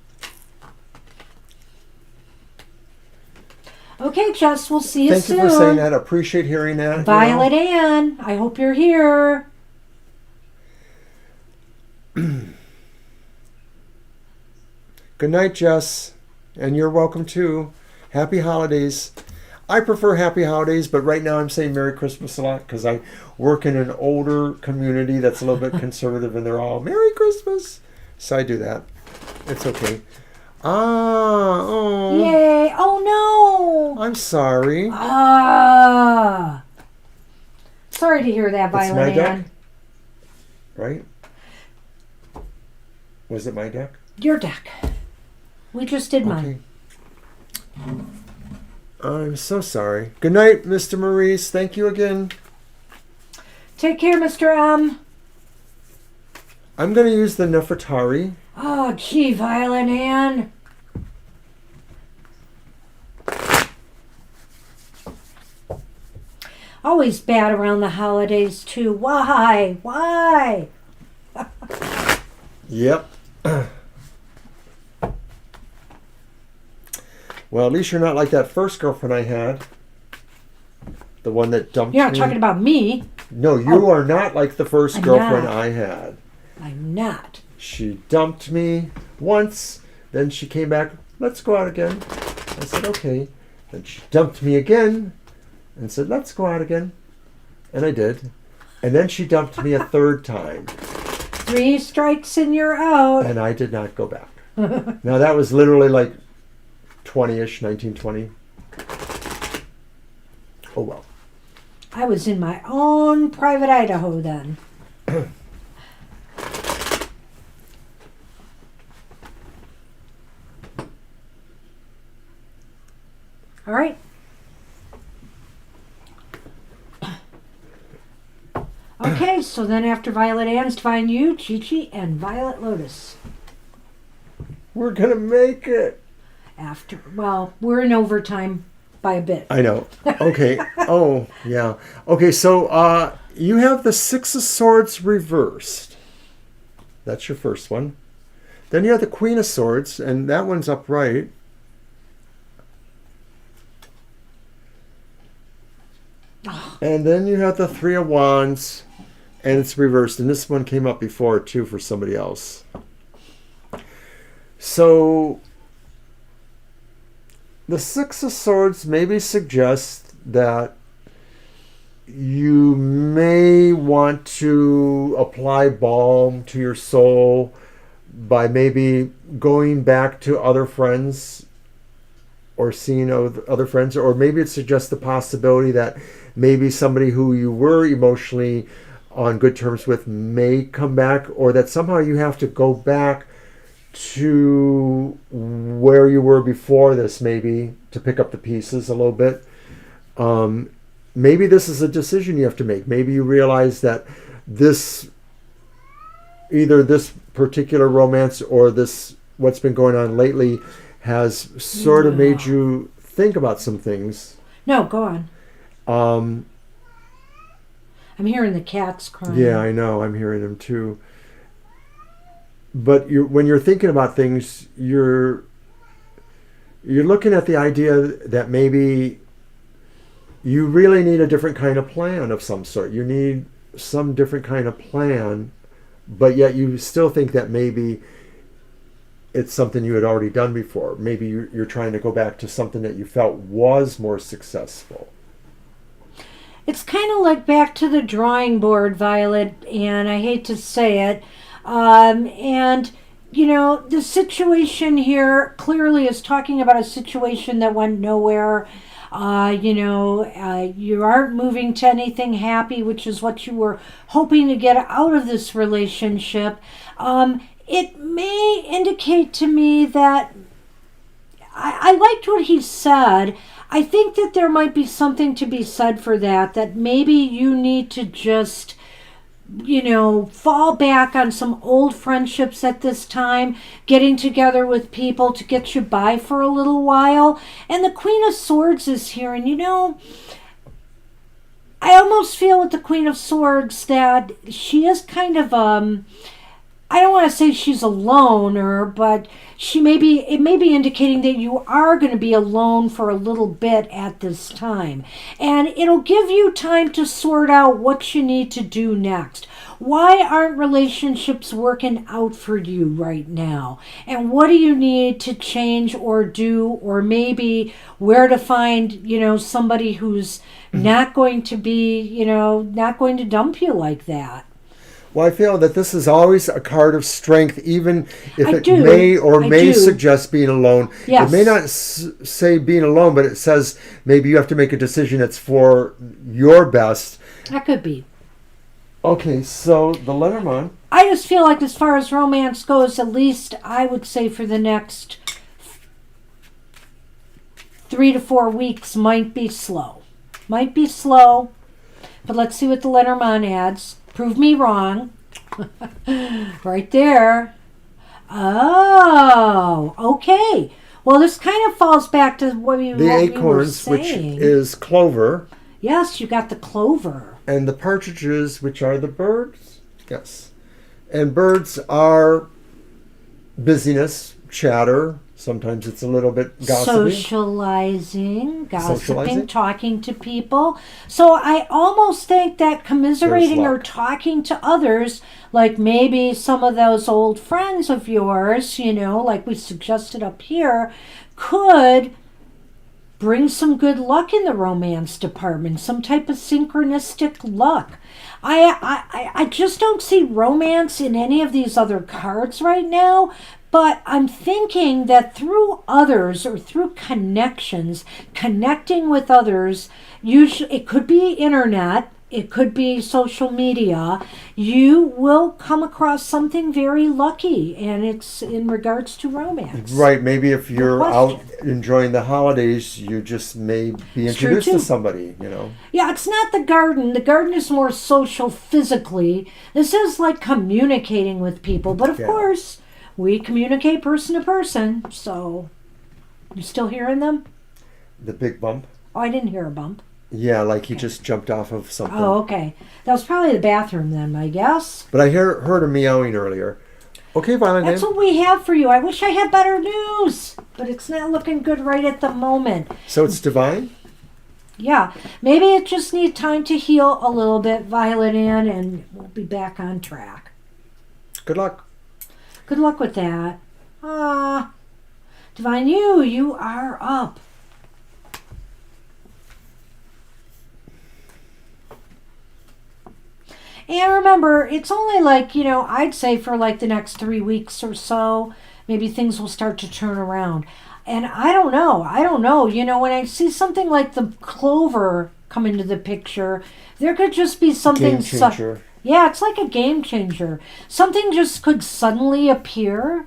Okay, Jess, we'll see you soon. Thank you for saying that. I appreciate hearing that. Violet Ann, I hope you're here. Good night, Jess. And you're welcome too. Happy holidays. I prefer happy holidays, but right now I'm saying Merry Christmas a lot because I work in an older community that's a little bit conservative, and they're all Merry Christmas. So I do that. It's okay. Oh. Yay. Oh, no. I'm sorry. Sorry to hear that, Violet It's my Ann. deck, right? Was it my deck? Your deck. We just did mine. Okay. I'm so sorry. Good night, Mr. Maurice. Thank you again. Take care, Mr. M. I'm going to use the Nefertari. Oh, gee, Violet Ann. Always bad around the holidays, too. Why? Why? Yep. Well, at least you're not like that first girlfriend I had. The one that dumped me. You're not talking about me. No, you are not like the first I'm girlfriend not. I had. I'm not. She dumped me once, then she came back, let's go out again. I said, okay. Then she dumped me again and said, let's go out again. And I did. And then she dumped me a third time. 3 strikes and you're out. And I did not go back. Now that was literally like 20-ish, 1920. Oh well. I was in my own private Idaho then. All right. Okay, so then after Violet Ann's Divine You, Chi-Chi, and Violet Lotus. We're going to make it. Well, we're in overtime by a bit. I know. Okay. Oh, yeah. Okay, so you have the Six of Swords reversed. That's your first one. Then you have the Queen of Swords, and that one's upright. And then you have the Three of Wands, and it's reversed. And this one came up before, too, for somebody else. So the Six of Swords maybe suggests that you may want to apply balm to your soul by maybe going back to other friends or seeing other friends, or maybe it suggests the possibility that maybe somebody who you were emotionally on good terms with may come back, or that somehow you have to go back to where you were before this, maybe to pick up the pieces a little bit. maybe this is a decision you have to make. Maybe you realize that either this particular romance or this what's been going on lately has sort of made you think about some things. No, go on. Um, I'm hearing the cats crying. yeah, I know. I'm hearing them too. But when you're thinking about things, you're looking at the idea that maybe you really need a different kind of plan of some sort. You need some different kind of plan, but yet you still think that maybe it's something you had already done before. Maybe you're trying to go back to something that you felt was more successful. It's kind of like back to the drawing board, Violet, and I hate to say it. And, you know, the situation here clearly is talking about a situation that went nowhere. You aren't moving to anything happy, which is what you were hoping to get out of this relationship. It may indicate to me that I liked what he said. I think that there might be something to be said for that maybe you need to just, fall back on some old friendships at this time, getting together with people to get you by for a little while. And the Queen of Swords is here, and I almost feel with the Queen of Swords that she is kind of, I don't want to say she's a loner, but it may be indicating that you are going to be alone for a little bit at this time. And it'll give you time to sort out what you need to do next. Why aren't relationships working out for you right now? And what do you need to change or do, or maybe where to find, somebody who's not going to be, not going to dump you like that? Well, I feel that this is always a card of strength, even if it I may do. suggest being alone. Yes. It may not say being alone, but it says maybe you have to make a decision that's for your best. That could be. Okay, so the Lenormand. I just feel like as far as romance goes, at least I would say for the next 3 to 4 weeks might be slow. But let's see what the Lenormand adds. Prove me wrong. Right there. Oh, okay. Well, this kind of falls back to what we were Acorns, which saying. is clover. Yes, you got the clover. And the partridges, which are the birds. Yes. And birds are busyness, chatter. Sometimes it's a little bit gossipy. Gossiping, talking to people. So I almost think that commiserating or talking to others, like maybe some of those old friends of yours, like we suggested up here, could bring some good luck in the romance department, some type of synchronistic luck. I just don't see romance in any of these other cards right now. But I'm thinking that through others or through connections, connecting with others, usually it could be internet, it could be social media, you will come across something very lucky, and it's in regards to romance. Right, maybe if you're out enjoying the holidays, you just may be introduced to somebody, Yeah, it's not the garden. The garden is more social physically. This is like communicating with people, but of course, we communicate person to person, so you still hearing them? The big bump? Oh, I didn't hear a bump. Yeah, like he just jumped off of something. Oh, okay. That was probably the bathroom then, I guess. But I heard him meowing earlier. Okay, Violet. That's what we have for you. I wish I had better news, but it's not looking good right at the moment. So it's divine? Yeah. Maybe it just needs time to heal a little bit, Violet Ann, and we'll be back on track. Good luck. Good luck with that. Divine, you are up. And remember, it's only like, I'd say for like the next 3 weeks or so, maybe things will start to turn around. And I don't know. When I see something like the clover come into the picture, there could just be something. Game changer. Yeah, it's like a game changer. Something just could suddenly appear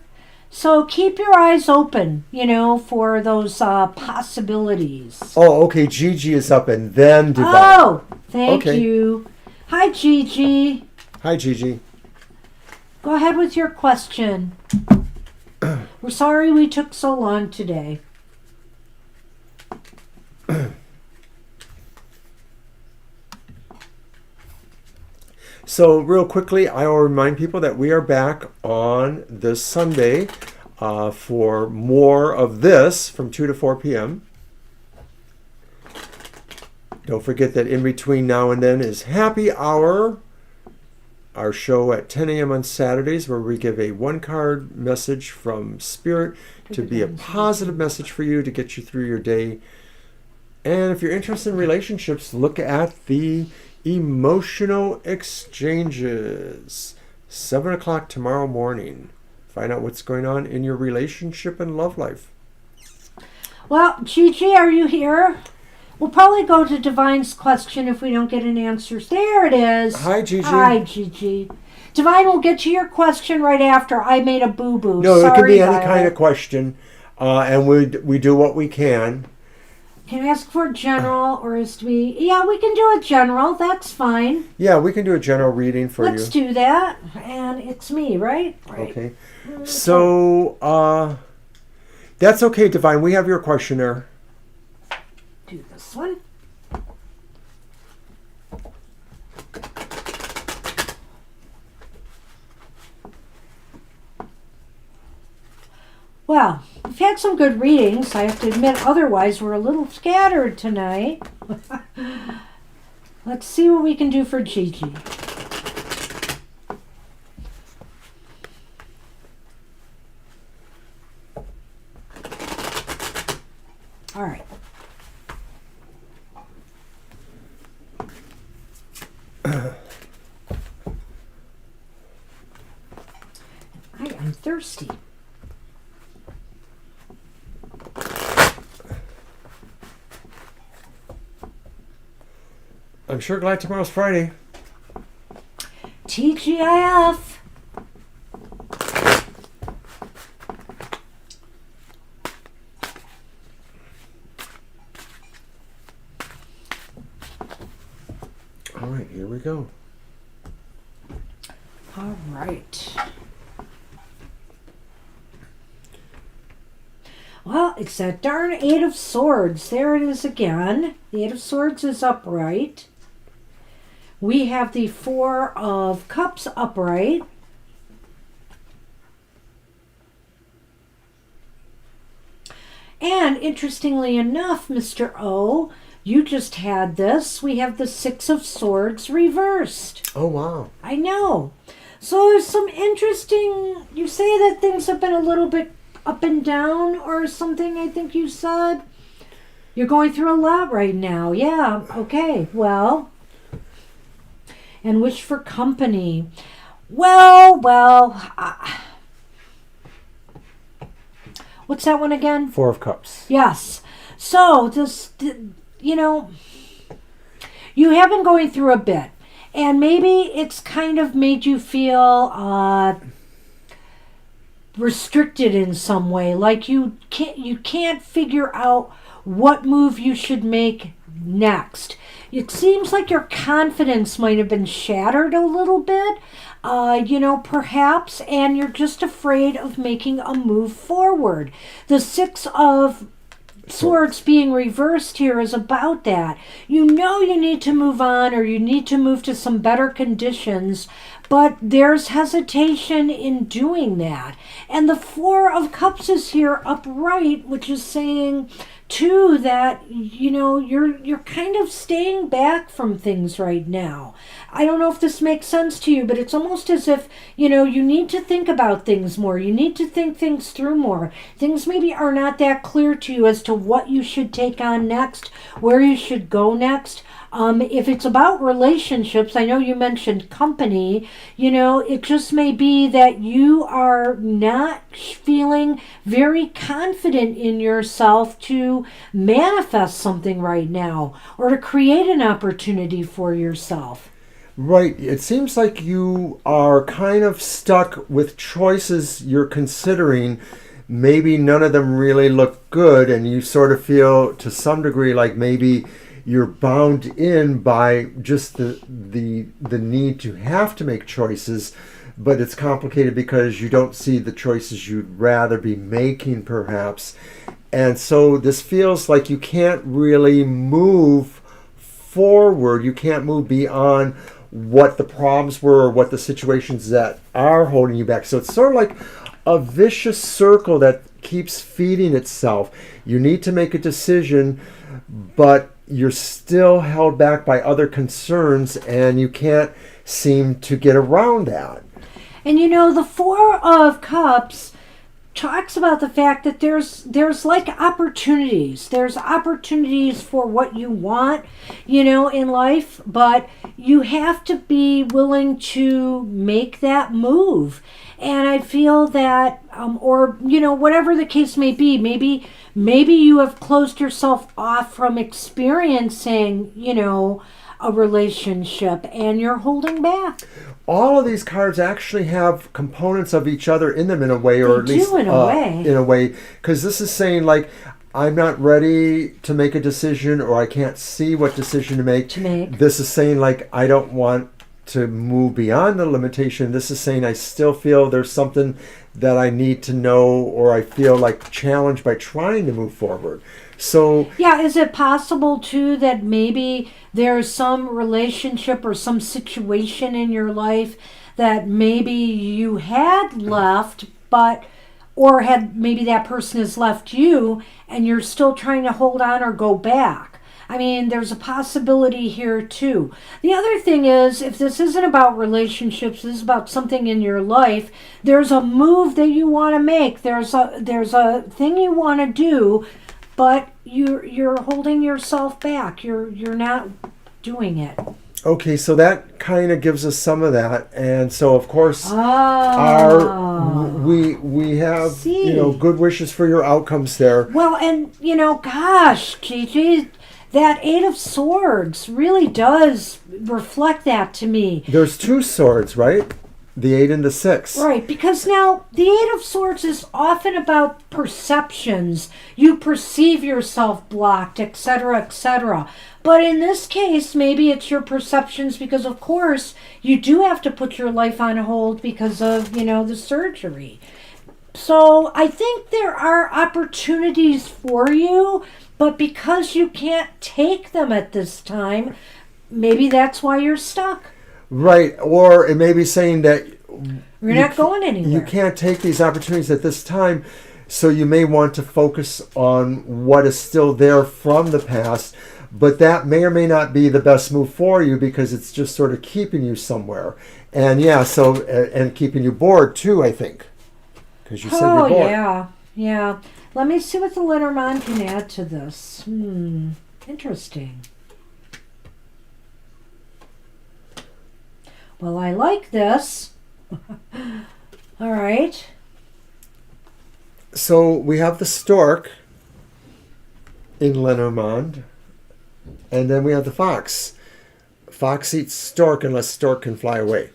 So keep your eyes open, for those possibilities. Oh, okay. Gigi is up and then Divine. Oh, thank Okay. you. Hi, Gigi. Hi, Gigi. Go ahead with your question. We're sorry we took so long today. So real quickly, I will remind people that we are back on this Sunday for more of this from 2 to 4 p.m. Don't forget that in between now and then is Happy Hour, our show at 10 a.m. on Saturdays, where we give a one-card message from Spirit to be a positive message for you to get you through your day. And if you're interested in relationships, look at the Emotional Exchanges, 7 o'clock tomorrow morning. Find out what's going on in your relationship and love life. Well, Gigi, are you here? We'll probably go to Divine's question if we don't get an answer. There it is. Hi, Gigi. Hi, Gigi. Divine will get to your question right after. I made a boo-boo. No, it can be any Violet. kind of question, and we do what we can. Can I ask for general, or is to be? Yeah, we can do a general. That's fine. Yeah, we can do a general reading for Let's do that. And it's me, right? Right. Okay. So, that's okay, Divine. We have your questionnaire. Do this one. Well, we've had some good readings. I have to admit, otherwise we're a little scattered tonight. Let's see what we can do for Gigi. All right. I am thirsty. I'm sure glad tomorrow's Friday. TGIF. All right, here we go. All right. Well, it's that darn Eight of Swords. There it is again. The Eight of Swords is upright. We have the Four of Cups upright. And interestingly enough, Mr. O, you just had this. We have the Six of Swords reversed. Oh, wow. I know. So there's some interesting, you say that things have been a little bit up and down or something, I think you said. You're going through a lot right now. Yeah, okay, well. And wish for company. Well. What's that one again? Four of Cups. Yes. So, this, you have been going through a bit. And maybe it's kind of made you feel restricted in some way. Like you can't figure out what move you should make next. It seems like your confidence might have been shattered a little bit, perhaps, and you're just afraid of making a move forward. The Six of Swords being reversed here is about that. You know you need to move on, or you need to move to some better conditions, but there's hesitation in doing that. And the Four of Cups is here upright, which is saying too that you're kind of staying back from things right now. I don't know if this makes sense to you, but it's almost as if you need to think about things more. You need to think things through more. Things maybe are not that clear to you as to what you should take on next, where you should go next. If it's about relationships, I know you mentioned company, it just may be that you are not feeling very confident in yourself to manifest something right now or to create an opportunity for yourself. Right. It seems like you are kind of stuck with choices you're considering. Maybe none of them really look good, and you sort of feel to some degree like maybe you're bound in by just the need to have to make choices, but it's complicated because you don't see the choices you'd rather be making, perhaps. And so this feels like you can't really move forward. You can't move beyond what the problems were or what the situations that are holding you back. So it's sort of like a vicious circle that keeps feeding itself. You need to make a decision, but you're still held back by other concerns, and you can't seem to get around that. And you know, the Four of Cups talks about the fact that there's like opportunities. There's opportunities for what you want, you know, in life, but you have to be willing to make that move. And I feel that, or you know, whatever the case may be, maybe you have closed yourself off from experiencing, you know, a relationship, and you're holding back. All of these cards actually have components of each other in them in a way, or They at least do in a way. in a way, because this is saying like, I'm not ready to make a decision, or I can't see what decision to make. This is saying like, I don't want to move beyond the limitation. This is saying I still feel there's something that I need to know, or I feel like challenged by trying to move forward. So yeah, is it possible too that maybe there's some relationship or some situation in your life that maybe you had left, but or had maybe that person has left you and you're still trying to hold on or go back? I mean, there's a possibility here too. The other thing is, if this isn't about relationships, this is about something in your life, there's a move that you want to make. There's a thing you want to do, but you're holding yourself back. You're not doing it. okay, so that kind of gives us some of that, and so of course we have you know, good wishes for your outcomes there. Well, and you know, gosh, Gigi, that Eight of Swords really does reflect that to me. There's two swords, right? The 8 and the 6. Right, because now the Eight of Swords is often about perceptions. You perceive yourself blocked, etc., etc. But in this case, maybe it's your perceptions because, of course, you do have to put your life on hold because of, you know, the surgery. So I think there are opportunities for you, but because you can't take them at this time, maybe that's why you're stuck. Right, or it may be saying that you're not going anywhere. You can't take these opportunities at this time, so you may want to focus on what is still there from the past, but that may or may not be the best move for you because it's just sort of keeping you somewhere. And yeah, so, and keeping you bored too, I think. Because you said you're bored. Oh, yeah. Let me see what the Lenormand can add to this. Interesting. Well, I like this. All right. So we have the stork in Lenormand, and then we have the fox. Fox eats stork unless stork can fly away.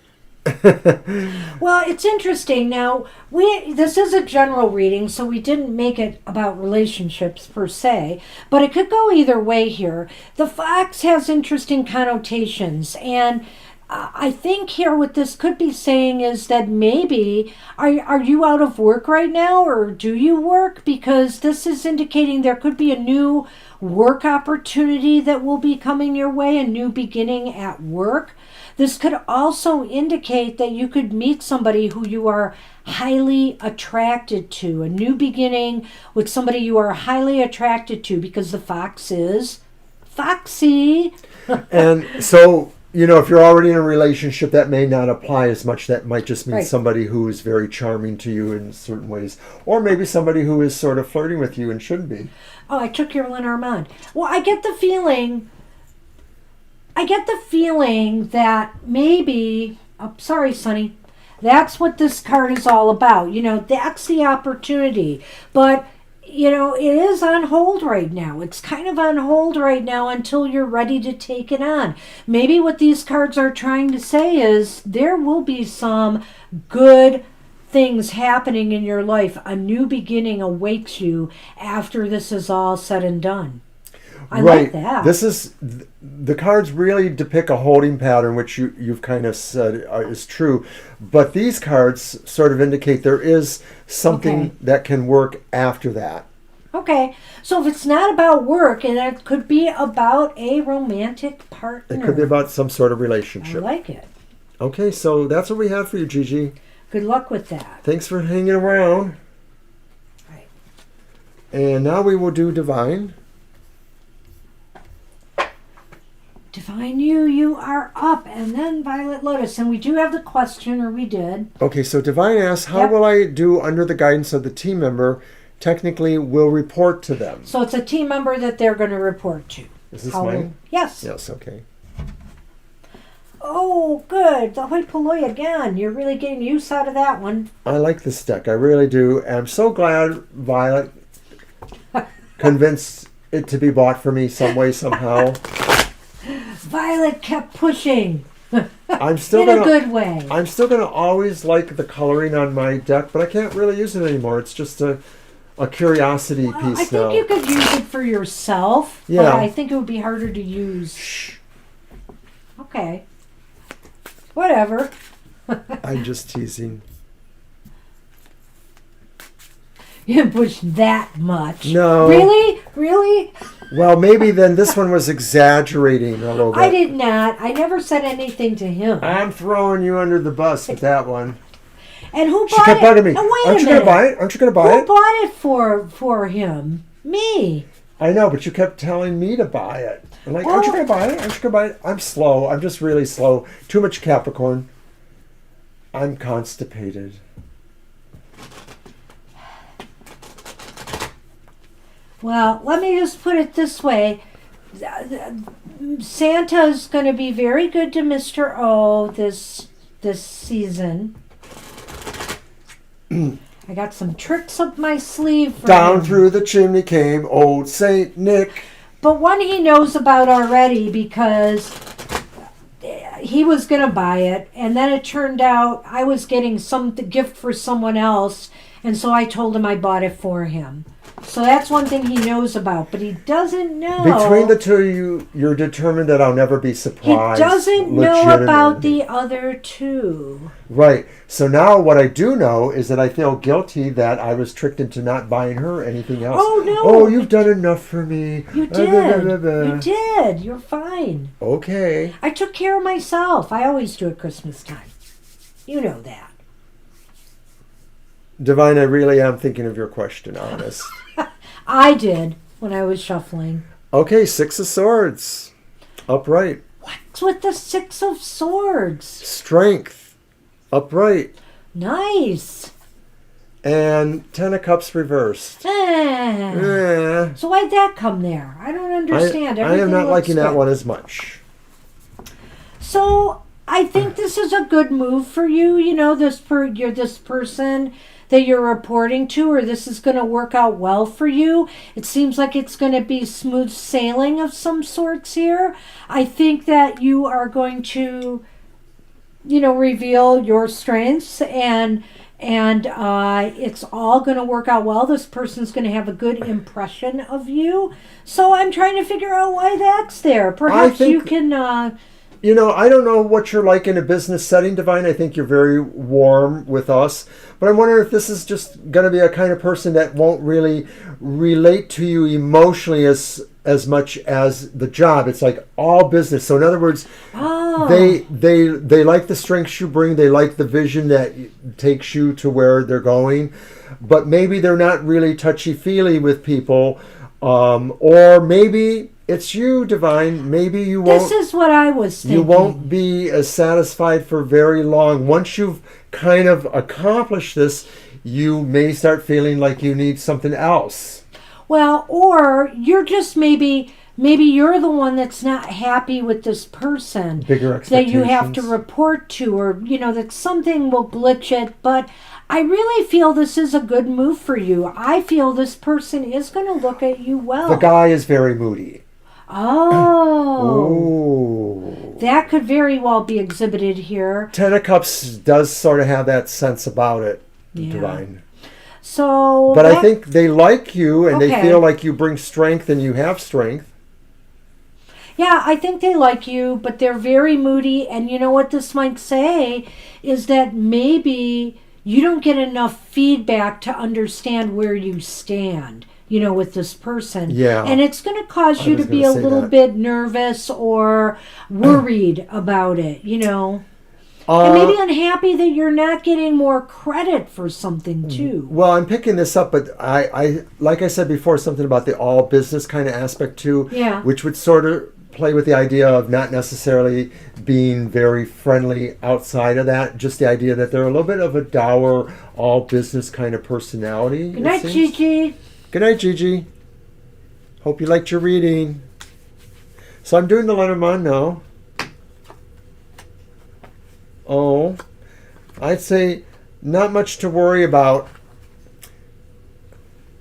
Well, it's interesting. Now, this is a general reading, so we didn't make it about relationships per se, but it could go either way here. The fox has interesting connotations, and I think here what this could be saying is that maybe, are you out of work right now, or do you work? Because this is indicating there could be a new work opportunity that will be coming your way, a new beginning at work. This could also indicate that you could meet somebody who you are highly attracted to, a new beginning with somebody you are highly attracted to, because the fox is foxy. And so, you know, if you're already in a relationship, that may not apply as much. That might just mean somebody who is very charming to you in certain ways. Or maybe somebody who is sort of flirting with you and shouldn't be. Oh, I took your Lenormand. Well, I get the feeling that maybe, oh, sorry, Sonny, that's what this card is all about. You know, that's the opportunity. But it is on hold right now. It's kind of on hold right now until you're ready to take it on. Maybe what these cards are trying to say is there will be some good things happening in your life. A new beginning awaits you after this is all said and done. I like that. This is the cards really depict a holding pattern, which you've kind of said is true. But these cards sort of indicate there is something that can work after that. Okay, so if it's not about work, and it could be about a romantic partner. It could be about some sort of relationship. I like it. Okay, so that's what we have for you, Gigi. Good luck with that. Thanks for hanging around. Right. And now we will do Divine. Divine you are up, and then Violet Lotus. And we do have the question, or we did. Okay, so Divine asks, how will I do under the guidance of the team member? Technically, will report to them. So it's a team member that they're going to report to. Is this mine? Yes. Yes, okay. Oh, good. The hoi polloi again. You're really getting use out of that one. I like this deck. I really do. And I'm so glad Violet convinced it to be bought for me some way, somehow. Violet kept pushing. I'm still in a good way. I'm still going to always like the coloring on my deck, but I can't really use it anymore. It's just a curiosity piece I think now. you could use it for yourself. Yeah. But I think it would be harder to use. Shh. Okay. Whatever. I'm just teasing. You didn't push that much. No. Really? Really? Well, maybe then this one was exaggerating a little bit. I did not. I never said anything to him. I'm throwing you under the bus with that one. And who She bought kept it? bugging me. Now, wait Aren't a you going minute. to buy it? Aren't you going to buy Who it? bought it for him? Me. I know, but you kept telling me to buy it. I'm like, aren't you going to buy it? Aren't you going to buy it? I'm slow. I'm just really slow. Too much Capricorn. I'm constipated. Well, let me just put it this way. Santa's going to be very good to Mr. O this season. I got some tricks up my sleeve for Down him. through the chimney came old Saint Nick. But one he knows about already because he was going to buy it, and then it turned out I was getting the gift for someone else, and so I told him I bought it for him. So that's one thing he knows about, but he doesn't know. Between the two of you, you're determined that I'll never be He surprised. doesn't know legitimately. about the other two. Right. So now what I do know is that I feel guilty that I was tricked into not buying her anything else. Oh, no. Oh, you've done enough for me. You Blah, blah, blah, did. blah. You did. You're fine. Okay. I took care of myself. I always do at Christmas time. You know that. Divine, I really am thinking of your question, honest. I did when I was shuffling. Okay, Six of Swords. Upright. What's with the Six of Swords? Strength. Upright. Nice. And Ten of Cups reversed. Eh. So why'd that come there? I don't understand. I am Everything not looks liking that good. one as much. So I think this is a good move for you. You know, you're this person that you're reporting to, or this is going to work out well for you. It seems like it's going to be smooth sailing of some sorts here. I think that you are going to, reveal your strengths and it's all going to work out well. This person's going to have a good impression of you. So I'm trying to figure out why that's there. Perhaps you can... I don't know what you're like in a business setting, Divine. I think you're very warm with us. But I'm wondering if this is just going to be a kind of person that won't really relate to you emotionally as much as the job. It's like all business. So in other words, they like the strengths you bring. They like the vision that takes you to where they're going. But maybe they're not really touchy-feely with people. Or maybe... it's you, Divine. Maybe you won't... This is what I was thinking. You won't be as satisfied for very long. Once you've kind of accomplished this, you may start feeling like you need something else. Well, or you're just maybe maybe you're the one that's not happy with this person Bigger that expectations. you have to report to, or that something will glitch it. But I really feel this is a good move for you. I feel this person is going to look at you well. The guy is very moody. Oh. Ooh. That could very well be exhibited here. Ten of Cups does sort of have that sense about it, Yeah. Divine. So, but I think they like you, and they Okay. feel like you bring strength, and you have strength. yeah, I think they like you, but they're very moody. And you know what this might say is that maybe you don't get enough feedback to understand where you stand, with this person. Yeah. And it's going to cause I you to was be gonna a say little that. bit nervous or worried about it, And maybe unhappy that you're not getting more credit for something too. Well, I'm picking this up, but I like I said before, something about the all business kind of aspect too, Yeah. which would sort of play with the idea of not necessarily being very friendly outside of that, just the idea that they're a little bit of a dour, all business kind of personality. Good night, Gigi. Good night, Gigi. Hope you liked your reading. So I'm doing the Lenormand now. Oh, I'd say not much to worry about.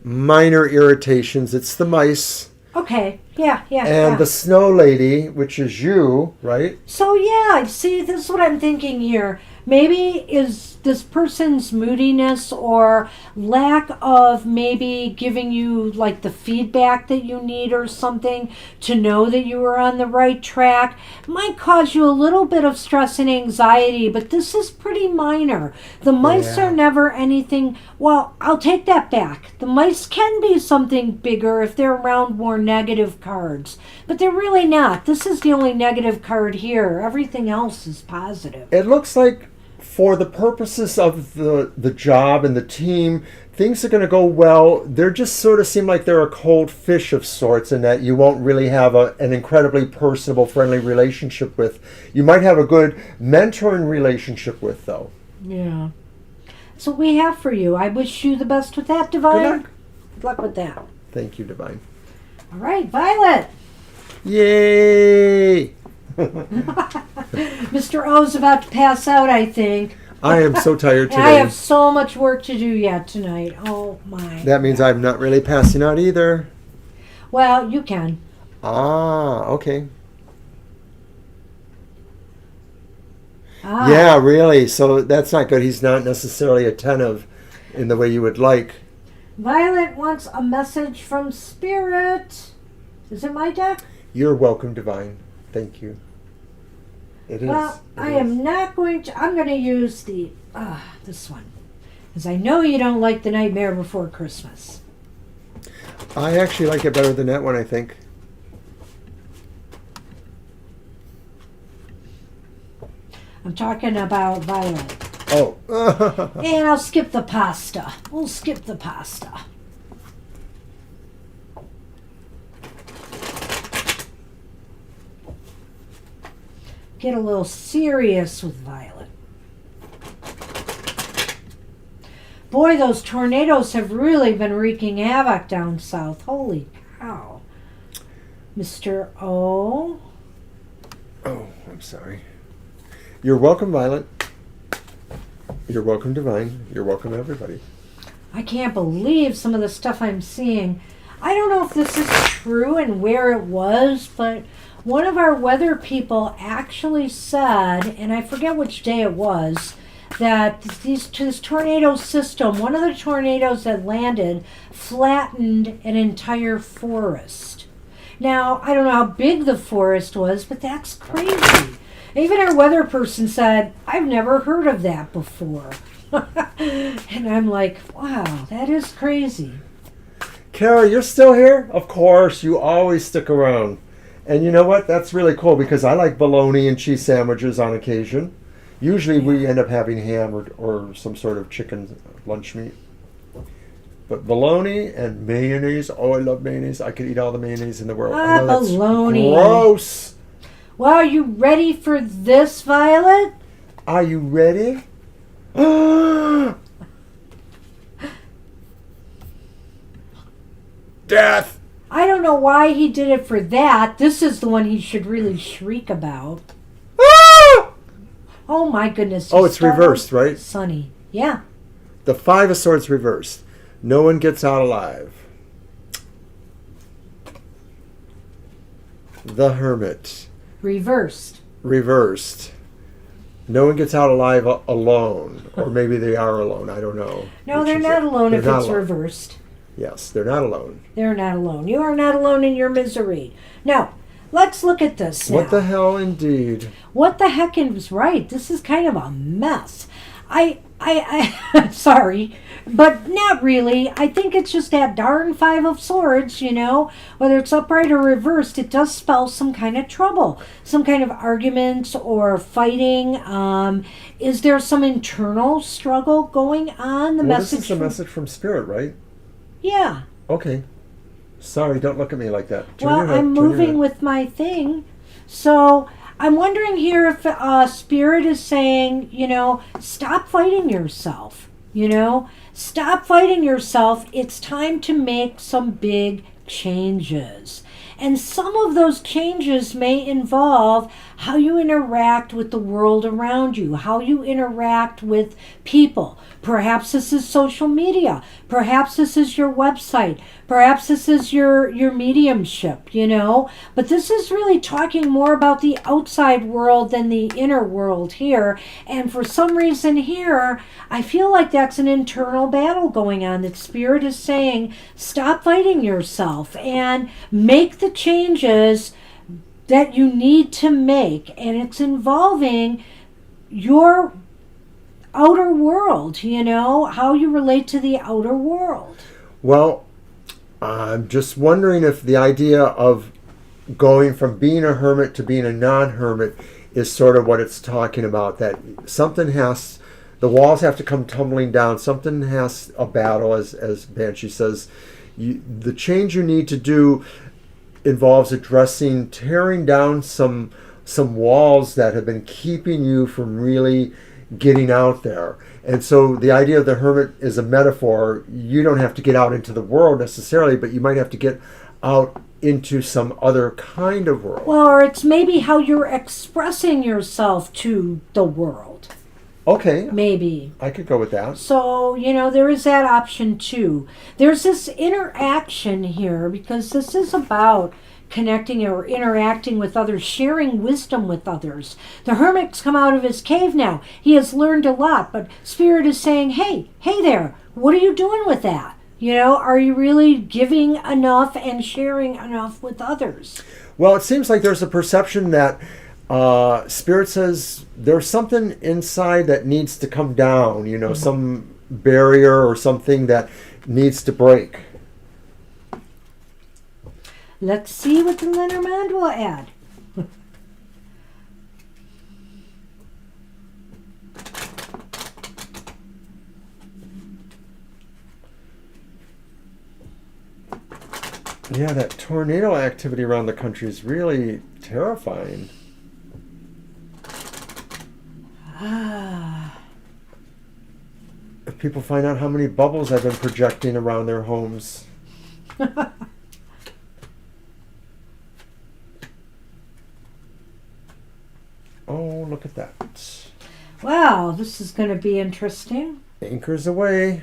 Minor irritations. It's the mice. Okay. Yeah. And the snow lady, which is you, right? So yeah, see, this is what I'm thinking here. Maybe is this person's moodiness or lack of maybe giving you like the feedback that you need or something to know that you are on the right track might cause you a little bit of stress and anxiety, but this is pretty minor. The mice Yeah. are never anything. Well, I'll take that back. The mice can be something bigger if they're around more negative cards, but they're really not. This is the only negative card here. Everything else is positive. It looks like for the purposes of the job and the team, things are going to go well. They just sort of seem like they're a cold fish of sorts, and that you won't really have an incredibly personable, friendly relationship with. You might have a good mentoring relationship with, though. Yeah. So we have for you. I wish you the best with that, Divine. Good luck. Good luck with that. Thank you, Divine. All right, Violet. Yay! Mr. O's about to pass out, I think. I am so tired And I today. have so much work to do yet tonight. Oh, my. That means I'm not really passing out either. Well, you can. Ah, okay. Ah. Yeah, really. So that's not good. He's not necessarily attentive in the way you would like. Violet wants a message from Spirit. Is it my deck? You're welcome, Divine. Thank you. It is. Well, I am not going to. I'm going to use this one. Because I know you don't like The Nightmare Before Christmas. I actually like it better than that one, I think. I'm talking about Violet. Oh. And I'll skip the pasta. We'll skip the pasta. Get a little serious with Violet. Boy, those tornadoes have really been wreaking havoc down south. Holy cow. Mr. O. Oh, I'm sorry. You're welcome, Violet. You're welcome, Divine. You're welcome, everybody. I can't believe some of the stuff I'm seeing. I don't know if this is true and where it was, but one of our weather people actually said, and I forget which day it was, that this tornado system, one of the tornadoes that landed, flattened an entire forest. Now, I don't know how big the forest was, but that's crazy. Even our weather person said, I've never heard of that before. And I'm like, wow, that is crazy. Kara, you're still here? Of course, you always stick around. And you know what? That's really cool because I like bologna and cheese sandwiches on occasion. Usually we end up having ham or some sort of chicken lunch meat. But bologna and mayonnaise, oh, I love mayonnaise. I could eat all the mayonnaise in the world. I know that's bologna. gross. Well, are you ready for this, Violet? Are you ready? Death. I don't know why he did it for that. This is the one he should really shriek about. Ah! Oh my goodness. Oh, it's reversed, right? Sunny. Yeah. The Five of Swords reversed. No one gets out alive. The Hermit. Reversed. Reversed. No one gets out alive alone. Or maybe they are alone. I don't know. No, they're not alone if it's reversed. Yes, they're not alone. They're not alone. You are not alone in your misery. Now, let's look at this now. What the hell, indeed. What the heck is right? This is kind of a mess. I sorry, but not really. I think it's just that darn Five of Swords, you know. Whether it's upright or reversed, it does spell some kind of trouble. Some kind of arguments or fighting. Is there some internal struggle going on? This is a message from Spirit, right? Yeah. Okay. Sorry, don't look at me like that. I'm moving with my thing. So I'm wondering here if Spirit is saying, you know, stop fighting yourself. You know, stop fighting yourself. It's time to make some big changes. And some of those changes may involve how you interact with the world around you, how you interact with people. Perhaps this is social media. Perhaps this is your website. Perhaps this is your mediumship, you know. But this is really talking more about the outside world than the inner world here. And for some reason here, I feel like that's an internal battle going on, that Spirit is saying, stop fighting yourself and make the changes that you need to make. And it's involving your outer world, you know, how you relate to the outer world. Well, I'm just wondering if the idea of going from being a hermit to being a non-hermit is sort of what it's talking about, that something has, the walls have to come tumbling down, something has a battle, as Banshee says. The change you need to do involves addressing, tearing down some walls that have been keeping you from really getting out there. And so the idea of the hermit is a metaphor. You don't have to get out into the world necessarily, but you might have to get out into some other kind of world. Well, or it's maybe how you're expressing yourself to the world. Okay. Maybe. I could go with that. So, you know, there is that option too. There's this interaction here because this is about connecting or interacting with others, sharing wisdom with others. The hermit's come out of his cave now. He has learned a lot, but Spirit is saying, hey there, what are you doing with that? You know, are you really giving enough and sharing enough with others? Well, it seems like there's a perception that Spirit says there's something inside that needs to come down, you know, some barrier or something that needs to break. Let's see what the Lenormand will add. Yeah, that tornado activity around the country is really terrifying. If people find out how many bubbles I've been projecting around their homes. Oh, look at that. Wow, this is going to be interesting. Anchors away.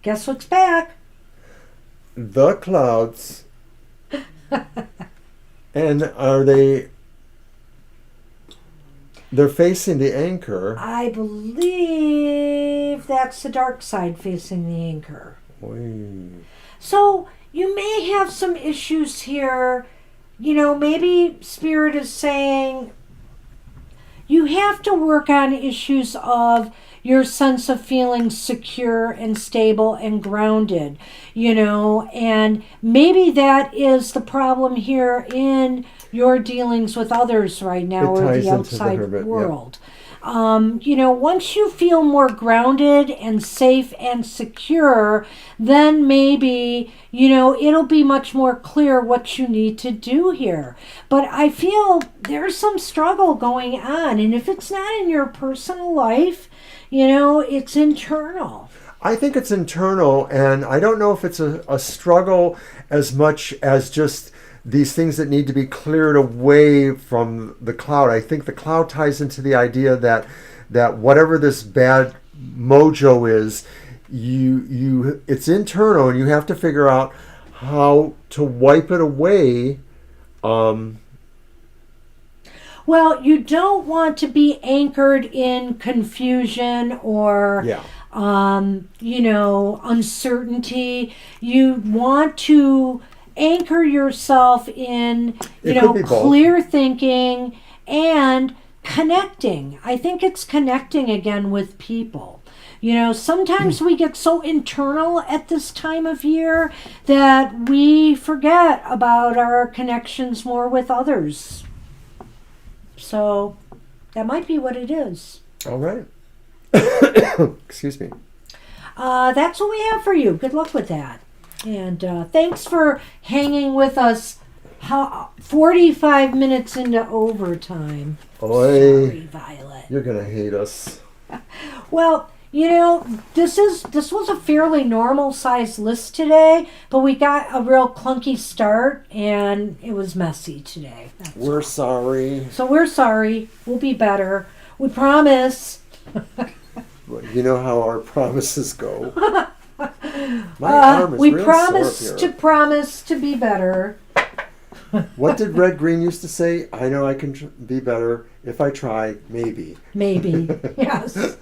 Guess what's back? The clouds. And are they... They're facing the anchor. I believe that's the dark side facing the anchor. Oy. So you may have some issues here. You know, maybe Spirit is saying you have to work on issues of your sense of feeling secure and stable and grounded, you know, and maybe that is the problem here in your dealings with others right now, or the outside world. Yep. You know, once you feel more grounded and safe and secure, then maybe, you know, it'll be much more clear what you need to do here. But I feel there's some struggle going on, and if it's not in your personal life, you know, it's internal. I think it's internal, and I don't know if it's a struggle as much as just these things that need to be cleared away from the cloud. I think the cloud ties into the idea that whatever this bad mojo is, it's internal, and you have to figure out how to wipe it away. Well, you don't want to be anchored in confusion or, Yeah. uncertainty. You want to anchor yourself in, It could be both. clear thinking and connecting. I think it's connecting again with people. Sometimes we get so internal at this time of year that we forget about our connections more with others. So that might be what it is. All right. Excuse me. That's what we have for you. Good luck with that. And thanks for hanging with us 45 minutes into overtime. Oi. Sorry, Violet. You're going to hate us. Well, this was a fairly normal sized list today, but we got a real clunky start and it was messy today. We're sorry. So we're sorry. We'll be better. We promise. Well, you know how our promises go. My arm is we real promise sore up to here. promise to be better. What did Red Green used to say? I know I can be better if I try, maybe. Maybe. Yes.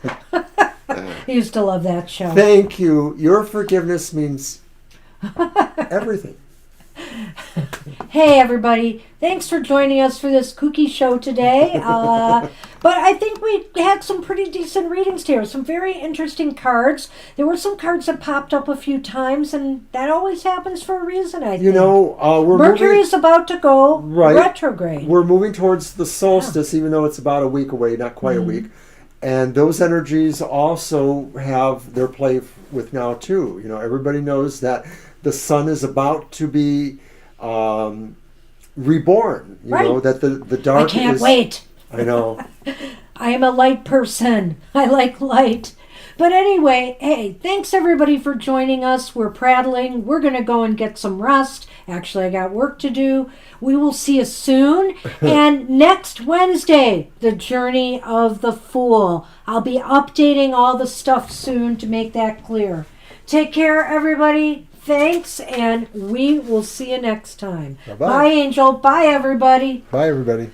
I used to love that show. Thank you. Your forgiveness means everything. Hey, everybody. Thanks for joining us for this kooky show today. But I think we had some pretty decent readings here. Some very interesting cards. There were some cards that popped up a few times, and that always happens for a reason, I think. Mercury is about to go retrograde. We're moving towards the solstice, even though it's about a week away, not quite a week. And those energies also have their play with now, too. Everybody knows that the sun is about to be reborn. That the dark I can't wait. I know. I am a light person. I like light. But anyway, hey, thanks everybody for joining us. We're prattling. We're going to go and get some rest. Actually, I got work to do. We will see you soon. And next Wednesday, the Journey of the Fool. I'll be updating all the stuff soon to make that clear. Take care, everybody. Thanks, and we will see you next time. Bye-bye. Bye, Angel. Bye, everybody. Bye, everybody.